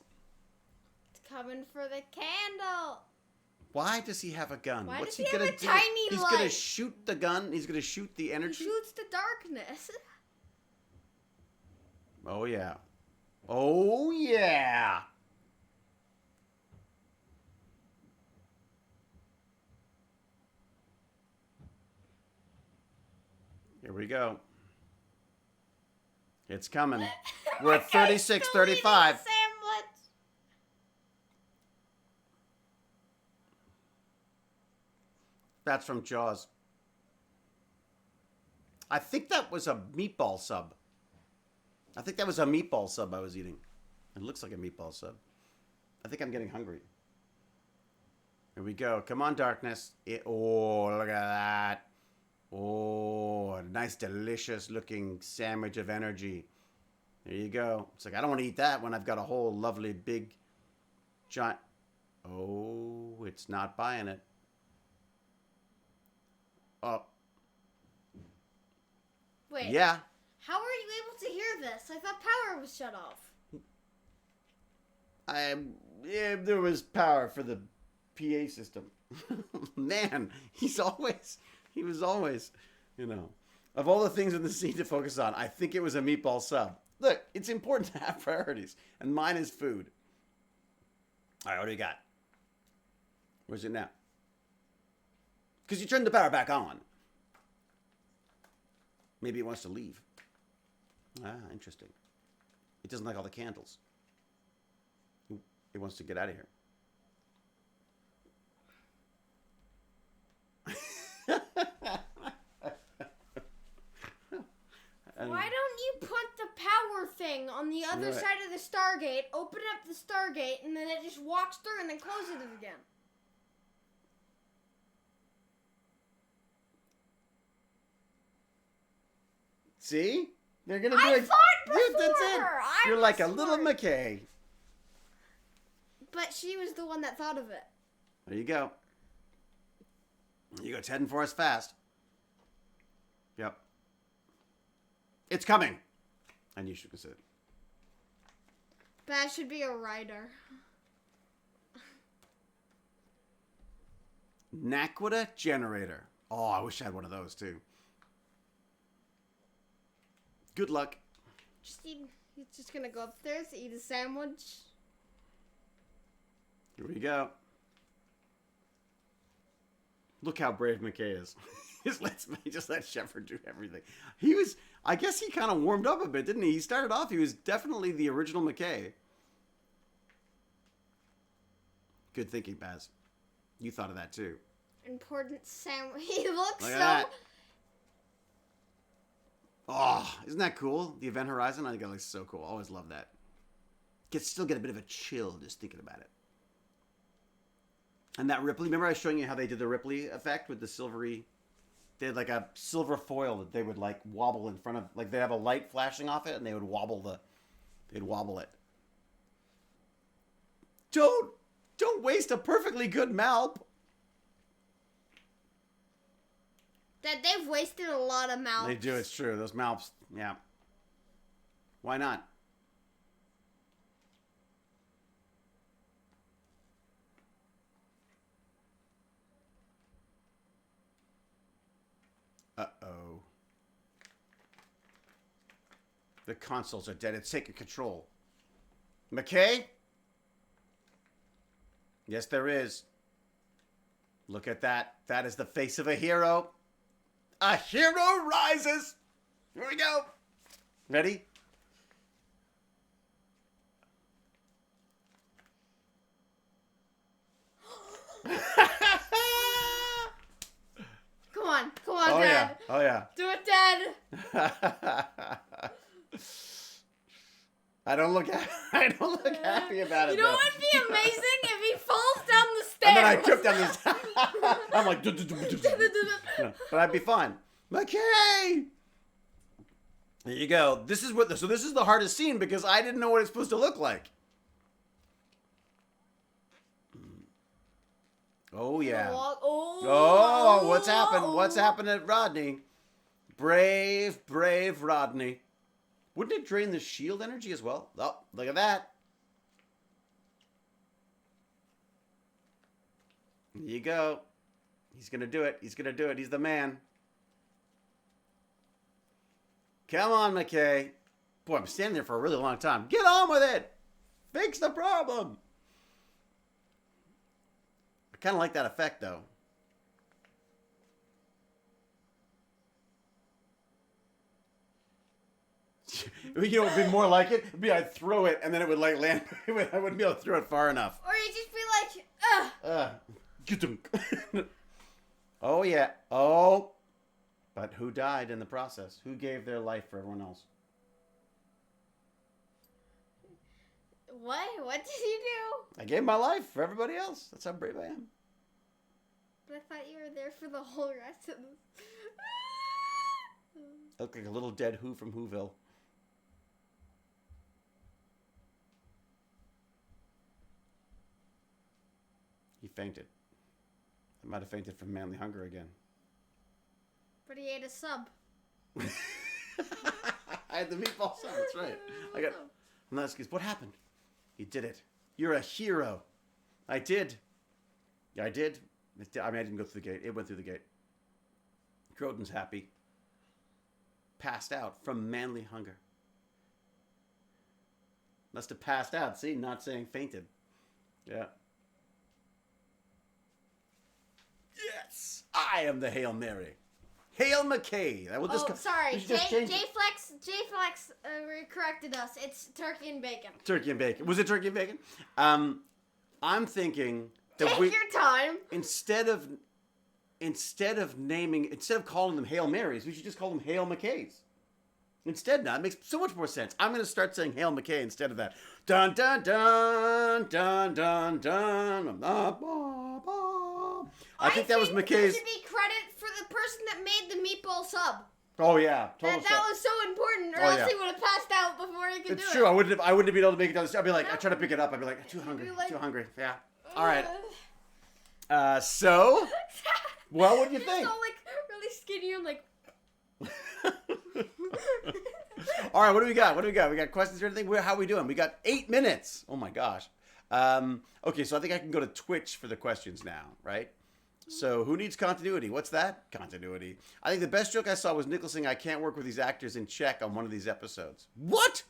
Speaker 2: It's coming for the candle.
Speaker 1: Why does he have a gun?
Speaker 2: Why
Speaker 1: What's
Speaker 2: does he
Speaker 1: gonna
Speaker 2: have a
Speaker 1: do?
Speaker 2: tiny
Speaker 1: He's
Speaker 2: light?
Speaker 1: gonna shoot the gun. He's gonna shoot the energy.
Speaker 2: He shoots the darkness.
Speaker 1: Oh yeah. Oh yeah. Here we go. It's coming. We're at 36:35. That's from Jaws. I think that was a meatball sub. I think that was a meatball sub I was eating. It looks like a meatball sub. I think I'm getting hungry. Here we go. Come on, darkness. Oh, look at that. Oh, a nice, delicious looking sandwich of energy. There you go. It's like, I don't want to eat that when I've got a whole lovely big giant... Oh, it's not buying it. Oh.
Speaker 2: Wait.
Speaker 1: Yeah.
Speaker 2: How are you able to hear this? I thought power was shut off.
Speaker 1: Yeah, there was power for the PA system. Man, he was always, you know, of all the things in the scene to focus on, I think it was a meatball sub. Look, it's important to have priorities, and mine is food. All right, what do you got? Where's it now? Because you turned the power back on. Maybe it wants to leave. Ah, interesting. It doesn't like all the candles. It wants to get out of here.
Speaker 2: Why don't you put the power thing on the other side of the Stargate, open up the Stargate, and then it just walks through and then closes it again?
Speaker 1: See? They're gonna do
Speaker 2: I
Speaker 1: it.
Speaker 2: thought before
Speaker 1: Dude, that's it.
Speaker 2: her.
Speaker 1: You're like a little McKay.
Speaker 2: But she was the one that thought of it.
Speaker 1: There you go. It's heading for us fast. Yep. It's coming. I knew she could say it.
Speaker 2: That should be a rider.
Speaker 1: Naquita generator. Oh, I wish I had one of those too. Good luck.
Speaker 2: He's just gonna go upstairs, eat a sandwich.
Speaker 1: Here we go. Look how brave McKay is. He just let Shepard do everything. I guess he kind of warmed up a bit, didn't he? He started off, he was definitely the original McKay. Good thinking, Baz. You thought of that too.
Speaker 2: Important sandwich. He looks
Speaker 1: Look
Speaker 2: so...
Speaker 1: at that. Oh, isn't that cool? The Event Horizon, I think that looks so cool. I always love that. Still get a bit of a chill just thinking about it. And that Ripley, remember I was showing you how they did the Ripley effect with the silvery... They had like a silver foil that they would like wobble in front of... Like they'd have a light flashing off it and they would wobble They'd wobble it. Don't waste a perfectly good Malp.
Speaker 2: That they've wasted a lot of Malps.
Speaker 1: They do, it's true. Those Malps, yeah. Why not? Uh-oh. The consoles are dead. It's taking control. McKay? Yes, there is. Look at that. That is the face of a hero. A hero rises. Here we go. Ready?
Speaker 2: Come on, Dad.
Speaker 1: Yeah. Oh, yeah.
Speaker 2: Do it, Dad.
Speaker 1: I don't look happy about it.
Speaker 2: You know what would be amazing if he falls down the stairs.
Speaker 1: And then I trip down these. I'm like, but I'd be fine. McKay! There you go. This is the hardest scene because I didn't know what it's supposed to look like. Oh yeah. Oh, what's happened? What's happened at Rodney? Brave Rodney. Wouldn't it drain the shield energy as well? Oh, look at that. There you go. He's gonna do it. He's gonna do it. He's the man. Come on, McKay. Boy, I'm standing there for a really long time. Get on with it. Fix the problem. I kind of like that effect, though. You know what would be more like it? It'd be I'd throw it, and then it would, like, land. I wouldn't be able to throw it far enough.
Speaker 2: Or you'd just be like,
Speaker 1: Get them. Oh, yeah. Oh. But who died in the process? Who gave their life for everyone else?
Speaker 2: What? What did you do?
Speaker 1: I gave my life for everybody else. That's how brave I am.
Speaker 2: But I thought you were there for the whole rest of this.
Speaker 1: I look like a little dead Who from Whoville. He fainted. I might have fainted from manly hunger again.
Speaker 2: But he ate a sub.
Speaker 1: I had the meatball sub, that's right. I got... No excuse. What happened? You did it. You're a hero. I did. Yeah, I did. I mean, I didn't go through the gate. It went through the gate. Croton's happy. Passed out from manly hunger. Must have passed out. See, not saying fainted. Yeah. Yes! I am the Hail Mary. Hail McKay.
Speaker 2: Sorry. J-Flex corrected us. It's turkey and bacon.
Speaker 1: Turkey and bacon. Was it turkey and bacon? I'm thinking that
Speaker 2: Take your time.
Speaker 1: Instead of calling them Hail Marys, we should just call them Hail McKays. Instead, now it makes so much more sense. I'm going to start saying Hail McKay instead of that. Dun dun dun dun dun dun. I think that was McKay's.
Speaker 2: There should be credit for the person that made the meatball sub.
Speaker 1: Oh yeah,
Speaker 2: that was so important, or else he would have passed out before he could do it.
Speaker 1: It's true. I wouldn't have been able to make it down the stairs. I'd be like, I try to pick it up. I'd be like, too hungry. Yeah. All right. So, well, what do you think?
Speaker 2: You're so like really skinny. I'm like.
Speaker 1: All right, what do we got? We got questions or anything? How are we doing? We got 8 minutes. Oh my gosh. Okay, so I think I can go to Twitch for the questions now, right? So who needs continuity? What's that? Continuity. I think the best joke I saw was Nicholas saying, I can't work with these actors in Czech on one of these episodes. What?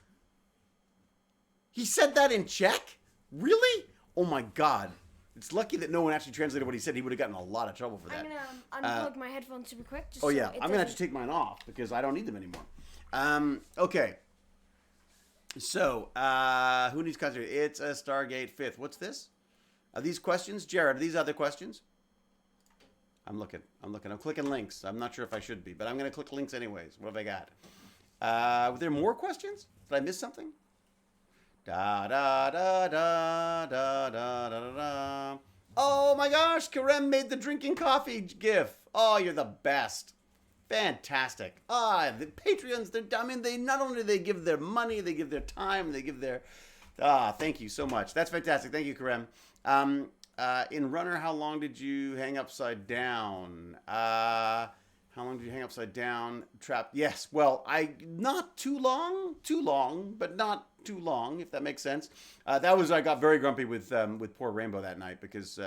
Speaker 1: He said that in Czech? Really? Oh my God. It's lucky that no one actually translated what he said. He would have gotten in a lot of trouble for that.
Speaker 2: I'm going to unplug my headphones super quick.
Speaker 1: I'm going to have to take mine off because I don't need them anymore. Okay. So, who needs continuity? It's a Stargate 5th. What's this? Are these questions? Jared, are these other questions? I'm looking. I'm clicking links. I'm not sure if I should be, but I'm going to click links anyways. What have I got? Were there more questions? Did I miss something? Da da da da da da da da. Oh my gosh, Karem made the drinking coffee gif. Oh, you're the best. Fantastic. The Patreons, they not only do they give their money, they give their time, they give their... thank you so much. That's fantastic. Thank you, Karem. In Runner, how long did you hang upside down? How long did you hang upside down? Trapped? Yes. Well, not too long, but not too long, if that makes sense. I got very grumpy with poor Rainbow that night because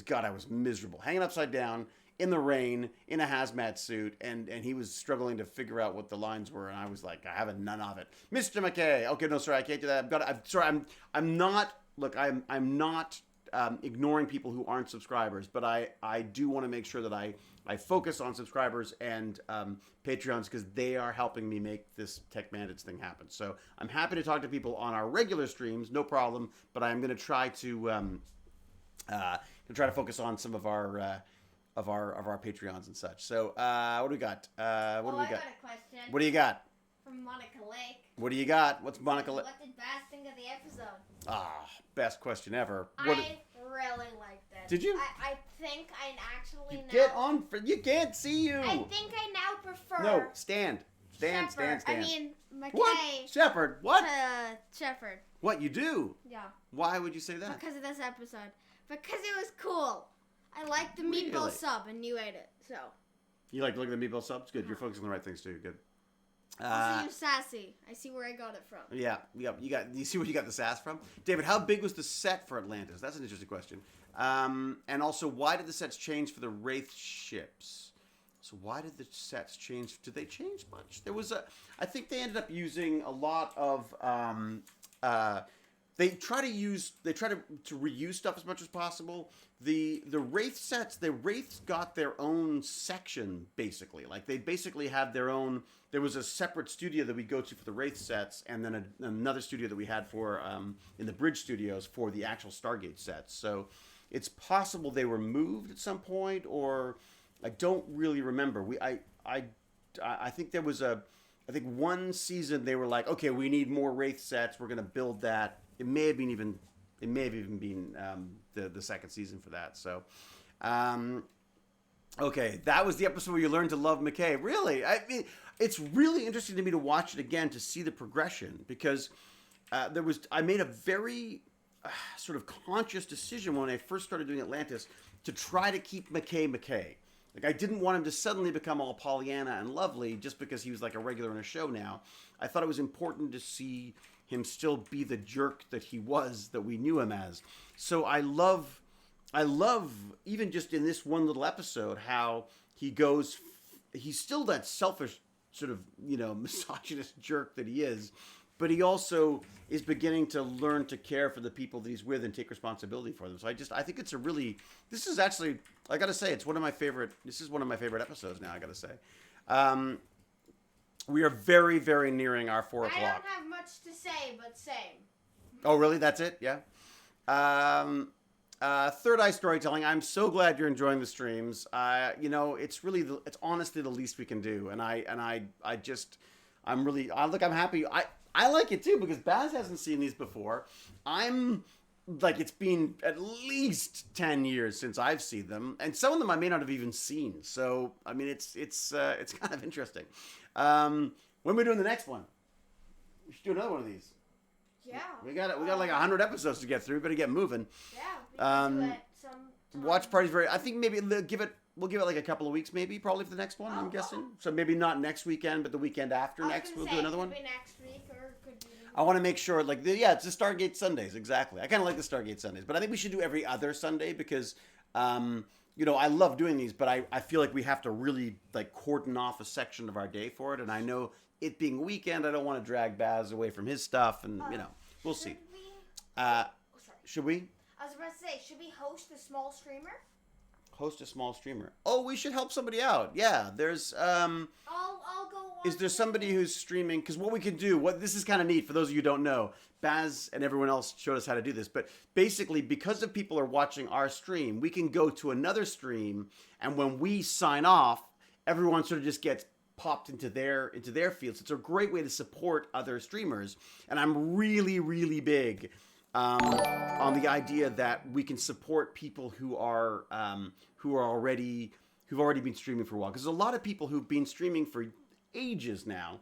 Speaker 1: God, I was miserable. Hanging upside down in the rain, in a hazmat suit, and he was struggling to figure out what the lines were, and I was like, I have none of it. Mr. McKay. Okay, no, sorry, I can't do that. I'm not ignoring people who aren't subscribers, but I do want to make sure that I focus on subscribers and Patreons because they are helping me make this Tech Bandits thing happen. So I'm happy to talk to people on our regular streams, no problem, but I'm going to try to focus on some of our Patreons and such. So what do we got?
Speaker 2: I got a question.
Speaker 1: What do you got?
Speaker 2: From Monica Lake.
Speaker 1: What do you got? What's Monica Lake?
Speaker 2: What did Baz think of the episode?
Speaker 1: Best question ever.
Speaker 2: I really liked it.
Speaker 1: Did you?
Speaker 2: I think I actually now...
Speaker 1: Get on. You can't see you.
Speaker 2: I think I now prefer...
Speaker 1: No, stand. Stand.
Speaker 2: I mean, McKay...
Speaker 1: What? Shepherd. What?
Speaker 2: To Shepherd.
Speaker 1: What, you do?
Speaker 2: Yeah.
Speaker 1: Why would you say that?
Speaker 2: Because of this episode. Because it was cool. I liked the meatball sub, and you ate it, so... You
Speaker 1: like looking at the meatball subs? Good. You're focusing on the right things, too. Good.
Speaker 2: Also, you're sassy. I see where I got it from.
Speaker 1: Yeah. You see where you got the sass from? David, how big was the set for Atlantis? That's an interesting question. And also, why did the sets change for the Wraith ships? So why did the sets change? Did they change much? I think they ended up using a lot of, they try to reuse stuff as much as possible. The Wraith sets, the Wraiths got their own section, basically. Like, they basically had their own... There was a separate studio that we go to for the Wraith sets, and then another studio that we had for, in the Bridge Studios for the actual Stargate sets. So, it's possible they were moved at some point, or... I don't really remember. I think there was one season they were like, okay, we need more Wraith sets. We're going to build that. It may have even been the second season for that. So, okay, that was the episode where you learned to love McKay. Really, I mean, it's really interesting to me to watch it again to see the progression because I made a very sort of conscious decision when I first started doing Atlantis to try to keep McKay. Like, I didn't want him to suddenly become all Pollyanna and lovely just because he was like a regular in a show now. I thought it was important to see him still be the jerk that he was, that we knew him as. So I love, even just in this one little episode, how he's still that selfish sort of, misogynist jerk that he is, but he also is beginning to learn to care for the people that he's with and take responsibility for them. So I think it's this is actually, I gotta say, this is one of my favorite episodes now, I gotta say. We are very, very nearing our 4 o'clock.
Speaker 2: I don't have much to say, but same.
Speaker 1: Oh, really? That's it? Yeah. Third Eye Storytelling. I'm so glad you're enjoying the streams. It's honestly the least we can do. And I'm happy. I like it too because Baz hasn't seen these before. It's been at least 10 years since I've seen them, and some of them I may not have even seen. So I mean, it's kind of interesting. When are we doing the next one? We should do another one of these.
Speaker 2: Yeah.
Speaker 1: We got like 100 episodes to get through. We better get moving.
Speaker 2: Yeah. We can do it sometime.
Speaker 1: Watch parties I think maybe we'll give it like a couple of weeks, probably for the next one. I'm guessing. So maybe not next weekend, but the weekend after next, we'll do another one.
Speaker 2: Could be next week or could be.
Speaker 1: I want to make sure, it's the Stargate Sundays, exactly. I kind of like the Stargate Sundays, but I think we should do every other Sunday because, I love doing these, but I feel like we have to really, cordon off a section of our day for it, and I know it being a weekend, I don't want to drag Baz away from his stuff, and, we'll see. Should we?
Speaker 2: I was about to say, should we host a small streamer?
Speaker 1: Host a small streamer. Oh, we should help somebody out. Yeah, there's,
Speaker 2: I'll go
Speaker 1: is there somebody who's streaming? Because what we can do, this is kind of neat for those of you who don't know. Baz and everyone else showed us how to do this. But basically, because of people are watching our stream, we can go to another stream, and when we sign off, everyone sort of just gets popped into their fields. It's a great way to support other streamers, and I'm really, really big on the idea that we can support people who've already been streaming for a while. Because there's a lot of people who've been streaming for ages now,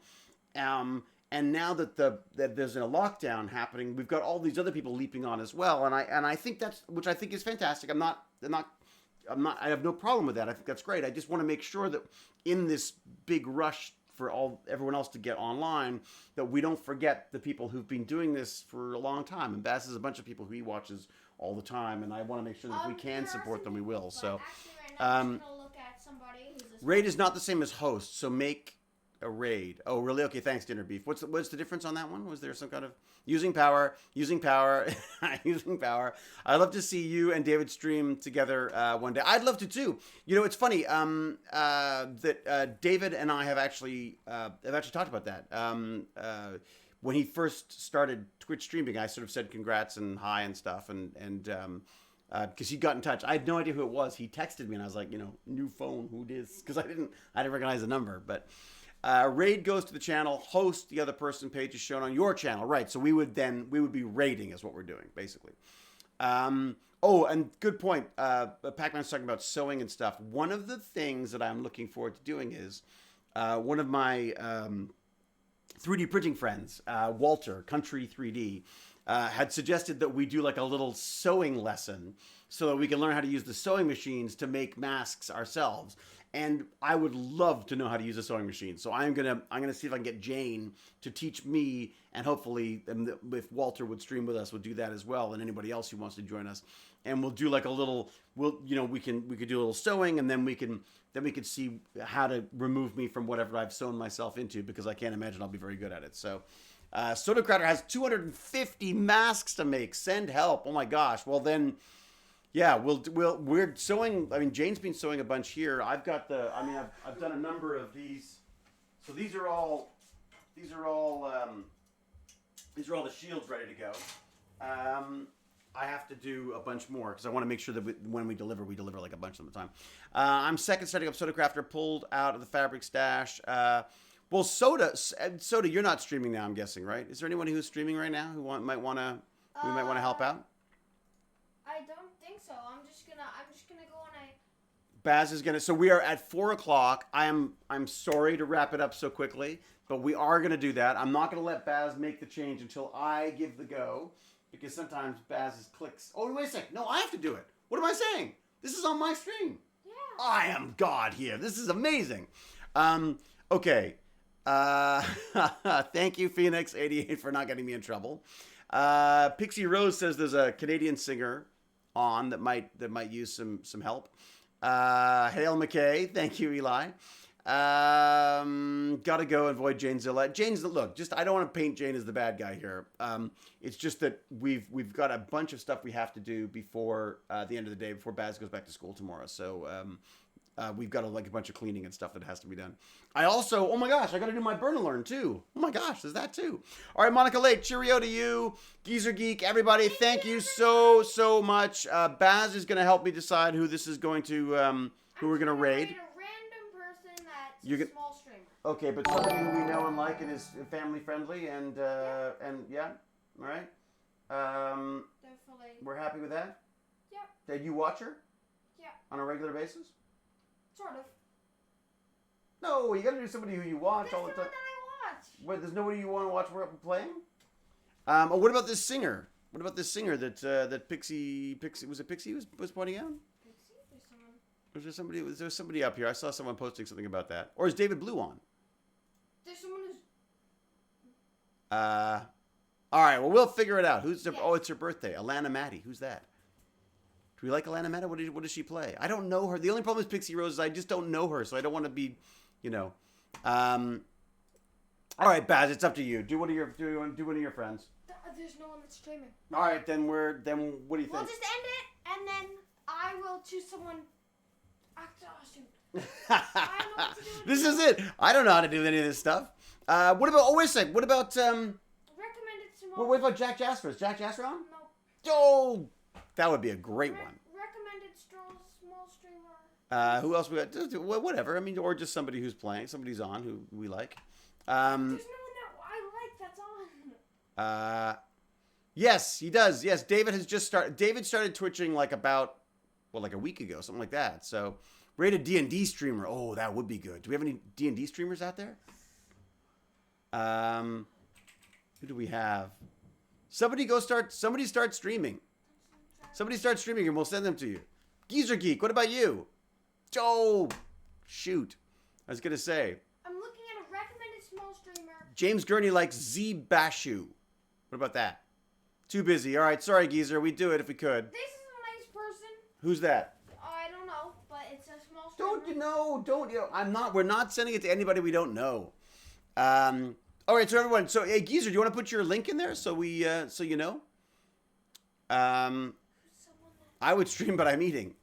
Speaker 1: and now that there's a lockdown happening, we've got all these other people leaping on as well, and I think which I think is fantastic. I have no problem with that. I think that's great. I just want to make sure that in this big rush for everyone else to get online, that we don't forget the people who've been doing this for a long time. And Bass is a bunch of people who he watches all the time, and I want to make sure that if we can support them, we will. So,
Speaker 2: actually, right now I'm just gonna look at somebody who's
Speaker 1: raid is not the same as host, so make a raid. Oh, really? Okay, thanks, Dinner Beef. What's the difference on that one? Was there some kind of using power, using power? I'd love to see you and David stream together one day. I'd love to too. You know, it's funny that David and I have actually talked about that. When he first started Twitch streaming, I sort of said congrats and hi and stuff, and because he got in touch. I had no idea who it was. He texted me, and I was like, new phone, who this? Because I didn't recognize the number, but. Raid goes to the channel, host the other person, page is shown on your channel, right? So we would be raiding is what we're doing, basically. Oh, and good point. Pac-Man's talking about sewing and stuff. One of the things that I'm looking forward to doing is one of my 3D printing friends, Walter, Country 3D, had suggested that we do like a little sewing lesson so that we can learn how to use the sewing machines to make masks ourselves. And I would love to know how to use a sewing machine. So I'm gonna see if I can get Jane to teach me, and hopefully, if Walter would stream with us, we'll do that as well, and anybody else who wants to join us. And we'll do like a little, we could do a little sewing, and then we could see how to remove me from whatever I've sewn myself into, because I can't imagine I'll be very good at it. So, Soda Crowder has 250 masks to make. Send help! Oh my gosh! Well then. Yeah, we're sewing. I mean, Jane's been sewing a bunch here. I've got I've done a number of these. So these are all the shields ready to go. I have to do a bunch more because I want to make sure that when we deliver like a bunch of them at a time. I'm second setting up Soda Crafter, pulled out of the fabric stash. Well, Soda, you're not streaming now, I'm guessing, right? Is there anyone who's streaming right now who might want to help out?
Speaker 2: I don't think so. I'm just gonna go on a.
Speaker 1: Baz is gonna. So we are at 4:00. I'm sorry to wrap it up so quickly, but we are gonna do that. I'm not gonna let Baz make the change until I give the go, because sometimes Baz's clicks. Oh, wait a second. No, I have to do it. What am I saying? This is on my stream.
Speaker 2: Yeah.
Speaker 1: I am God here. This is amazing. Okay. Thank you, Phoenix88, for not getting me in trouble. Pixie Rose says there's a Canadian singer on that might use some help. Hail McKay, thank you, Eli. Gotta go avoid Jane Zilla. Look, I don't want to paint Jane as the bad guy here. It's just that we've got a bunch of stuff we have to do before the end of the day, before Baz goes back to school tomorrow. So we've got a bunch of cleaning and stuff that has to be done. I also, oh my gosh, I got to do my burn alert too. Oh my gosh, there's that too. All right, Monica Lake, cheerio to you. Geezer Geek, everybody, thank you so much. Baz is going to help me decide who this is going to, who we're going to raid.
Speaker 2: A random person that's
Speaker 1: a
Speaker 2: small streamer.
Speaker 1: Okay, but somebody who we know and like and is family friendly and yeah, all right.
Speaker 2: Definitely.
Speaker 1: We're happy with that?
Speaker 2: Yep.
Speaker 1: Did you watch her?
Speaker 2: Yeah.
Speaker 1: On a regular basis?
Speaker 2: Sort of.
Speaker 1: No, you gotta do somebody who you watch all the time.
Speaker 2: That's the one that I watch.
Speaker 1: Wait, there's nobody you want to watch playing? What about this singer? What about this singer that Pixie was it Pixie was pointing out?
Speaker 2: Pixie? There's someone.
Speaker 1: Was there somebody up here? I saw someone posting something about that. Or is David Blue on?
Speaker 2: There's someone who's.
Speaker 1: All right. Well, we'll figure it out. Who's? Oh, it's her birthday. Alana Maddie. Who's that? Do we like Alana Maddie? What does she play? I don't know her. The only problem with Pixie Rose is I just don't know her, so I don't want to be, All right, Baz, it's up to you. Do one of your friends.
Speaker 2: There's no one that's streaming.
Speaker 1: All right, then what do you think?
Speaker 2: We'll just end it, and then I will choose someone. I don't know what to do.
Speaker 1: This is it. I don't know how to do any of this stuff. What about? Oh, wait a sec. What about?
Speaker 2: Recommended small.
Speaker 1: What about Jack Jasper? Is Jack Jasper on?
Speaker 2: No.
Speaker 1: Oh, that would be a great one.
Speaker 2: Recommended small streamer.
Speaker 1: Who else we got? Whatever. I mean, or just somebody who's playing, somebody's on who we like.
Speaker 2: There's no one that I like that's on.
Speaker 1: Yes, he does. Yes, David has just started. David started twitching like about, like a week ago, something like that. So, rated D&D streamer. Oh, that would be good. Do we have any D&D streamers out there? Who do we have? Somebody start streaming. Somebody start streaming and we'll send them to you. Geezer Geek, what about you? Oh, shoot. I was going to say.
Speaker 2: I'm looking at a recommended small streamer.
Speaker 1: James Gurney likes Z Bashu. What about that? Too busy. All right, sorry, Geezer. We'd do it if we could.
Speaker 2: This is a nice person.
Speaker 1: Who's that?
Speaker 2: I don't know, but it's a small streamer.
Speaker 1: We're not sending it to anybody we don't know. All right, so everyone, hey, Geezer, do you want to put your link in there so we, so you know? I would stream, but I'm eating.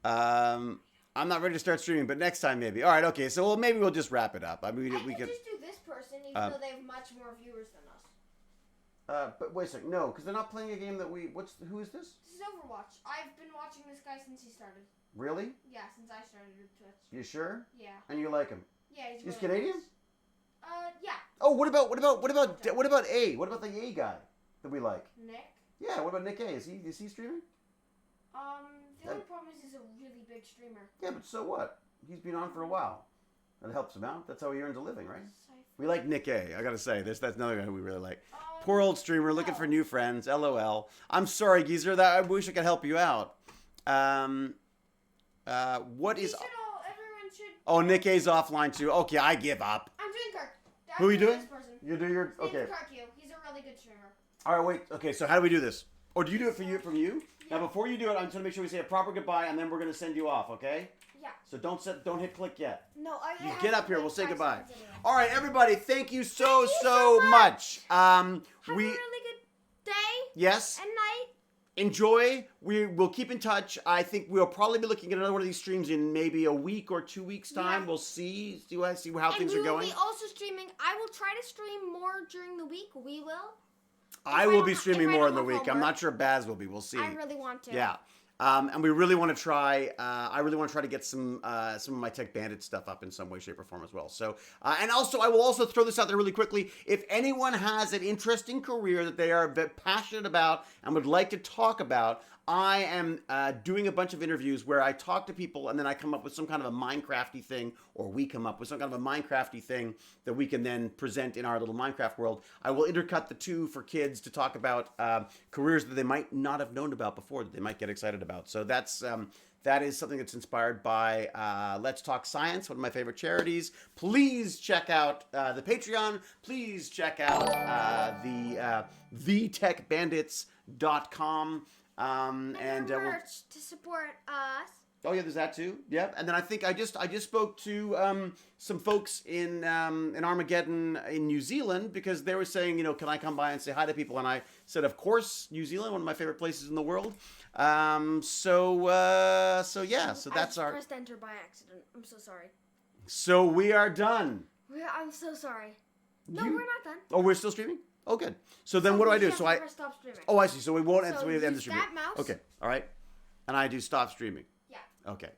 Speaker 1: I'm not ready to start streaming, but next time maybe. All right, okay, so maybe we'll just wrap it up. I mean, we could
Speaker 2: just do this person, even though they have much more viewers than us.
Speaker 1: But wait a second, no, because they're not playing a game that who is this?
Speaker 2: This is Overwatch. I've been watching this guy since he started.
Speaker 1: Really?
Speaker 2: Yeah, since I started with Twitch.
Speaker 1: You sure?
Speaker 2: Yeah.
Speaker 1: And you like him?
Speaker 2: Yeah, he's
Speaker 1: really
Speaker 2: Canadian?
Speaker 1: Nice.
Speaker 2: Yeah.
Speaker 1: Oh, what about A? What about the A guy that we like?
Speaker 2: Nick?
Speaker 1: Yeah, what about Nick A? Is he streaming?
Speaker 2: The only problem is he's a really big streamer.
Speaker 1: Yeah, but so what? He's been on for a while. That helps him out. That's how he earns a living, right? We like Nick A. I gotta say, that's another guy who we really like. Poor old streamer looking for new friends. LOL. I'm sorry, Geezer. I wish I could help you out. What is?
Speaker 2: Everyone should.
Speaker 1: Oh, Nick A's offline too. Okay, I give up.
Speaker 2: I'm doing Kirk.
Speaker 1: Who are you doing?
Speaker 2: This person.
Speaker 1: You do your okay.
Speaker 2: He's a really good streamer.
Speaker 1: All right, wait. Okay, so how do we do this? Or do you do it from you? Yeah. Now, before you do it, I'm just gonna make sure we say a proper goodbye, and then we're gonna send you off. Okay?
Speaker 2: Yeah.
Speaker 1: So don't hit click yet.
Speaker 2: No,
Speaker 1: you get up here. We'll say goodbye. All right, everybody. Thank you so much.
Speaker 2: Have a really good day.
Speaker 1: Yes.
Speaker 2: And night.
Speaker 1: Enjoy. We will keep in touch. I think we'll probably be looking at another one of these streams in maybe a week or 2 weeks time. Yeah. We'll see how things are going.
Speaker 2: And we will be also streaming. I will try to stream more during the week. We will.
Speaker 1: I will be streaming more in the week. I'm not sure Baz will be. We'll see.
Speaker 2: I really want to.
Speaker 1: Yeah. And we really want to try. I really want to try to get some of my Tech Bandit stuff up in some way, shape, or form as well. So, and also, I will also throw this out there really quickly. If anyone has an interesting career that they are a bit passionate about and would like to talk about, I am doing a bunch of interviews where I talk to people and then I come up with some kind of a Minecrafty thing, or we come up with some kind of a Minecrafty thing that we can then present in our little Minecraft world. I will intercut the two for kids to talk about careers that they might not have known about before, that they might get excited about. So that is something that's inspired by Let's Talk Science, one of my favorite charities. Please check out the Patreon. Please check out thetechbandits.com.
Speaker 2: And merch to support us.
Speaker 1: Oh yeah, there's that too. Yep. And then I think I just spoke to some folks in Armageddon in New Zealand, because they were saying, can I come by and say hi to people? And I said, of course, New Zealand, one of my favorite places in the world. So that's our.
Speaker 2: I pressed enter by accident. I'm so sorry.
Speaker 1: So we are done.
Speaker 2: I'm so sorry. No, we're not done.
Speaker 1: Oh, we're still streaming? Oh, good. So then what do I do? So
Speaker 2: stop streaming.
Speaker 1: Oh, I see. So we won't end.
Speaker 2: So
Speaker 1: we end the streaming.
Speaker 2: that mouse.
Speaker 1: Okay. All right. And I do stop streaming.
Speaker 2: Yeah.
Speaker 1: Okay.